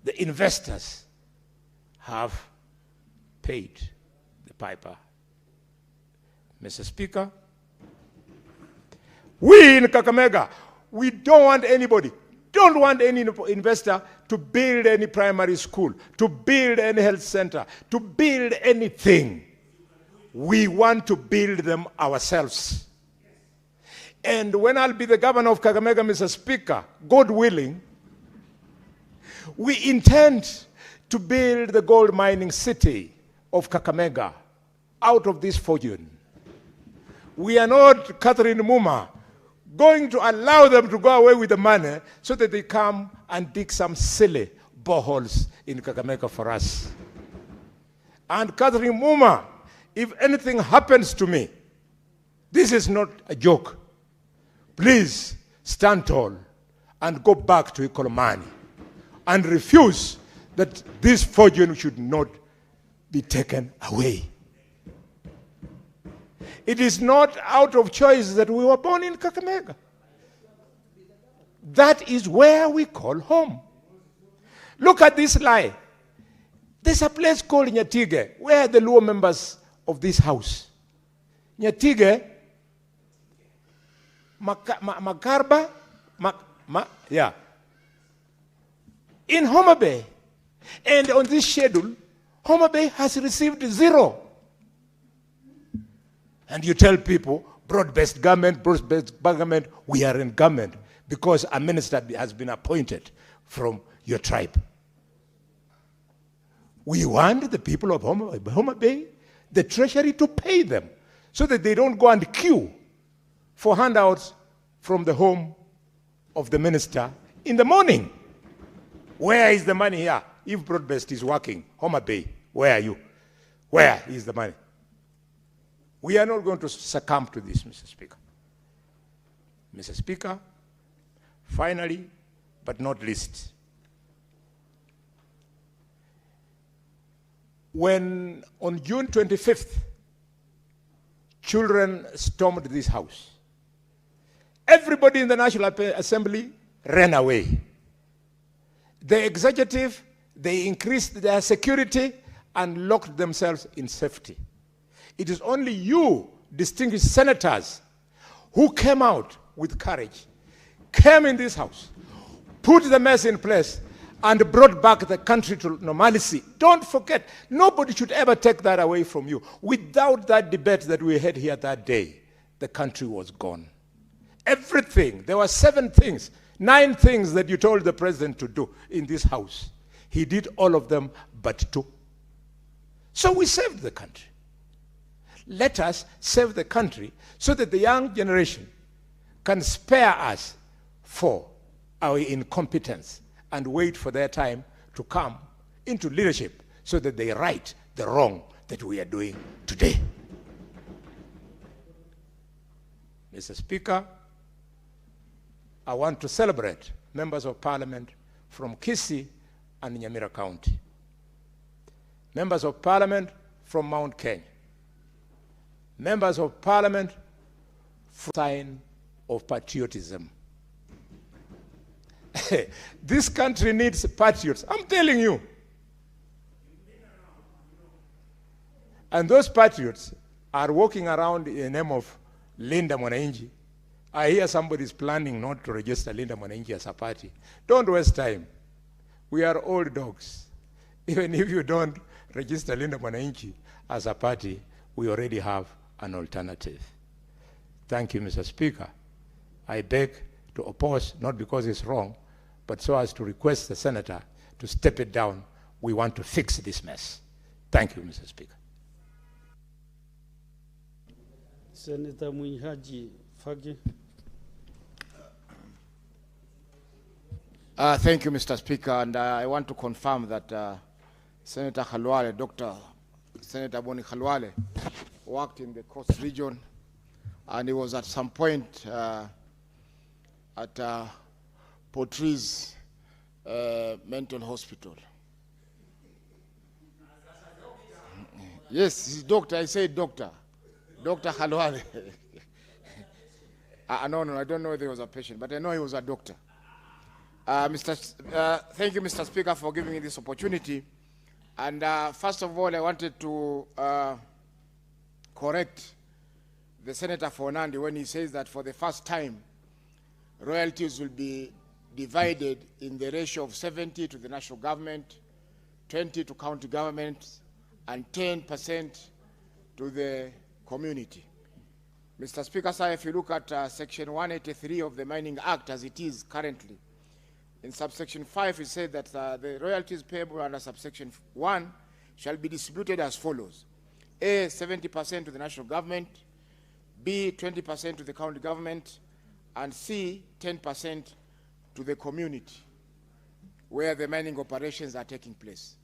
S21: the investors have paid the piper. Mr. Speaker, we in Kakamega, we don't want anybody, don't want any investor to build any primary school, to build any health center, to build anything. We want to build them ourselves. And when I'll be the governor of Kakamega, Mr. Speaker, God willing, we intend to build the gold mining city of Kakamega out of this fortune. We are not, Catherine Muma, going to allow them to go away with the money so that they come and dig some silly boreholes in Kakamega for us. And Catherine Muma, if anything happens to me, this is not a joke. Please stand tall and go back to Ikolomani and refuse that this fortune should not be taken away. It is not out of choice that we were born in Kakamega. That is where we call home. Look at this lie. There's a place called Nyatige, where the Luo members of this house. Nyatige, Makarba, yeah. In Homa Bay. And on this schedule, Homa Bay has received 0. And you tell people, broad-based government, we are in government because a minister has been appointed from your tribe. We want the people of Homa Bay, the treasury, to pay them so that they don't go and queue for handouts from the home of the minister in the morning. Where is the money here? If broad-based is working, Homa Bay, where are you? Where is the money? We are not going to succumb to this, Mr. Speaker. Mr. Speaker, finally, but not least, when on June 25th, children stormed this house, everybody in the National Assembly ran away. The executive, they increased their security and locked themselves in safety. It is only you, distinguished senators, who came out with courage, came in this house, put the mess in place, and brought back the country to normalcy. Don't forget, nobody should ever take that away from you. Without that debate that we had here that day, the country was gone. Everything, there were 7 things, 9 things that you told the president to do in this house. He did all of them but 2. So we saved the country. Let us save the country so that the young generation can spare us for our incompetence and wait for their time to come into leadership so that they right the wrong that we are doing today. Mr. Speaker, I want to celebrate members of parliament from Kisii and Nyamira County, members of parliament from Mount Kenya, members of parliament for sign of patriotism. This country needs patriots, I'm telling you. And those patriots are walking around in the name of Linda Mwananchi. I hear somebody is planning not to register Linda Mwananchi as a party. Don't waste time. We are old dogs. Even if you don't register Linda Mwananchi as a party, we already have an alternative. Thank you, Mr. Speaker. I beg to oppose, not because it's wrong, but so as to request the senator to step it down. We want to fix this mess. Thank you, Mr. Speaker.
S20: Senator Mutahi, Fagi.
S7: Thank you, Mr. Speaker, and I want to confirm that Senator Khalwale, Dr. Senator Boni Khalwale, worked in the Coast region, and he was at some point at Portree's mental hospital. Yes, he's doctor. I said doctor. Dr. Khalwale. No, I don't know whether he was a patient, but I know he was a doctor. Thank you, Mr. Speaker, for giving me this opportunity. And first of all, I wanted to correct the Senator for Nandi when he says that for the first time, royalties will be divided in the ratio of 70 to the national government, 20 to county governments, and 10% to the community. Mr. Speaker, sir, if you look at Section 183 of the Mining Act as it is currently, in subsection 5, it said that the royalties payable under subsection 1 shall be distributed as follows. A, 70% to the national government, B, 20% to the county government, and C, 10% to the community where the mining operations are taking place.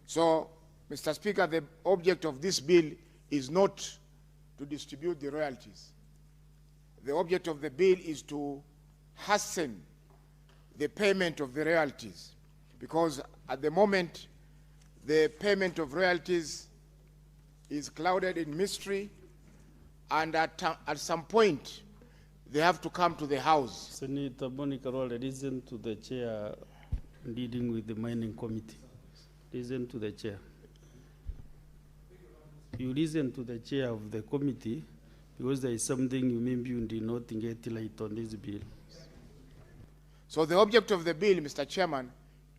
S7: So, Mr. Speaker, the object of this bill is not to distribute the royalties. The object of the bill is to hasten the payment of the royalties, because at the moment the payment of royalties is clouded in mystery, and at some point they have to come to the House.
S20: Senator Boni Khalwale, listen to the chair leading with the mining committee. Listen to the chair. You listen to the chair of the committee, because there is something you maybe you did not get light on this bill.
S7: So the object of the bill, Mr. Chairman,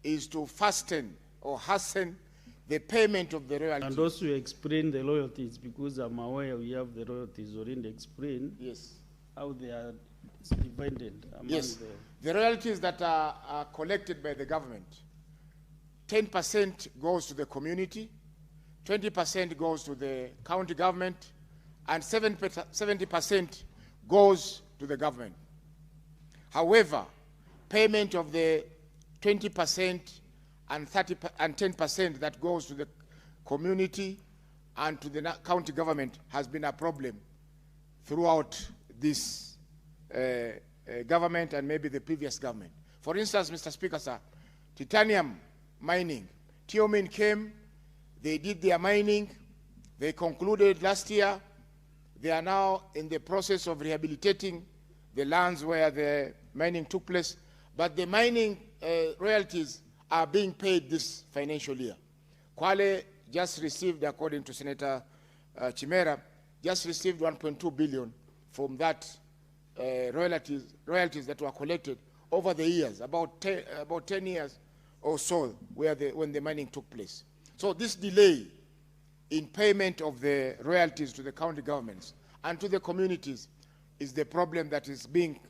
S7: is to fasten or hasten the payment of the royalties.
S20: And also explain the royalties, because I'm aware we have the royalties already explained.
S7: Yes.
S20: How they are divided among
S7: Yes. The royalties that are collected by the government, 10% goes to the community, 20% goes to the county government, and 70% goes to the government. However, payment of the 20% and 10% that goes to the community and to the county government has been a problem throughout this government and maybe the previous government. For instance, Mr. Speaker, sir, titanium mining, Tiomin came, they did their mining, they concluded last year, they are now in the process of rehabilitating the lands where the mining took place, but the mining royalties are being paid this financial year. Kwale just received, according to Senator Chimera, just received 1.2 billion from that royalties that were collected over the years, about 10 years or so, when the mining took place. So this delay in payment of the royalties to the county governments and to the communities is the problem that is being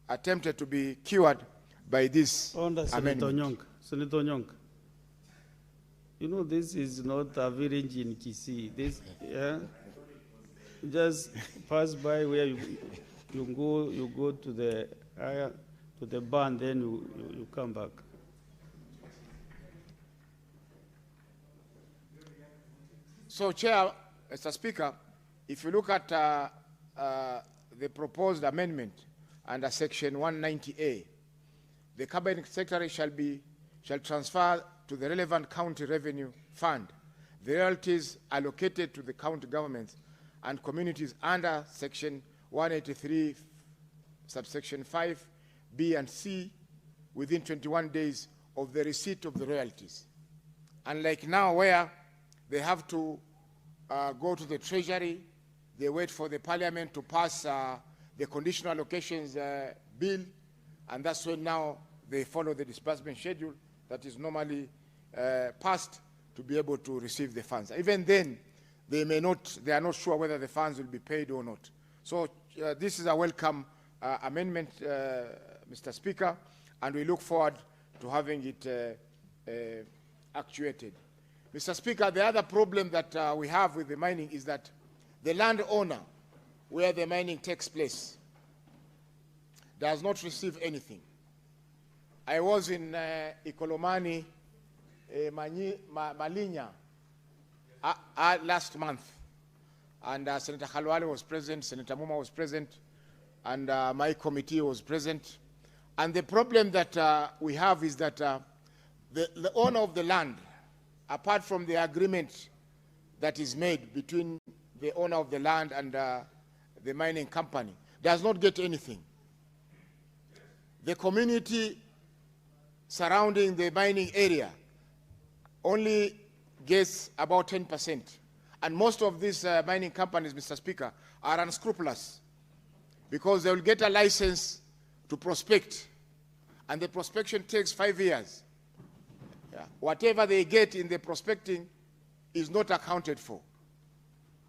S7: attempted to be cured by this amendment.
S20: Senator Onyonk, you know this is not a village in Kisii. This, just pass by where you go to the barn, then you come back.
S7: So, Chair, Mr. Speaker, if you look at the proposed amendment under Section 190A, the Cabinet Secretary shall transfer to the relevant county revenue fund the royalties allocated to the county governments and communities under Section 183, subsection 5, B and C, within 21 days of the receipt of the royalties. Unlike now, where they have to go to the Treasury, they wait for the Parliament to pass the conditional allocations bill, and that's when now they follow the disbursement schedule that is normally passed to be able to receive the funds. Even then, they are not sure whether the funds will be paid or not. So this is a welcome amendment, Mr. Speaker, and we look forward to having it actuated. Mr. Speaker, the other problem that we have with the mining is that the landowner where the mining takes place does not receive anything. I was in Ikolomani Malinya last month. And Senator Khalwale was present, Senator Muma was present, and my committee was present. And the problem that we have is that the owner of the land, apart from the agreement that is made between the owner of the land and the mining company, does not get anything. The community surrounding the mining area only gets about 10%. And most of these mining companies, Mr. Speaker, are unscrupulous because they will get a license to prospect, and the prospection takes 5 years. Yeah. Whatever they get in the prospecting is not accounted for.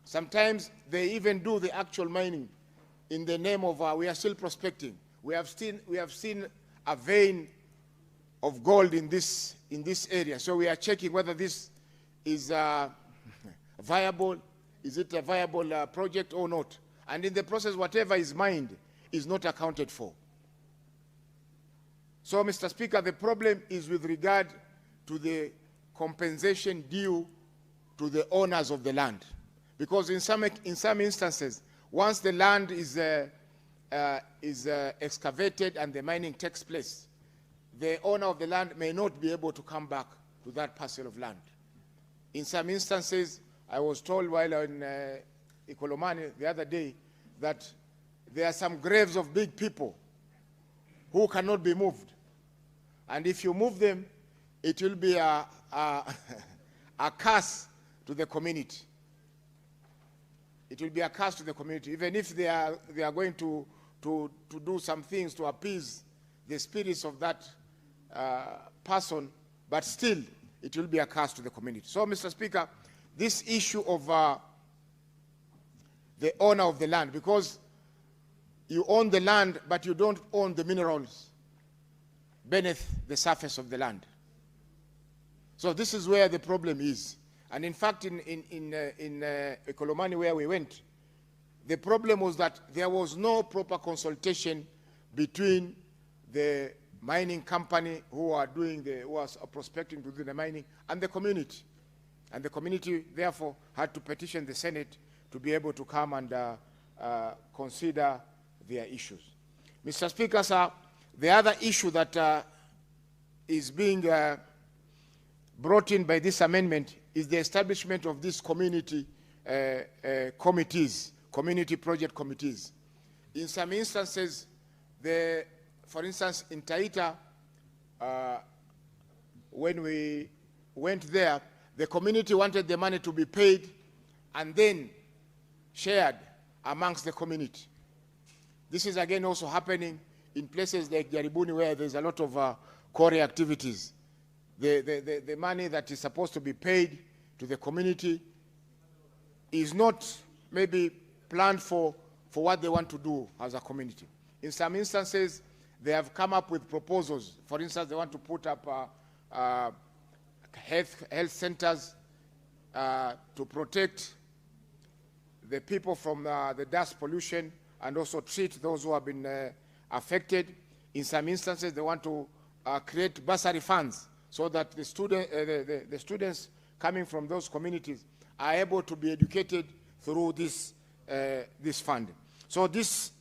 S7: Sometimes they even do the actual mining in the name of we are still prospecting. We have seen a vein of gold in this area, so we are checking whether this is viable. Is it a viable project or not? And in the process, whatever is mined is not accounted for. So, Mr. Speaker, the problem is with regard to the compensation due to the owners of the land. Because in some instances, once the land is excavated and the mining takes place, the owner of the land may not be able to come back to that parcel of land. In some instances, I was told while in Ikolomani the other day that there are some graves of big people who cannot be moved. And if you move them, it will be a curse to the community. It will be a curse to the community, even if they are going to do some things to appease the spirits of that person, but still it will be a curse to the community. So, Mr. Speaker, this issue of the owner of the land, because you own the land, but you don't own the minerals beneath the surface of the land. So this is where the problem is. And in fact, in Ikolomani, where we went, the problem was that there was no proper consultation between the mining company who are prospecting to do the mining and the community. And the community, therefore, had to petition the Senate to be able to come and consider their issues. Mr. Speaker, sir, the other issue that is being brought in by this amendment is the establishment of these community committees, community project committees. In some instances, for instance, in Taita, when we went there, the community wanted the money to be paid and then shared amongst the community. This is again also happening in places like Jaribuni, where there's a lot of quarry activities. The money that is supposed to be paid to the community is not maybe planned for what they want to do as a community. In some instances, they have come up with proposals. For instance, they want to put up health centers to protect the people from the dust pollution and also treat those who have been affected. In some instances, they want to create bursary funds so that the students coming from those communities are able to be educated through this fund. So this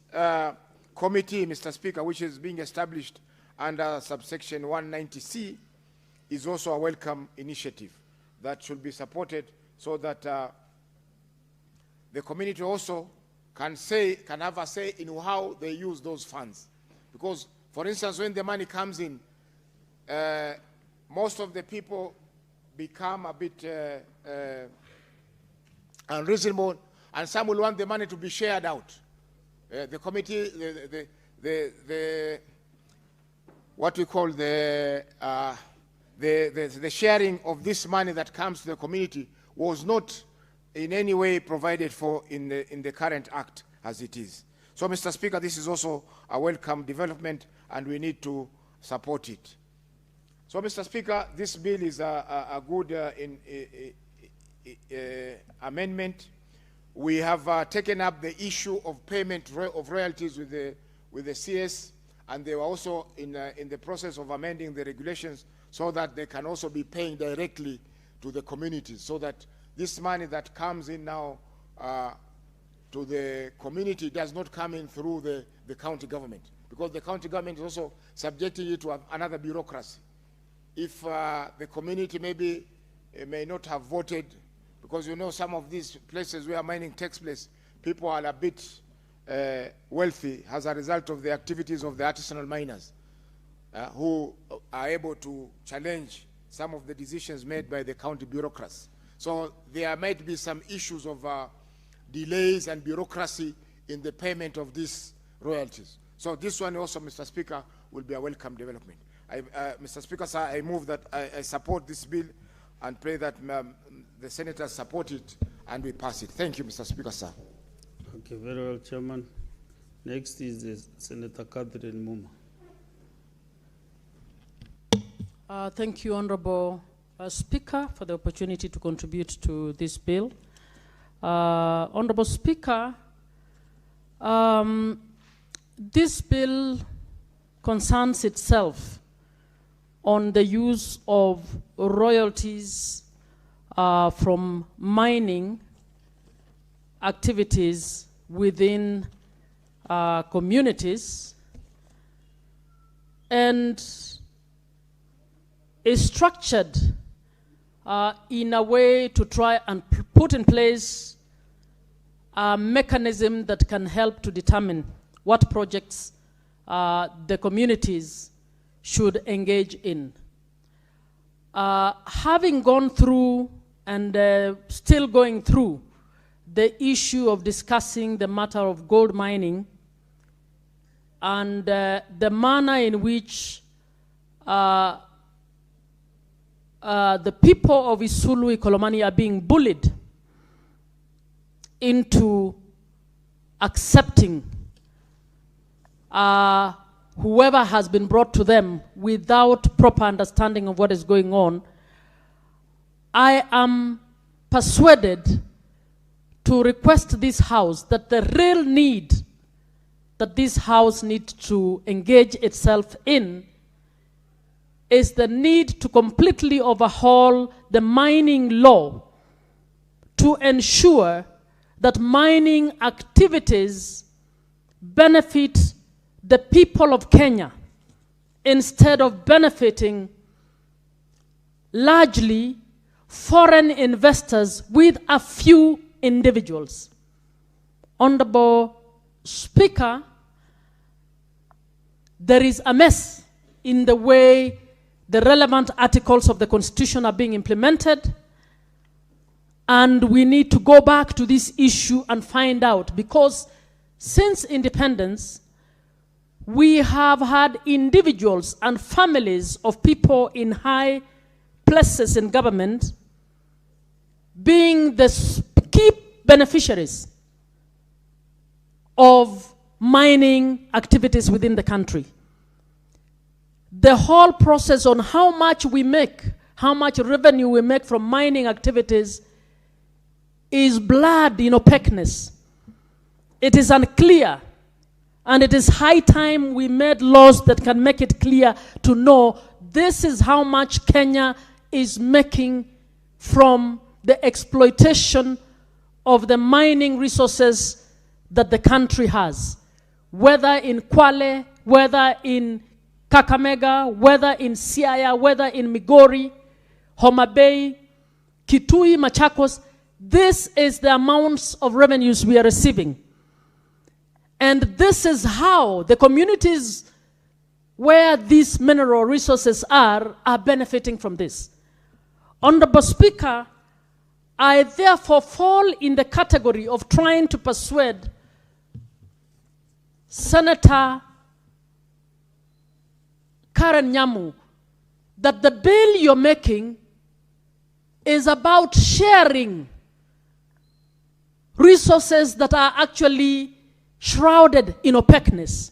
S7: committee, Mr. Speaker, which is being established under subsection 190C, is also a welcome initiative that should be supported so that the community also can have a say in how they use those funds. Because, for instance, when the money comes in, most of the people become a bit unreasonable, and some will want the money to be shared out. The committee, what we call the sharing of this money that comes to the community was not in any way provided for in the current act as it is. So, Mr. Speaker, this is also a welcome development, and we need to support it. So, Mr. Speaker, this bill is a good amendment. We have taken up the issue of payment of royalties with the CS, And they were also in the process of amending the regulations so that they can also be paying directly to the communities, so that this money that comes in now to the community does not come in through the county government, because the county government is also subjecting it to another bureaucracy. If the community maybe may not have voted, because you know some of these places where mining takes place, people are a bit wealthy as a result of the activities of the artisanal miners who are able to challenge some of the decisions made by the county bureaucrats. So there might be some issues of delays and bureaucracy in the payment of these royalties. So this one also, Mr. Speaker, will be a welcome development. Mr. Speaker, sir, I move that I support this bill and pray that the senators support it and we pass it. Thank you, Mr. Speaker, sir.
S20: Okay, very well, Chairman. Next is Senator Catherine Muma.
S3: Thank you, Honorable Speaker, for the opportunity to contribute to this bill. Honorable Speaker, this bill concerns itself on the use of royalties from mining activities within communities, and is structured in a way to try and put in place a mechanism that can help to determine what projects the communities should engage in. Having gone through and still going through the issue of discussing the matter of gold mining and the manner in which the people of Isulu Ikolomani are being bullied into accepting whoever has been brought to them without proper understanding of what is going on, I am persuaded to request this House that the real need that this House needs to engage itself in is the need to completely overhaul the mining law to ensure that mining activities benefit the people of Kenya instead of benefiting largely foreign investors with a few individuals. Honorable Speaker, there is a mess in the way the relevant articles of the Constitution are being implemented, and we need to go back to this issue and find out, because since independence, we have had individuals and families of people in high places in government being the key beneficiaries of mining activities within the country. The whole process on how much we make, how much revenue we make from mining activities is blurred in opaqueness. It is unclear, and it is high time we made laws that can make it clear to know this is how much Kenya is making from the exploitation of the mining resources that the country has, whether in Kwale, whether in Kakamega, whether in Siaya, whether in Migori, Homa Bay, Kitui, Machakos. This is the amounts of revenues we are receiving. And this is how the communities where these mineral resources are benefiting from this. Honorable Speaker, I therefore fall in the category of trying to persuade Senator Karen Nyamu that the bill you're making is about sharing resources that are actually shrouded in opaqueness.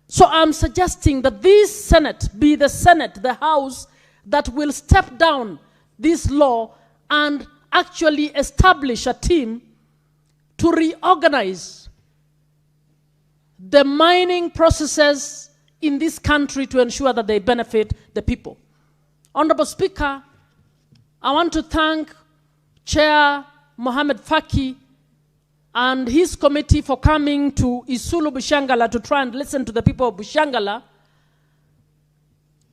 S3: So I'm suggesting that this Senate be the Senate, the House, that will step down this law and actually establish a team to reorganize the mining processes in this country to ensure that they benefit the people. Honorable Speaker, I want to thank Chair Mohamed Faki and his committee for coming to Isulu Bushangala to try and listen to the people of Bushangala.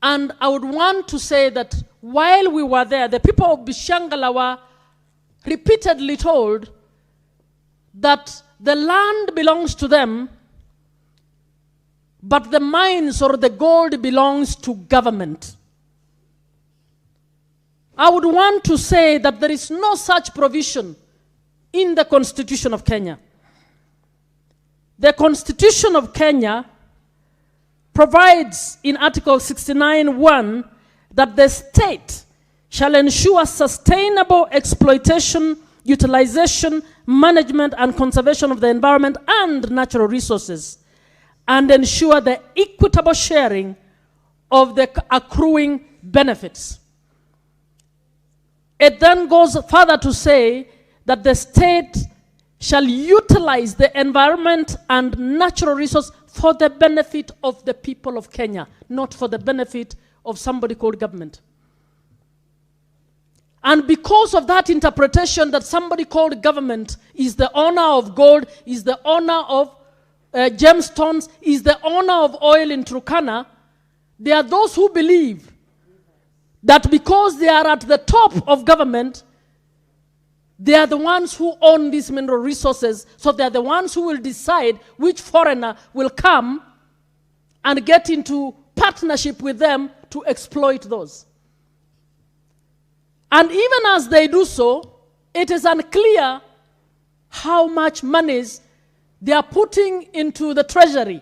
S3: And I would want to say that while we were there, the people of Bushangala were repeatedly told that the land belongs to them, but the mines or the gold belongs to government. I would want to say that there is no such provision in the Constitution of Kenya. The Constitution of Kenya provides in Article 69(1) that the state shall ensure sustainable exploitation, utilization, management, and conservation of the environment and natural resources, and ensure the equitable sharing of the accruing benefits. It then goes further to say that the state shall utilize the environment and natural resource for the benefit of the people of Kenya, not for the benefit of somebody called government. And because of that interpretation that somebody called government is the owner of gold, is the owner of gemstones, is the owner of oil in Turkana, there are those who believe that because they are at the top of government, they are the ones who own these mineral resources, so they are the ones who will decide which foreigner will come and get into partnership with them to exploit those. And even as they do so, it is unclear how much monies they are putting into the treasury.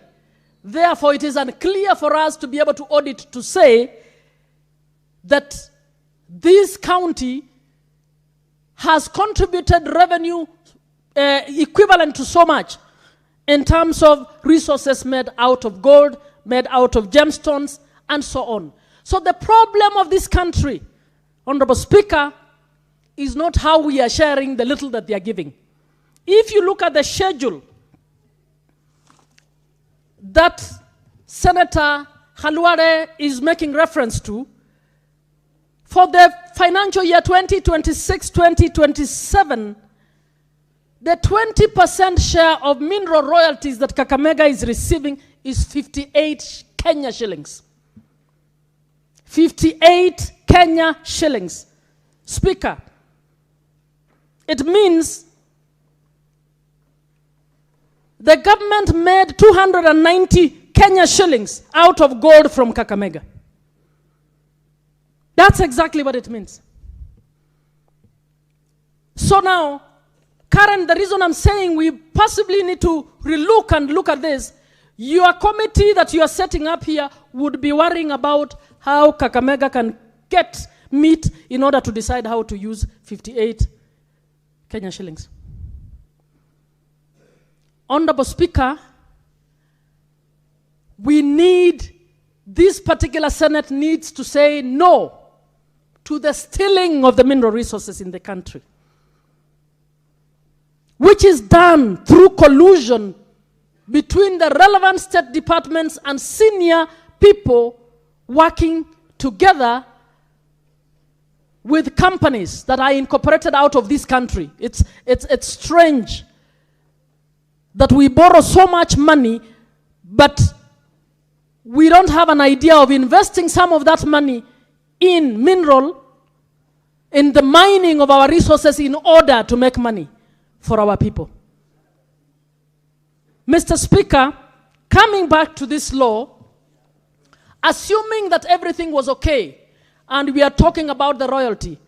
S3: Therefore, it is unclear for us to be able to audit to say that this county has contributed revenue equivalent to so much in terms of resources made out of gold, made out of gemstones, and so on. So the problem of this country, Honorable Speaker, is not how we are sharing the little that they are giving. If you look at the schedule that Senator Khalwale is making reference to, for the financial year 2026-2027, the 20% share of mineral royalties that Kakamega is receiving is 58 Kenya shillings. 58 Kenya shillings. Speaker, it means the government made 290 Kenya shillings out of gold from Kakamega. That's exactly what it means. So now, Karen, the reason I'm saying we possibly need to relook and look at this, your committee that you are setting up here would be worrying about how Kakamega can get meat in order to decide how to use 58 Kenya shillings. Honorable Speaker, this particular Senate needs to say no to the stealing of the mineral resources in the country, which is done through collusion between the relevant state departments and senior people working together with companies that are incorporated out of this country. It's strange that we borrow so much money, but we don't have an idea of investing some of that money in the mining of our resources in order to make money for our people. Mr. Speaker, coming back to this law, assuming that everything was okay, and we are talking about the royalty,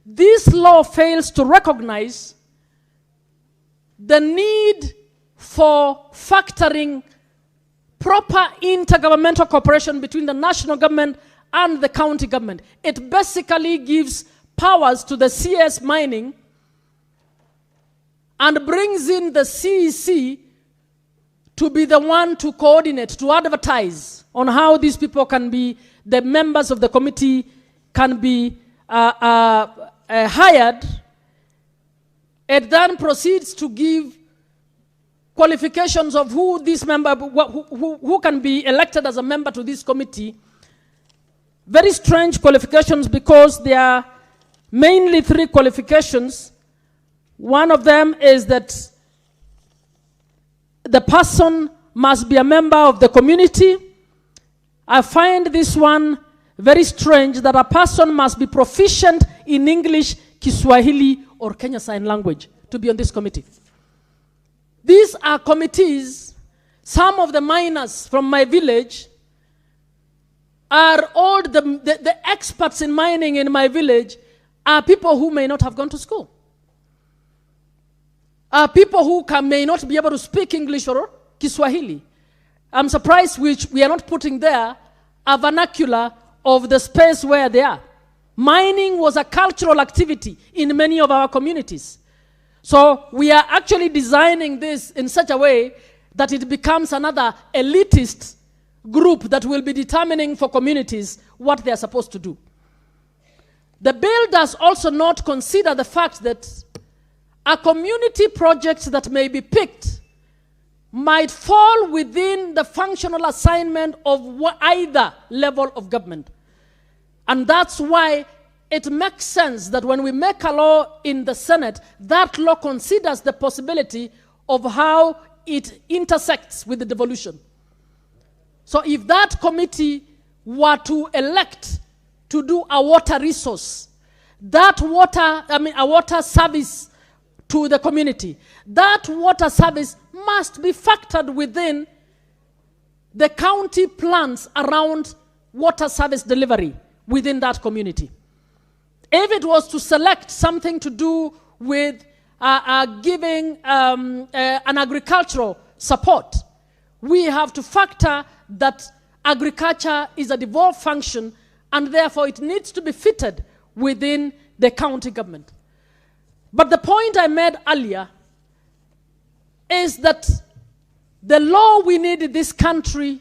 S3: this law fails to recognize the need for factoring proper intergovernmental cooperation between the national government and the county government. It basically gives powers to the CS mining and brings in the CEC to be the one to coordinate, to advertise on how these people can be, the members of the committee can be hired. It then proceeds to give qualifications of who this member, who can be elected as a member to this committee. Very strange qualifications, because there are mainly 3 qualifications. One of them is that the person must be a member of the community. I find this one very strange, that a person must be proficient in English, Kiswahili, or Kenya Sign Language to be on this committee. These are committees. Some of the miners from my village are all the experts in mining in my village are people who may not have gone to school. Are people who may not be able to speak English or Kiswahili. I'm surprised we are not putting there a vernacular of the space where they are. Mining was a cultural activity in many of our communities. So we are actually designing this in such a way that it becomes another elitist group that will be determining for communities what they are supposed to do. The bill does also not consider the fact that a community project that may be picked might fall within the functional assignment of either level of government. And that's why it makes sense that when we make a law in the Senate, that law considers the possibility of how it intersects with the devolution. So if that committee were to elect to do a water resource, a water service to the community, that water service must be factored within the county plans around water service delivery within that community. If it was to select something to do with giving an agricultural support, we have to factor that agriculture is a devolved function, and therefore it needs to be fitted within the county government. But the point I made earlier is that the law we need in this country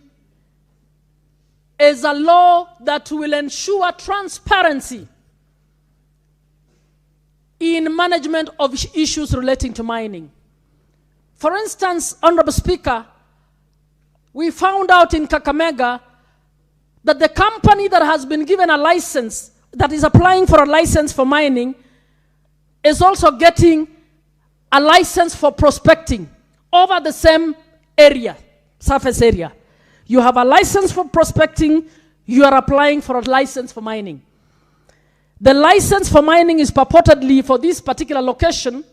S3: is a law that will ensure transparency in management of issues relating to mining. For instance, Honorable Speaker, we found out in Kakamega that the company that has been given a license, that is applying for a license for mining, is also getting a license for prospecting over the same area, surface area. You have a license for prospecting, you are applying for a license for mining. The license for mining is purportedly for this particular location,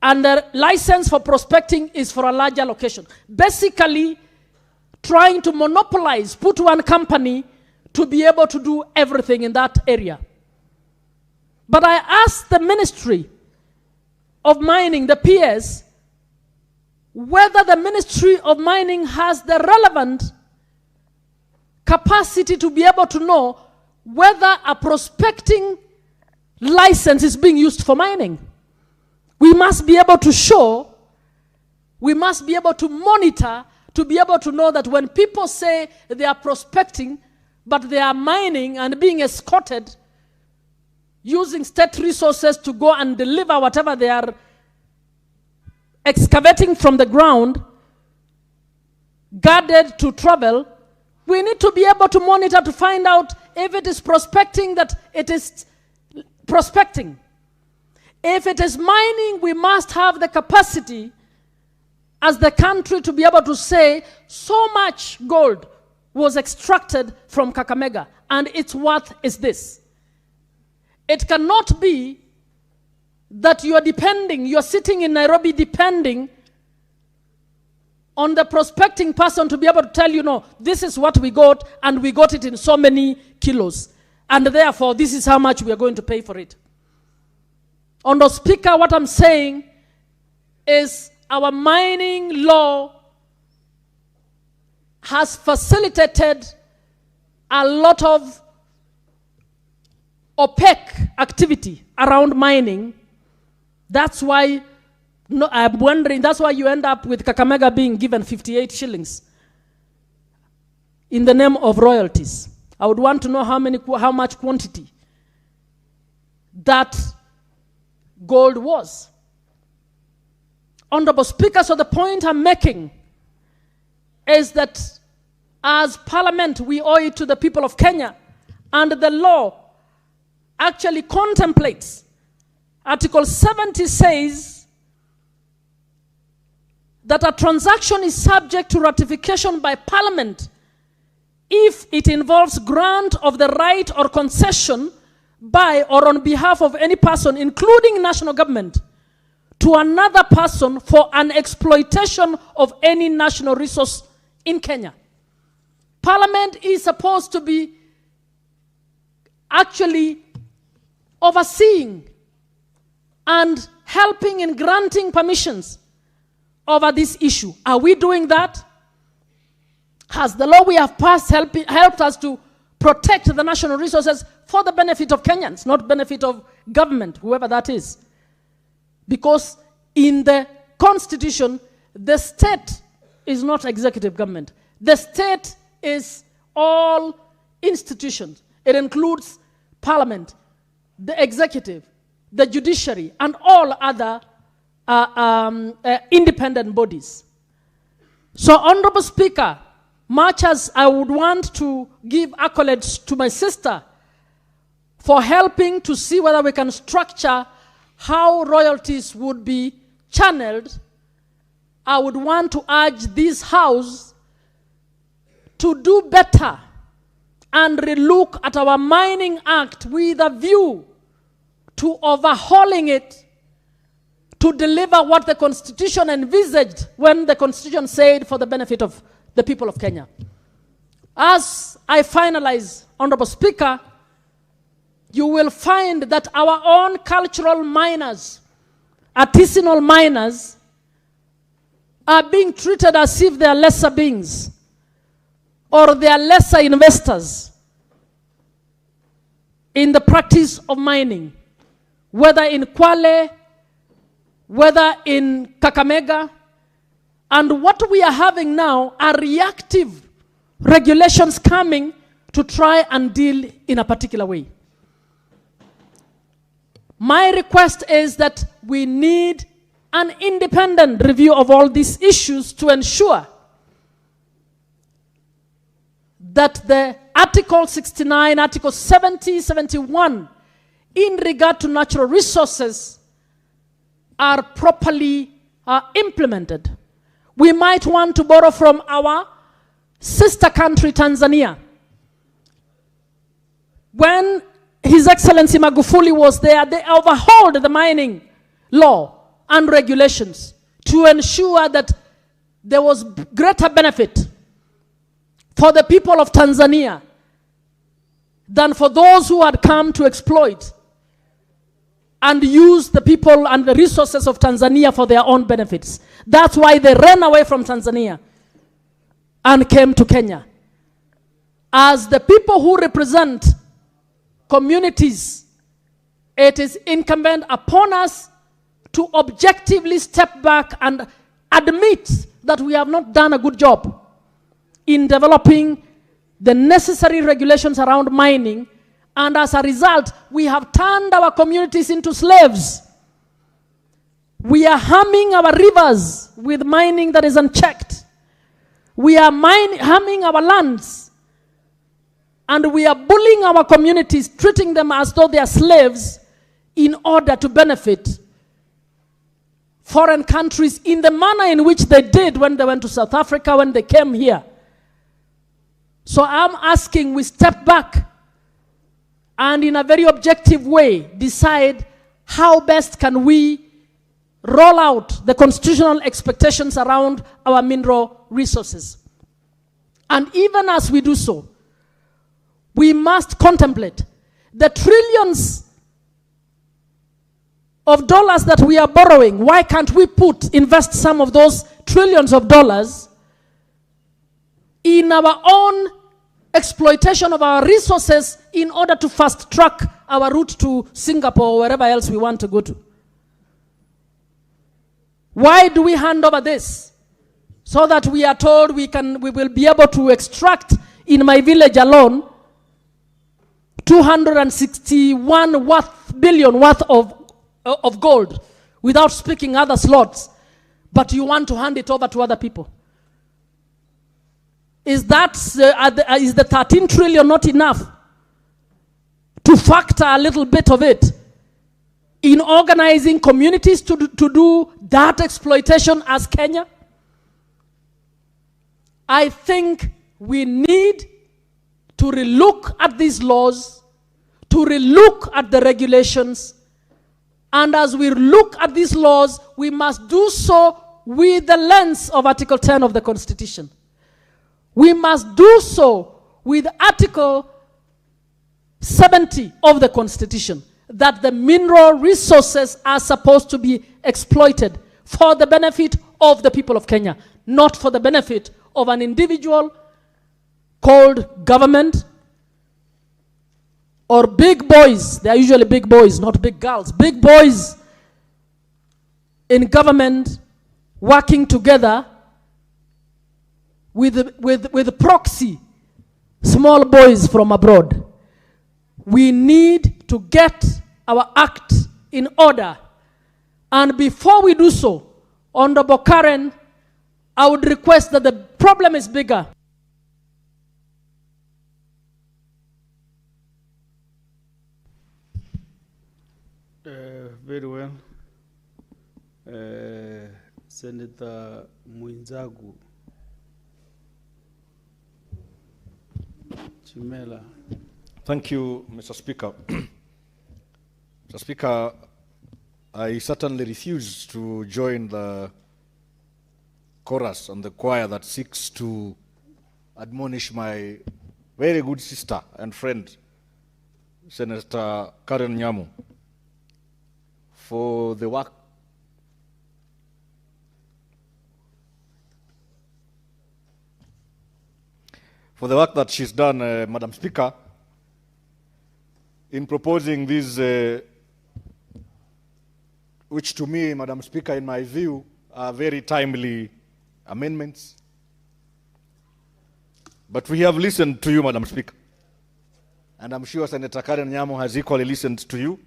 S3: and the license for prospecting is for a larger location. Basically, trying to monopolize, put one company to be able to do everything in that area. But I asked the Ministry of Mining, the PS, whether the Ministry of Mining has the relevant capacity to be able to know whether a prospecting license is being used for mining. We must be able to show, we must be able to monitor, to be able to know that when people say they are prospecting, but they are mining and being escorted, using state resources to go and deliver whatever they are excavating from the ground, guarded to travel, we need to be able to monitor to find out if it is prospecting, that it is prospecting. If it is mining, we must have the capacity as the country to be able to say so much gold was extracted from Kakamega and its worth is this. It cannot be that you are sitting in Nairobi depending on the prospecting person to be able to tell you, no, this is what we got, and we got it in so many kilos, and therefore this is how much we are going to pay for it. Honorable Speaker, what I'm saying is our mining law has facilitated a lot of opaque activity around mining. That's why I'm wondering, that's why you end up with Kakamega being given 58 shillings in the name of royalties. I would want to know how much quantity that gold was. Honorable Speaker, so the point I'm making is that as Parliament, we owe it to the people of Kenya, and the law actually contemplates. Article 70 says that a transaction is subject to ratification by Parliament if it involves grant of the right or concession by or on behalf of any person, including national government, to another person for an exploitation of any national resource in Kenya. Parliament is supposed to be actually overseeing and helping in granting permissions over this issue. Are we doing that? Has the law we have passed helped us to protect the national resources for the benefit of Kenyans, not benefit of government, whoever that is? Because in the Constitution, the state is not executive government. The state is all institutions. It includes Parliament, the executive, the judiciary, and all other independent bodies. So, Honorable Speaker, much as I would want to give accolades to my sister for helping to see whether we can structure how royalties would be channeled, I would want to urge this House to do better and relook at our Mining Act with a view to overhauling it to deliver what the Constitution envisaged when the Constitution said for the benefit of the people of Kenya. As I finalize, Honorable Speaker, you will find that our own cultural miners, artisanal miners, are being treated as if they are lesser beings or they are lesser investors in the practice of mining, whether in Kwale, whether in Kakamega. And what we are having now are reactive regulations coming to try and deal in a particular way. My request is that we need an independent review of all these issues to ensure that the Article 69, Article 70, 71, in regard to natural resources are properly implemented. We might want to borrow from our sister country, Tanzania. When His Excellency Magufuli was there, they overhauled the mining law and regulations to ensure that there was greater benefit for the people of Tanzania than for those who had come to exploit and use the people and the resources of Tanzania for their own benefits. That's why they ran away from Tanzania and came to Kenya. As the people who represent communities, it is incumbent upon us to objectively step back and admit that we have not done a good job in developing the necessary regulations around mining, and as a result, we have turned our communities into slaves. We are harming our rivers with mining that is unchecked. We are harming our lands, and we are bullying our communities, treating them as though they are slaves in order to benefit foreign countries in the manner in which they did when they went to South Africa, when they came here. So I'm asking we step back and in a very objective way decide how best can we roll out the constitutional expectations around our mineral resources. And even as we do so, we must contemplate the trillions of dollars that we are borrowing. Why can't we invest some of those trillions of dollars in our own exploitation of our resources in order to fast track our route to Singapore or wherever else we want to go to? Why do we hand over this? So that we are told we will be able to extract in my village alone 261 billion worth of gold without speaking other slots. but you want to hand it over to other people. Is the 13 trillion not enough to factor a little bit of it in organizing communities to do that exploitation as Kenya? I think we need to relook at these laws, to relook at the regulations, and as we look at these laws, we must do so with the lens of Article 10 of the Constitution. We must do so with Article 70 of the Constitution, that the mineral resources are supposed to be exploited for the benefit of the people of Kenya, not for the benefit of an individual called government or big boys. They are usually big boys, not big girls. Big boys in government working together with proxy small boys from abroad. We need to get our act in order. And before we do so, Honorable Karen, I would request that the problem is bigger.
S20: Very well. Senator Mwinzagu Chimela.
S1: Thank you, Mr. Speaker. Mr. Speaker, I certainly refuse to join the chorus and the choir that seeks to admonish my very good sister and friend, Senator Karen Nyamu, for the work that she's done, Madam Speaker, in proposing these, which to me, Madam Speaker, in my view, are very timely amendments. But we have listened to you, Madam Speaker. And I'm sure Senator Karen Nyamu has equally listened to you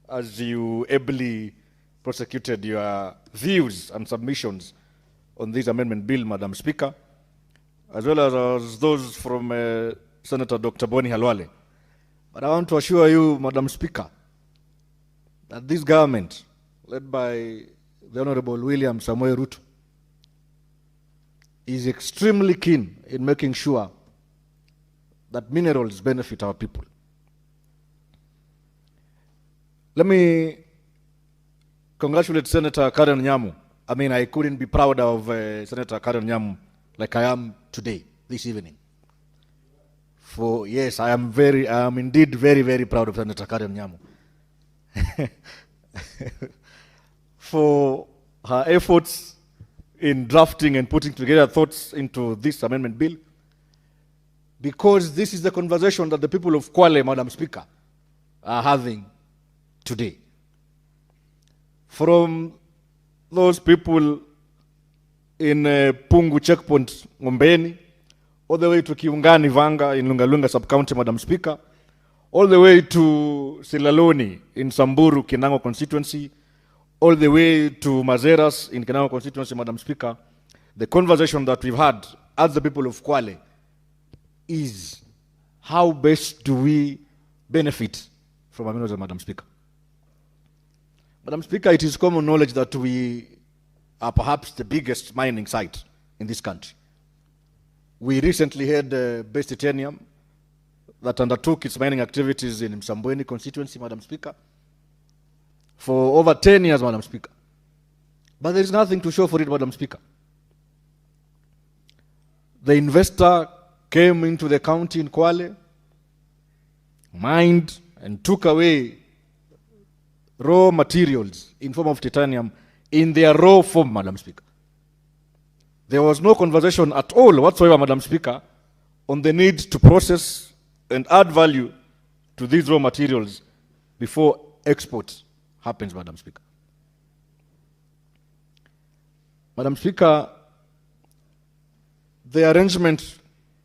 S1: as you ably prosecuted your views and submissions on this amendment bill, Madam Speaker, as well as those from Senator Dr. Boni Halwale. But I want to assure you, Madam Speaker, that this government, led by the Honorable William Samoei Ruto, is extremely keen in making sure that minerals benefit our people. Let me congratulate Senator Karen Nyamu. I mean, I couldn't be prouder of Senator Karen Nyamu like I am today, this evening. For yes, I am indeed very, very proud of Senator Karen Nyamu for her efforts in drafting and putting together thoughts into this amendment bill, because this is the conversation that the people of Kwale, Madam Speaker, are having today. From those people in Pungu checkpoint, Ngombeni, all the way to Kiungani Vanga in Lungalunga sub-county, Madam Speaker, all the way to Silaloni in Samburu, Kinango constituency, all the way to Mazeras in Kinango constituency, Madam Speaker, the conversation that we've had as the people of Kwale is how best do we benefit from our minerals, Madam Speaker. Madam Speaker, it is common knowledge that we are perhaps the biggest mining site in this country. We recently had Base Titanium that undertook its mining activities in Msambweni constituency, Madam Speaker, for over 10 years, Madam Speaker. But there is nothing to show for it, Madam Speaker. The investor came into the county in Kwale, mined and took away raw materials in form of titanium in their raw form, Madam Speaker. There was no conversation at all whatsoever, Madam Speaker, on the need to process and add value to these raw materials before export happens, Madam Speaker. Madam Speaker, the arrangement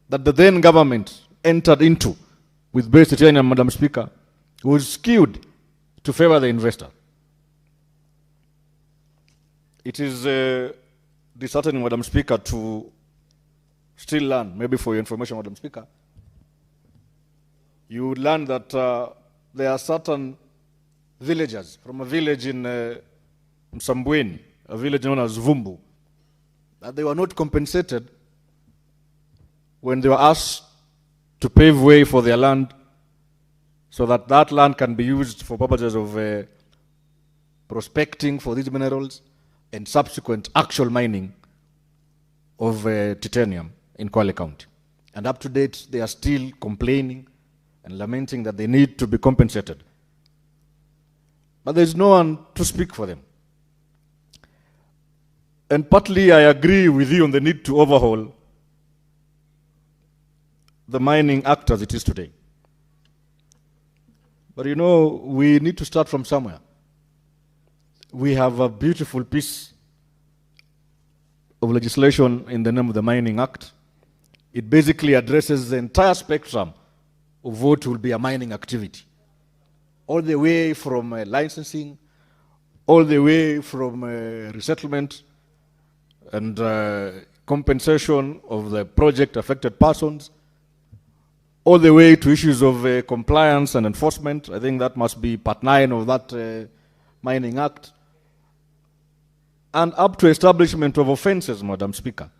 S1: that the then government entered into with Base Titanium, Madam Speaker, was skewed to favor the investor. It is disheartening, Madam Speaker, to still learn, maybe for your information, Madam Speaker, you would learn that there are certain villagers from a village in Msambweni, a village known as Vumbu, that they were not compensated when they were asked to pave way for their land so that that land can be used for purposes of prospecting for these minerals and subsequent actual mining of titanium in Kwale County. And up to date, they are still complaining and lamenting that they need to be compensated. But there's no one to speak for them. And partly I agree with you on the need to overhaul the Mining Act as it is today. But you know, we need to start from somewhere. We have a beautiful piece of legislation in the name of the Mining Act. It basically addresses the entire spectrum of what will be a mining activity, all the way from licensing, all the way from resettlement and compensation of the project affected persons, all the way to issues of compliance and enforcement. I think that must be part 9 of that Mining Act. And up to establishment of offenses, Madam Speaker,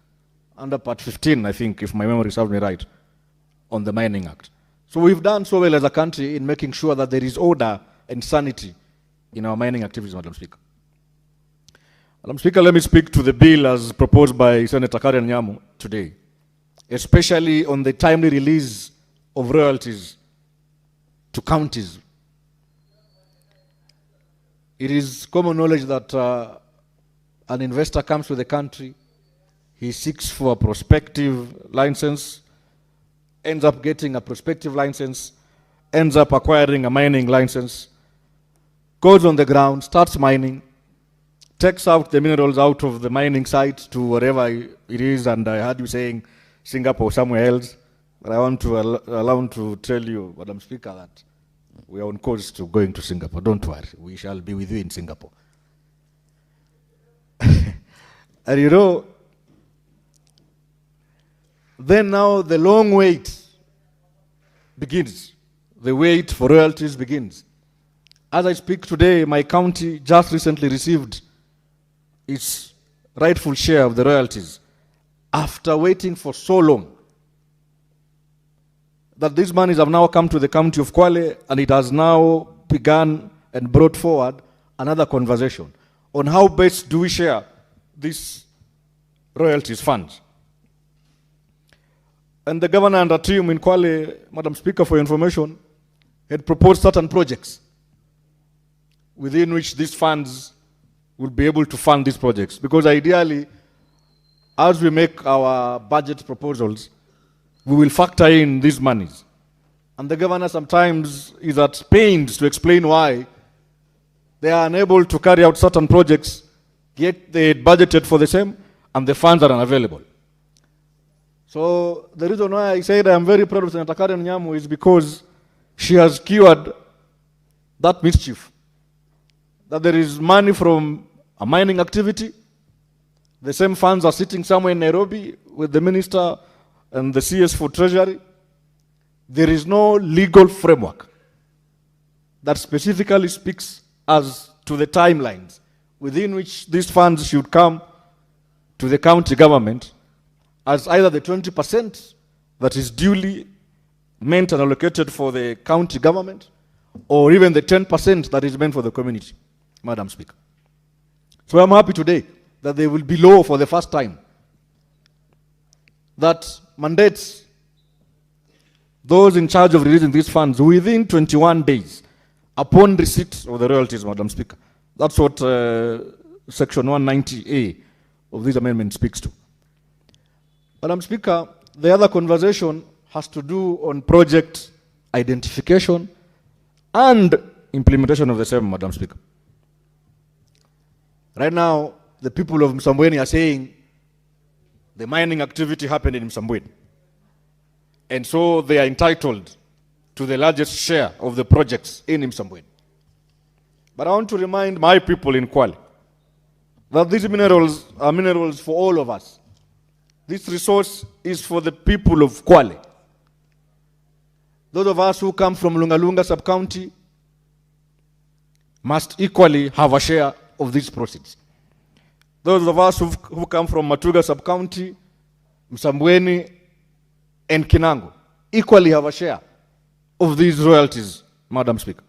S1: under part 15, I think, if my memory serves me right, on the Mining Act. So we've done so well as a country in making sure that there is order and sanity in our mining activities, Madam Speaker. Madam Speaker, let me speak to the bill as proposed by Senator Karen Nyamu today, especially on the timely release of royalties to counties. It is common knowledge that an investor comes to the country, he seeks for a prospective license, ends up getting a prospective license, ends up acquiring a mining license, goes on the ground, starts mining, takes out the minerals out of the mining site to wherever it is, and I heard you saying Singapore or somewhere else, but I want to allow to tell you, Madam Speaker, that we are on course to going to Singapore. Don't worry, we shall be with you in Singapore. And you know, then now the long wait begins. The wait for royalties begins. As I speak today, my county just recently received its rightful share of the royalties after waiting for so long that these monies have now come to the county of Kwale, and it has now begun and brought forward another conversation on how best do we share these royalties funds. And the governor and the team in Kwale, Madam Speaker, for your information, had proposed certain projects within which these funds will be able to fund these projects. Because ideally, as we make our budget proposals, we will factor in these monies. And the governor sometimes is at pains to explain why they are unable to carry out certain projects, yet they budgeted for the same, and the funds are unavailable. So the reason why I said I am very proud of Senator Karen Nyamu is because she has cured that mischief. That there is money from a mining activity, the same funds are sitting somewhere in Nairobi with the minister and the CS for Treasury. There is no legal framework that specifically speaks as to the timelines within which these funds should come to the county government as either the 20% that is duly meant and allocated for the county government, or even the 10% that is meant for the community, Madam Speaker. So I'm happy today that there will be law for the first time that mandates those in charge of releasing these funds within 21 days upon receipt of the royalties, Madam Speaker. That's what Section 190A of this amendment speaks to. Madam Speaker, the other conversation has to do on project identification and implementation of the same, Madam Speaker. Right now, the people of Msambweni are saying the mining activity happened in Msambweni. And so they are entitled to the largest share of the projects in Msambweni. But I want to remind my people in Kwale that these minerals are minerals for all of us. This resource is for the people of Kwale. Those of us who come from Lungalunga sub-county must equally have a share of these proceeds. Those of us who come from Matuga sub-county, Msambweni, and Kinango equally have a share of these royalties, Madam Speaker.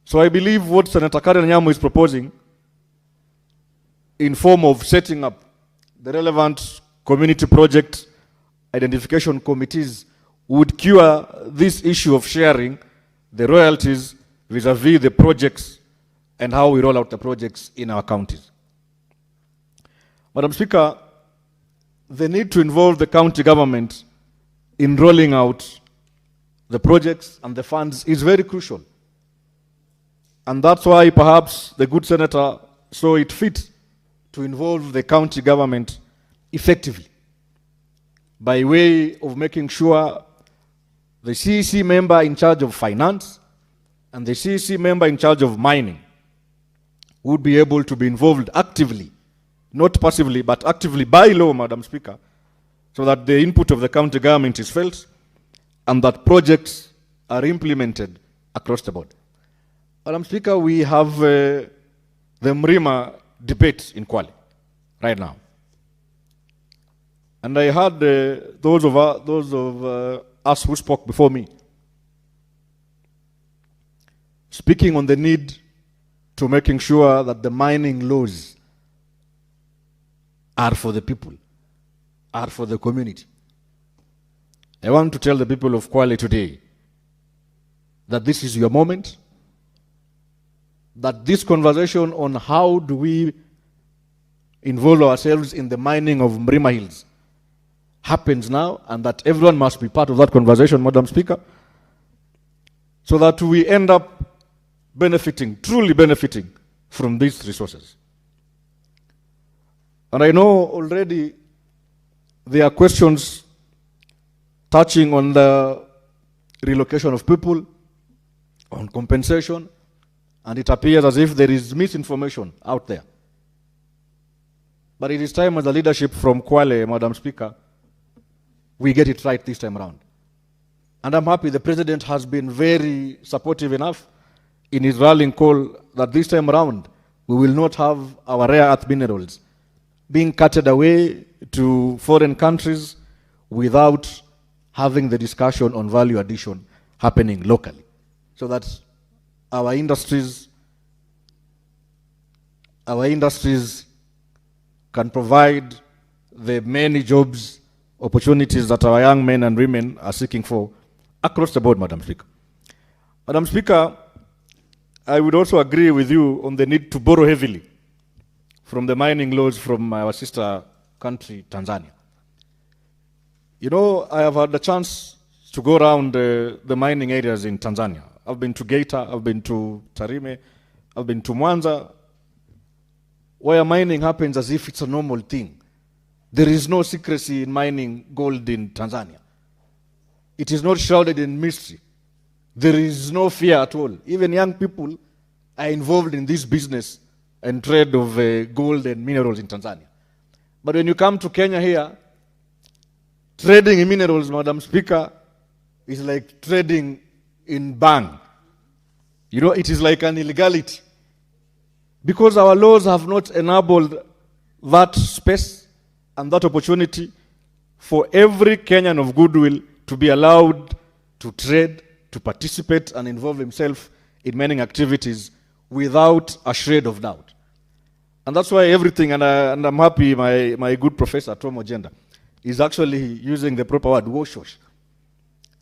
S1: So I believe what Senator Karen Nyamu is proposing in form of setting up the relevant community project identification committees would cure this issue of sharing the royalties vis-a-vis the projects and how we roll out the projects in our counties. Madam Speaker, the need to involve the county government in rolling out the projects and the funds is very crucial. And that's why perhaps the good senator saw it fit to involve the county government effectively by way of making sure the CEC member in charge of finance and the CEC member in charge of mining would be able to be involved actively, not passively, but actively by law, Madam Speaker, so that the input of the county government is felt and that projects are implemented across the board. Madam Speaker, we have the Mrima debate in Kwale right now. And I heard those of us who spoke before me speaking on the need to making sure that the mining laws are for the people, are for the community. I want to tell the people of Kwale today that this is your moment, that this conversation on how do we involve ourselves in the mining of Mrima Hills happens now, and that everyone must be part of that conversation, Madam Speaker, so that we end up benefiting, truly benefiting from these resources. And I know already there are questions touching on the relocation of people, on compensation, and it appears as if there is misinformation out there. But it is time as a leadership from Kwale, Madam Speaker, we get it right this time around. And I'm happy the President has been very supportive enough in his rallying call that this time around we will not have our rare earth minerals being carted away to foreign countries without having the discussion on value addition happening locally, so that our industries can provide the many jobs, opportunities that our young men and women are seeking for across the board, Madam Speaker. Madam Speaker, I would also agree with you on the need to borrow heavily from the mining laws from our sister country, Tanzania. You know, I have had the chance to go around the mining areas in Tanzania. I've been to Geita, I've been to Tarime, I've been to Mwanza, where mining happens as if it's a normal thing. There is no secrecy in mining gold in Tanzania. It is not shrouded in mystery. There is no fear at all. Even young people are involved in this business and trade of gold and minerals in Tanzania. But when you come to Kenya here, trading in minerals, Madam Speaker, is like trading in bang. You know, it is like an illegality. Because our laws have not enabled that space and that opportunity for every Kenyan of goodwill to be allowed to trade, to participate and involve himself in mining activities without a shred of doubt. And that's why everything, and I'm happy my good professor, Tom Ogenda, is actually using the proper word, washosh.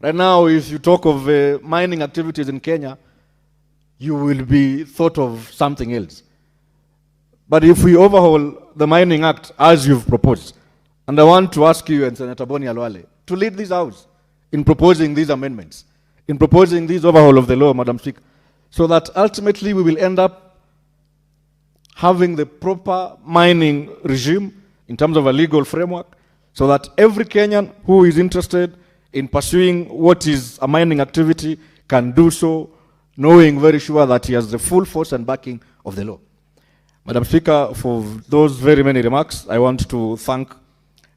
S1: Right now, if you talk of mining activities in Kenya, you will be thought of something else. But if we overhaul the Mining Act as you've proposed, and I want to ask you and Senator Boni Alwale to lead this house in proposing these amendments, in proposing this overhaul of the law, Madam Speaker, so that ultimately we will end up having the proper mining regime in terms of a legal framework, so that every Kenyan who is interested in pursuing what is a mining activity can do so, knowing very sure that he has the full force and backing of the law. Madam Speaker, for those very many remarks, I want to thank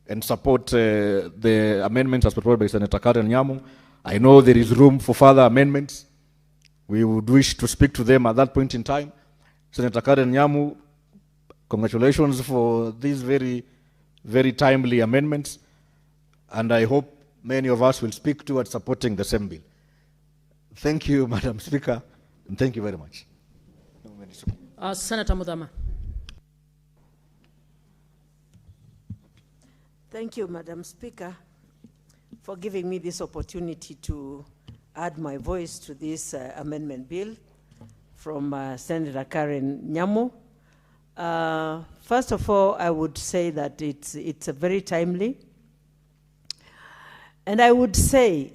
S1: and support the amendments as proposed by Senator Karen Nyamu. I know there is room for further amendments. We would wish to speak to them at that point in time. Senator Karen Nyamu, congratulations for these very, very timely amendments. And I hope many of us will speak towards supporting the same bill. Thank you, Madam Speaker, and thank you very much.
S3: Senator Mudama.
S9: Thank you, Madam Speaker, for giving me this opportunity to add my voice to this amendment bill from Senator Karen Nyamu. First of all, I would say that it's a very timely. And I would say,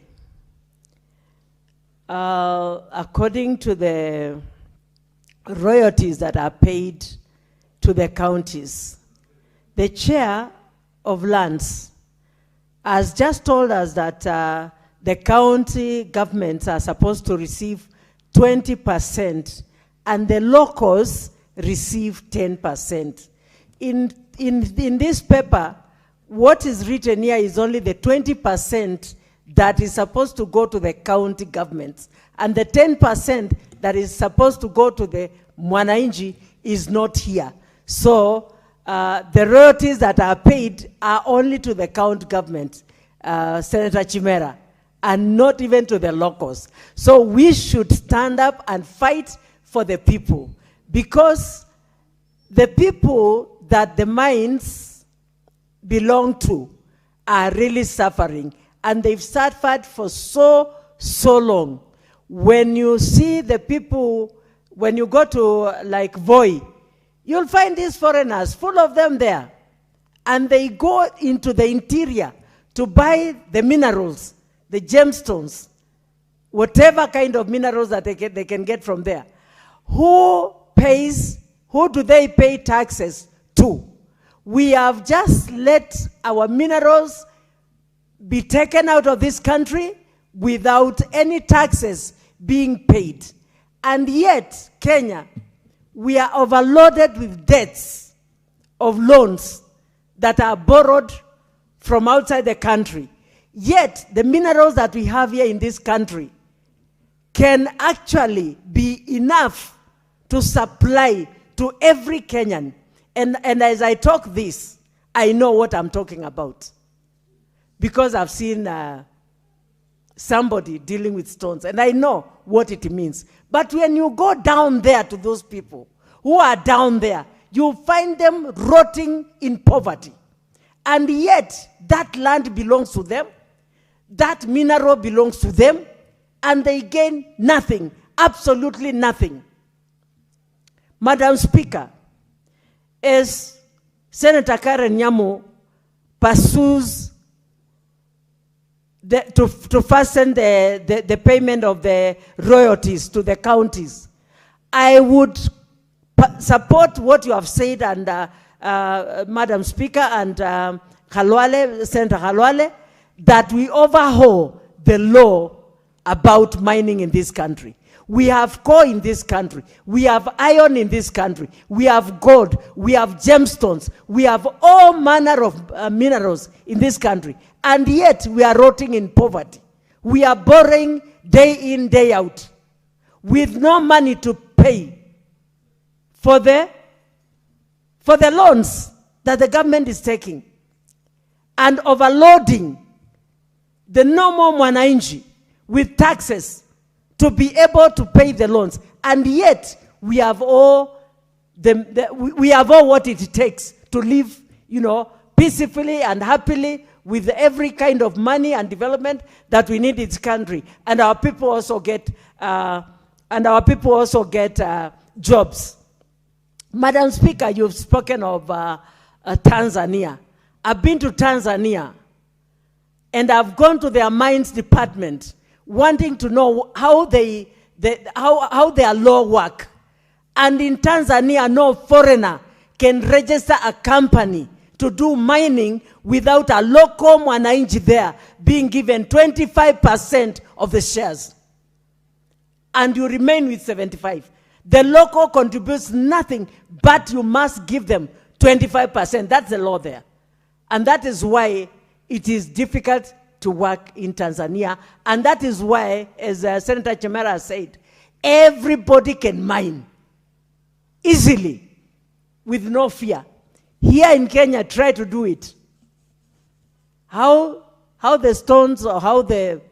S9: according to the royalties that are paid to the counties, the chair of lands has just told us that the county governments are supposed to receive 20% and the locals receive 10%. In this paper, what is written here is only the 20% that is supposed to go to the county governments, and the 10% that is supposed to go to the mwananchi is not here. So the royalties that are paid are only to the county government, Senator Chimera, and not even to the locals. So we should stand up and fight for the people, because the people that the mines belong to are really suffering, and they've suffered for so long. When you see the people, when you go to like Voi, you'll find these foreigners, full of them there, and they go into the interior to buy the minerals, the gemstones, whatever kind of minerals that they can get from there. Who pays, who do they pay taxes to? We have just let our minerals be taken out of this country without any taxes being paid. And yet, Kenya, we are overloaded with debts of loans that are borrowed from outside the country. Yet, the minerals that we have here in this country can actually be enough to supply to every Kenyan. And as I talk this, I know what I'm talking about, because I've seen somebody dealing with stones, and I know what it means. But when you go down there to those people who are down there, you find them rotting in poverty. And yet, that land belongs to them, that mineral belongs to them, and they gain nothing, absolutely nothing. Madam Speaker, as Senator Karen Nyamu pursues to fasten the payment of the royalties to the counties, I would support what you have said, and Madam Speaker, and Senator Khalwale, that we overhaul the law about mining in this country. We have coal in this country. We have iron in this country. We have gold. We have gemstones. We have all manner of minerals in this country. And yet we are rotting in poverty. We are borrowing day in, day out, with no money to pay for the loans that the government is taking, and overloading the normal mwananchi with taxes to be able to pay the loans. And yet we have all what it takes to live, peacefully and happily, with every kind of money and development that we need in this country. And our people also get jobs. Madam Speaker, you've spoken of Tanzania. I've been to Tanzania, and I've gone to their mines department, wanting to know how their law work. And in Tanzania, no foreigner can register a company to do mining without a local mwananchi there being given 25% of the shares. And you remain with 75%. The local contributes nothing, but you must give them 25%. That's the law there. And that is why it is difficult to work in Tanzania. And that is why, as Senator Chemera said, everybody can mine easily with no fear. Here in Kenya, try to do it. How the stones or how the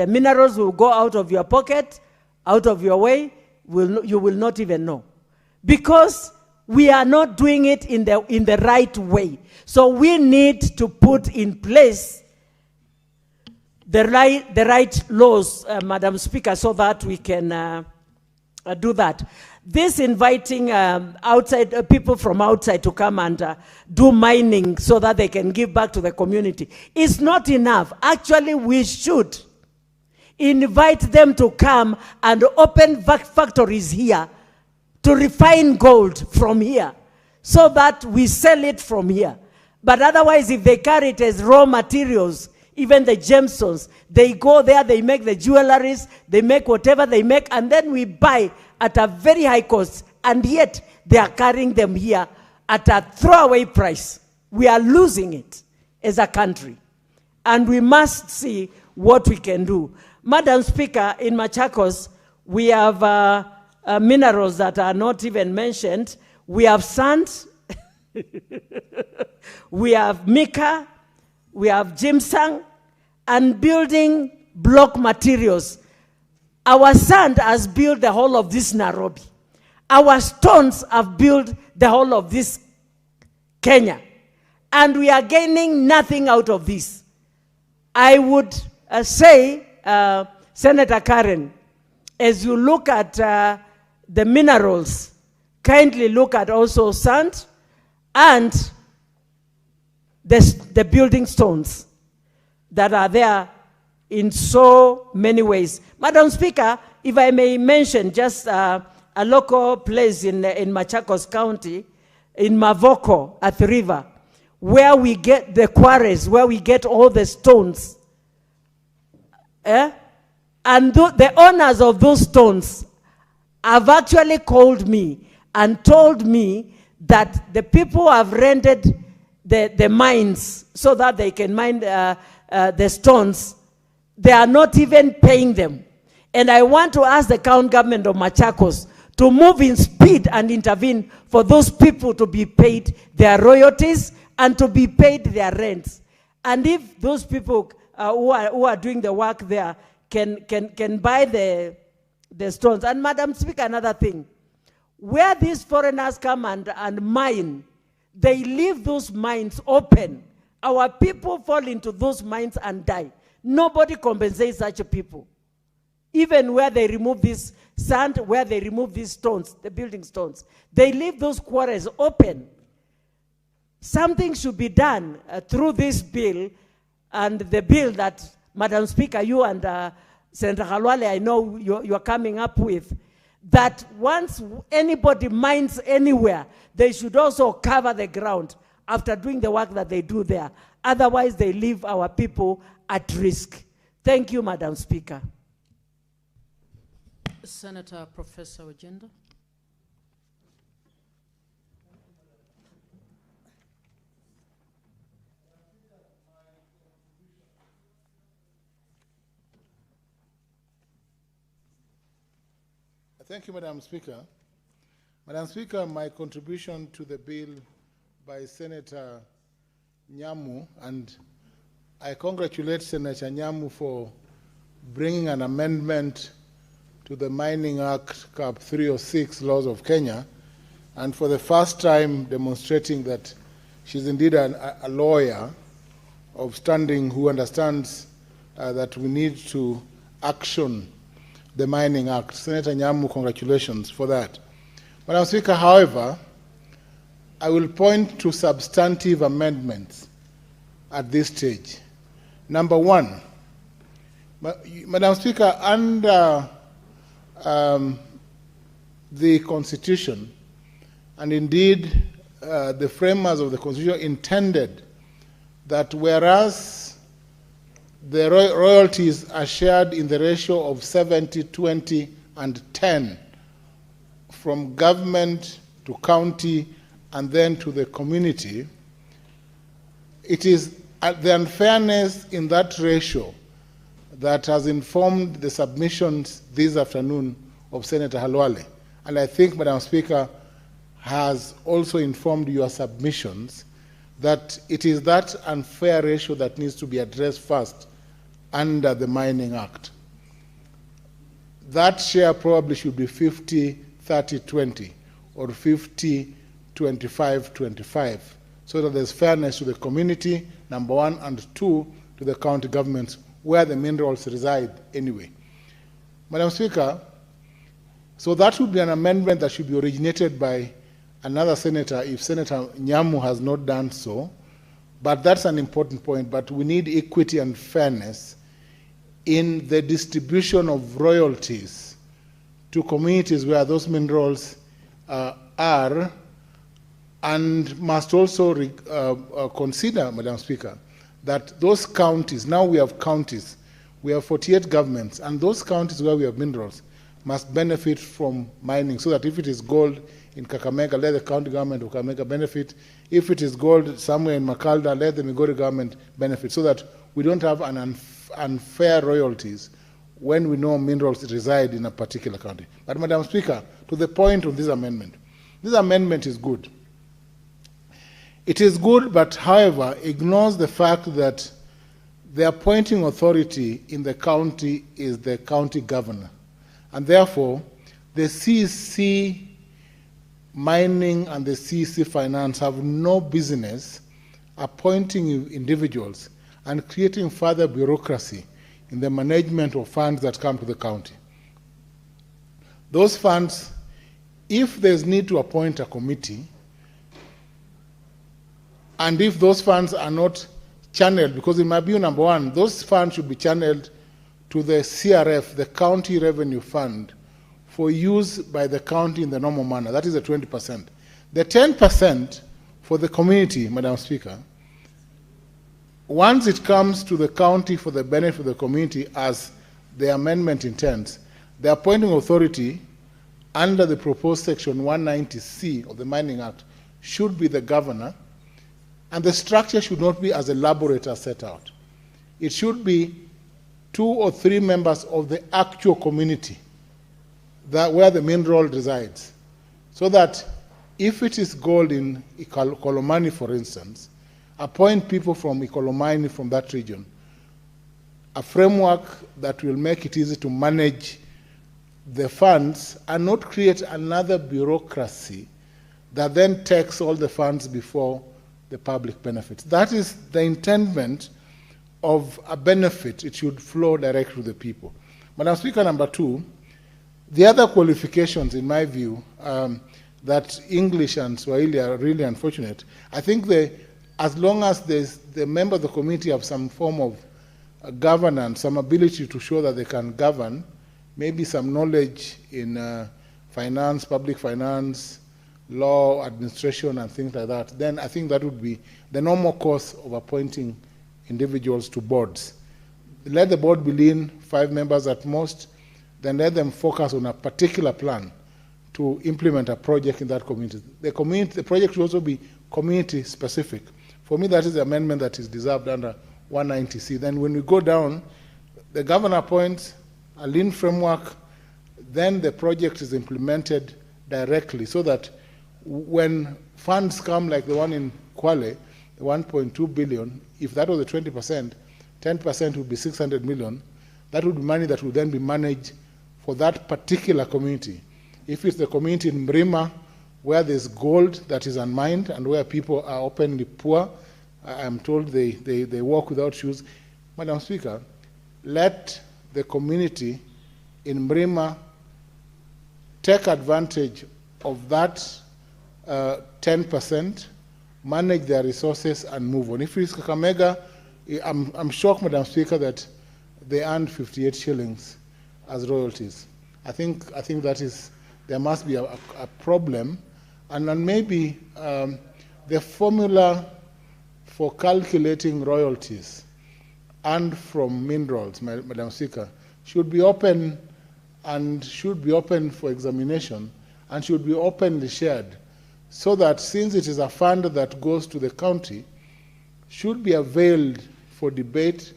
S9: minerals will go out of your pocket, out of your way, you will not even know. Because we are not doing it in the right way. So we need to put in place the right laws, Madam Speaker, so that we can do that. This inviting outside people from outside to come and do mining so that they can give back to the community is not enough. Actually, we should invite them to come and open factories here to refine gold from here so that we sell it from here. But otherwise, if they carry it as raw materials, even the gemstones, they go there, they make the jewelries, they make whatever they make, and then we buy at a very high cost, and yet they are carrying them here at a throwaway price. We are losing it as a country, and we must see what we can do. Madam Speaker, in Machakos, we have minerals that are not even mentioned. We have sand, we have mica, we have gypsum, and building block materials. Our sand has built the whole of this Nairobi. Our stones have built the whole of this Kenya. And we are gaining nothing out of this. I would say, Senator Karen, as you look at the minerals, kindly look at also sand and the building stones that are there in so many ways. Madam Speaker, if I may mention just a local place in Machakos County, in Mavoko at the river, where we get the quarries, where we get all the stones. And the owners of those stones have actually called me and told me that the people have rented the mines so that they can mine the stones. They are not even paying them. And I want to ask the county government of Machakos to move in speed and intervene for those people to be paid their royalties and to be paid their rents. And if those people who are doing the work there can buy the stones. And Madam Speaker, another thing, where these foreigners come and mine, they leave those mines open. Our people fall into those mines and die. Nobody compensates such people. Even where they remove this sand, where they remove these stones, the building stones, they leave those quarries open. Something should be done through this bill and the bill that, Madam Speaker, you and Senator Khalwale, I know you're coming up with, that once anybody mines anywhere, they should also cover the ground after doing the work that they do there. Otherwise, they leave our people at risk. Thank you, Madam Speaker.
S3: Senator Professor Ojenda.
S21: Thank you, Madam Speaker. Madam Speaker, my contribution to the bill by Senator Nyamu, and I congratulate Senator Nyamu for bringing an amendment to the Mining Act, Cap 306, laws of Kenya, and for the first time demonstrating that she's indeed a lawyer of standing who understands that we need to action the Mining Act. Senator Nyamu, congratulations for that. Madam Speaker, however, I will point to substantive amendments at this stage. Number one, Madam Speaker, under the Constitution, and indeed the framers of the Constitution intended that whereas the royalties are shared in the ratio of 70, 20, and 10
S10: from government to county and then to the community, it is the unfairness in that ratio that has informed the submissions this afternoon of Senator Halwale. And I think, Madam Speaker, has also informed your submissions that it is that unfair ratio that needs to be addressed first under the Mining Act. That share probably should be 50-30-20 or 50-25-25, so that there's fairness to the community, number one, and two, to the county governments where the minerals reside anyway. Madam Speaker, so that would be an amendment that should be originated by another senator if Senator Nyamu has not done so, but that's an important point. But we need equity and fairness in the distribution of royalties to communities where those minerals are, and must also consider, Madam Speaker, that those counties, now we have counties, we have 48 governments, and those counties where we have minerals must benefit from mining, so that if it is gold in Kakamega, let the county government of Kakamega benefit. If it is gold somewhere in Makalda, let the Migori government benefit, so that we don't have an unfair royalties when we know minerals reside in a particular county. But Madam Speaker, to the point of this amendment is good. It is good, but however, ignores the fact that the appointing authority in the county is the county governor. And therefore, the CC Mining and the CC Finance have no business appointing individuals and creating further bureaucracy in the management of funds that come to the county. Those funds, if there's need to appoint a committee, and if those funds are not channeled, because in my view, number one, those funds should be channeled to the CRF, the County Revenue Fund, for use by the county in the normal manner. That is the 20%. The 10% for the community, Madam Speaker, once it comes to the county for the benefit of the community, as the amendment intends, the appointing authority under the proposed section 190C of the Mining Act should be the governor, and the structure should not be as elaborate as set out. It should be 2 or 3 members of the actual community where the mineral resides, so that if it is gold in Ikolomani, for instance, appoint people from Ikolomani from that region, a framework that will make it easy to manage the funds and not create another bureaucracy that then takes all the funds before the public benefits. That is the intendment of a benefit. It should flow directly to the people. Madam Speaker, number 2, the other qualifications, in my view, that English and Swahili are really unfortunate. I think as long as the members of the community have some form of governance, some ability to show that they can govern, maybe some knowledge in finance, public finance, law, administration, and things like that, then I think that would be the normal course of appointing individuals to boards. Let the board be lean, 5 members at most, then let them focus on a particular plan to implement a project in that community. The project should also be community specific. For me, that is the amendment that is deserved under 190C. Then when we go down, the governor appoints a lean framework, then the project is implemented directly, so that when funds come like the one in Kwale, the 1.2 billion, if that was the 20%, 10% would be 600 million. That would be money that would then be managed for that particular community. If it's the community in Mrima, where there's gold that is unmined and where people are openly poor, I'm told they walk without shoes. Madam Speaker, let the community in Mrima take advantage of that 10%, manage their resources, and move on. If it's Kakamega, I'm shocked, Madam Speaker, that they earned 58 shillings as royalties. I think that is, there must be a problem, and then maybe the formula for calculating royalties earned from minerals, Madam Speaker, should be open for examination, and should be openly shared, so that since it is a fund that goes to the county, should be availed for debate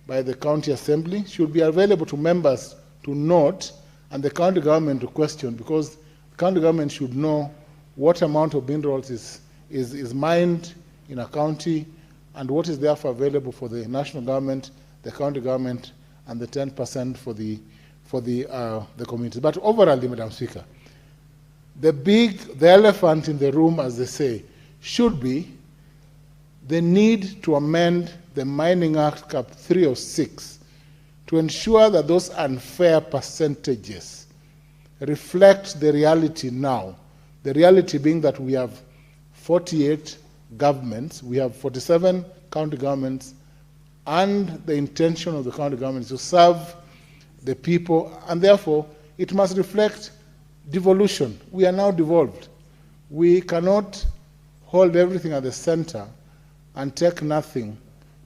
S10: by the county assembly, should be available to members to note, and the county government to question, because the county government should know what amount of minerals is mined in a county, and what is therefore available for the national government, the county government, and the 10% for the community. But overall, Madam Speaker, the elephant in the room, as they say, should be the need to amend the Mining Act Cap 306 to ensure that those unfair percentages reflect the reality now. The reality being that we have 48 governments, we have 47 county governments, and the intention of the county government is to serve the people, and therefore it must reflect devolution. We are now devolved. We cannot hold everything at the center and take nothing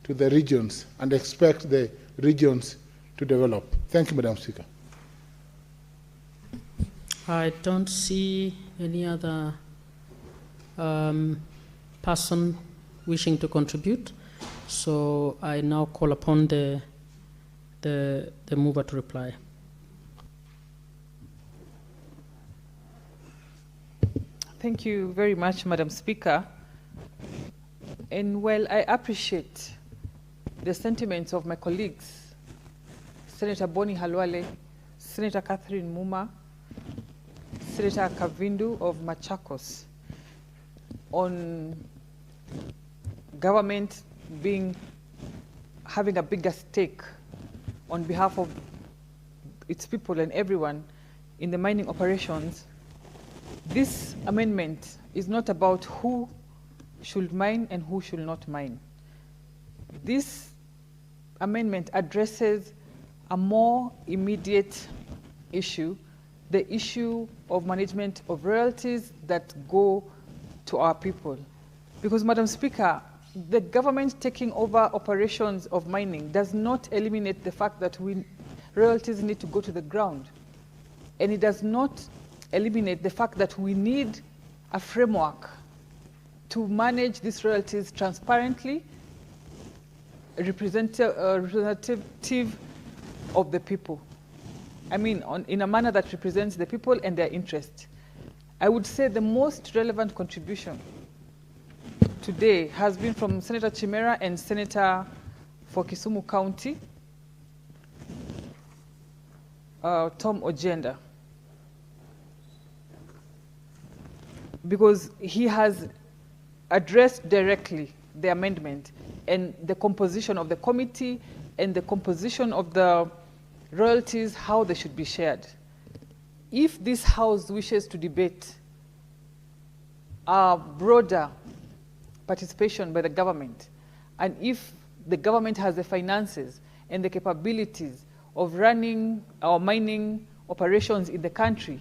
S10: to the regions and expect the regions to develop. Thank you, Madam Speaker.
S3: I don't see any other person wishing to contribute, so I now call upon the mover to reply.
S18: Thank you very much, Madam Speaker. And while I appreciate the sentiments of my colleagues, Senator Boni Halwale, Senator Catherine Muma, Senator Kavindu of Machakos, on government having a bigger stake on behalf of its people and everyone in the mining operations, this amendment is not about who should mine and who should not mine. This amendment addresses a more immediate issue, the issue of management of royalties that go to our people. Because, Madam Speaker, the government taking over operations of mining does not eliminate the fact that royalties need to go to the ground. And it does not eliminate the fact that we need a framework to manage these royalties transparently, representative of the people. I mean, in a manner that represents the people and their interests. I would say the most relevant contribution today has been from Senator Chimera and Senator for Kisumu County, Tom Ojenda, because he has addressed directly the amendment and the composition of the committee and the composition of the royalties, how they should be shared. If this House wishes to debate a broader participation by the government, and if the government has the finances and the capabilities of running our mining operations in the country,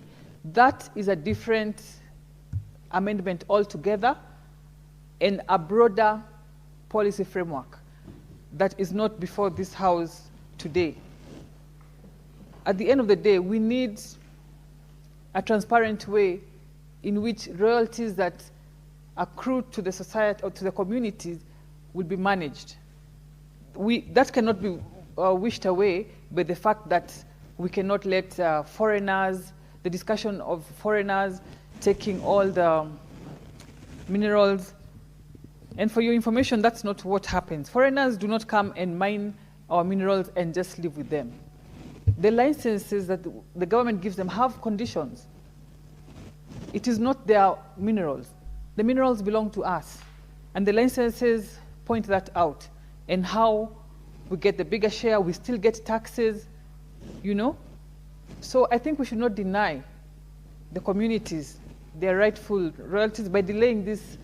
S18: that is a different amendment altogether and a broader policy framework that is not before this House today. At the end of the day, we need a transparent way in which royalties that accrue to the society or to the communities will be managed. That cannot be wished away by the fact that we cannot let foreigners, the discussion of foreigners taking all the minerals. And for your information, that's not what happens. Foreigners do not come and mine our minerals and just live with them. The licenses that the government gives them have conditions. It is not their minerals. The minerals belong to us. And the licenses point that out. And how we get the bigger share, we still get taxes, you know? So I think we should not deny the communities their rightful royalties by delaying this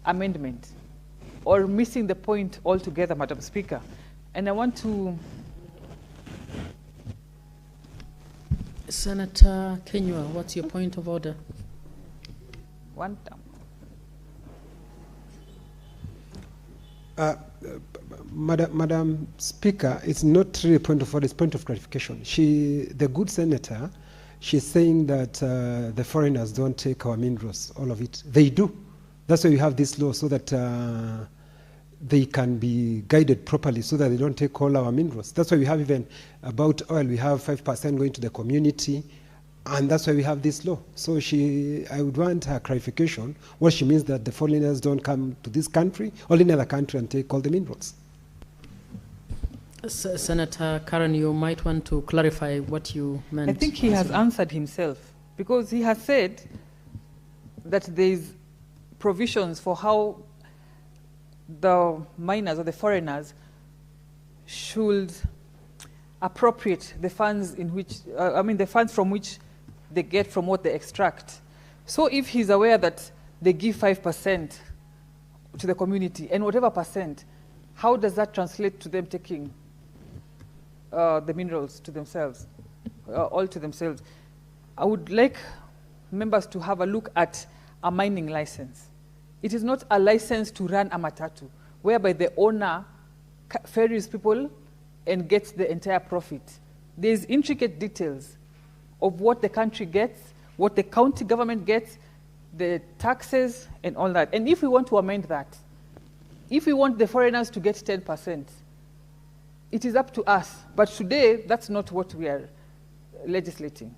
S18: amendment or missing the point altogether, Madam Speaker. And I want to...
S3: Senator Kenywa, what's your point of order?
S18: One time.
S12: Madam Speaker, it's not really a point of order, it's a point of clarification. The good senator she's saying that the foreigners don't take our minerals, all of it. They do. That's why we have this law, so that they can be guided properly, so that they don't take all our minerals. That's why we have, even about oil, we have 5% going to the community, and that's why we have this law. So I would want her clarification, what she means that the foreigners don't come to this country or any other country and take all the minerals.
S3: Senator Karen, you might want to clarify what you meant.
S18: I think he has answered himself, because he has said that there is provisions for how the miners or the foreigners should appropriate the funds in which, the funds from which they get from what they extract. So if he's aware that they give 5% to the community, and whatever percent, how does that translate to them taking the minerals to themselves, all to themselves? I would like members to have a look at a mining license. It is not a license to run a matatu, whereby the owner ferries people and gets the entire profit. There's intricate details of what the country gets, what the county government gets, the taxes and all that. And if we want to amend that, if we want the foreigners to get 10%, it is up to us. But today, that's not what we are legislating.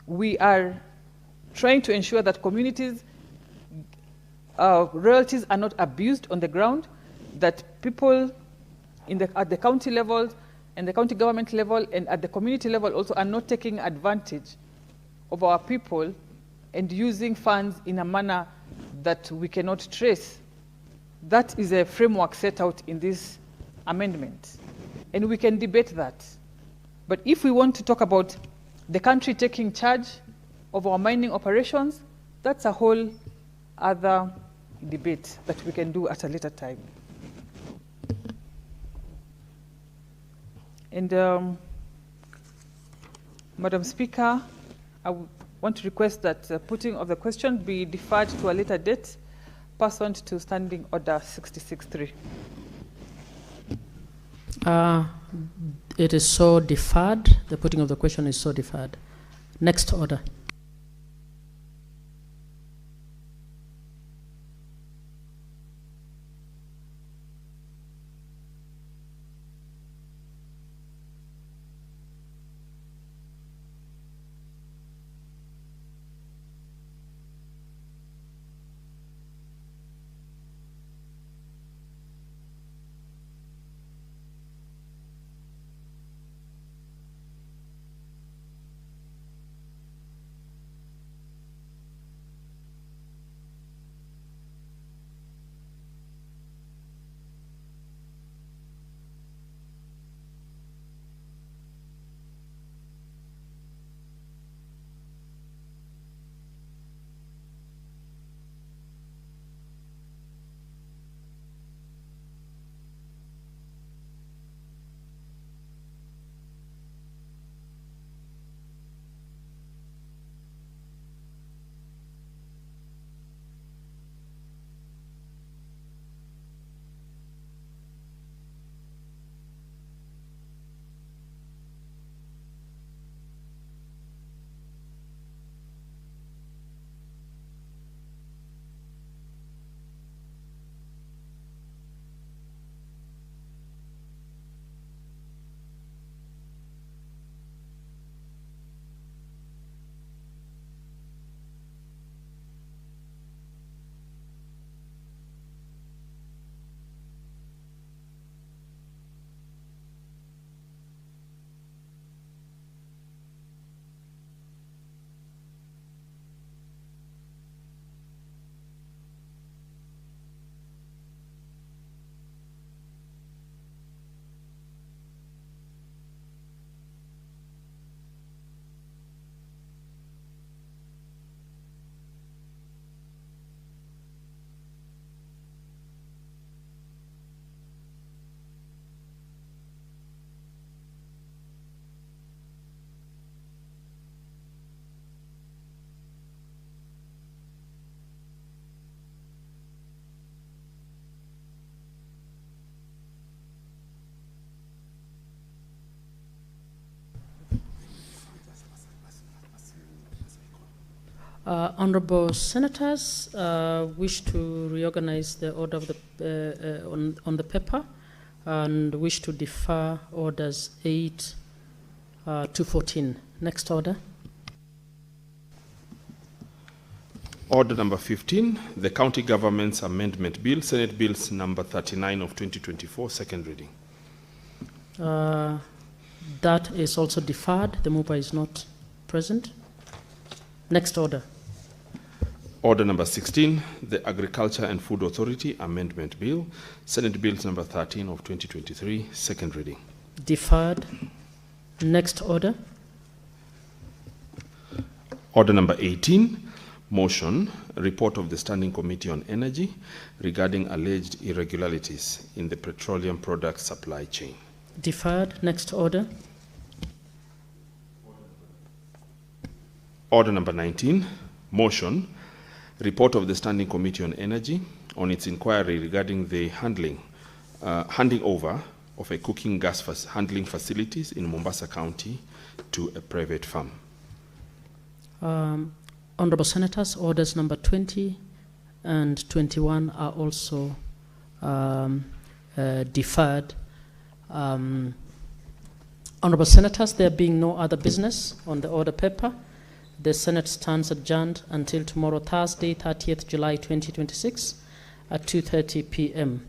S18: We are trying to ensure that communities, royalties are not abused on the ground, that people at the county level and the county government level and at the community level also are not taking advantage of our people and using funds in a manner that we cannot trace. That is a framework set out in this amendment, and we can debate that. But if we want to talk about the country taking charge of our mining operations, that's a whole other debate that we can do at a later time. And Madam Speaker, I want to request that putting of the question be deferred to a later date, pursuant to Standing Order 66.3.
S3: It is so deferred. The putting of the question is so deferred. Next order. Honorable Senators, wish to reorganize the order of the, on the paper and wish to defer orders 8 to 14. Next order.
S15: Order number 15, the County Government's Amendment Bill, Senate Bills number 39 of 2024, second reading.
S3: That is also deferred. The mover is not present. Next order.
S15: Order number 16, the Agriculture and Food Authority Amendment Bill, Senate Bills number 13 of 2023, second reading.
S3: Deferred. Next order.
S15: Order number 18, motion, report of the Standing Committee on Energy regarding alleged irregularities in the petroleum product supply chain.
S3: Deferred. Next order.
S15: Order number 19, motion, report of the Standing Committee on Energy on its inquiry regarding the handing over of a cooking gas handling facilities in Mombasa County to a private firm.
S3: Honorable Senators, orders number 20 and 21 are also deferred. Honorable Senators, there being no other business on the order paper, the Senate stands adjourned until tomorrow, Thursday, 30th July 2026 at 2:30 p.m.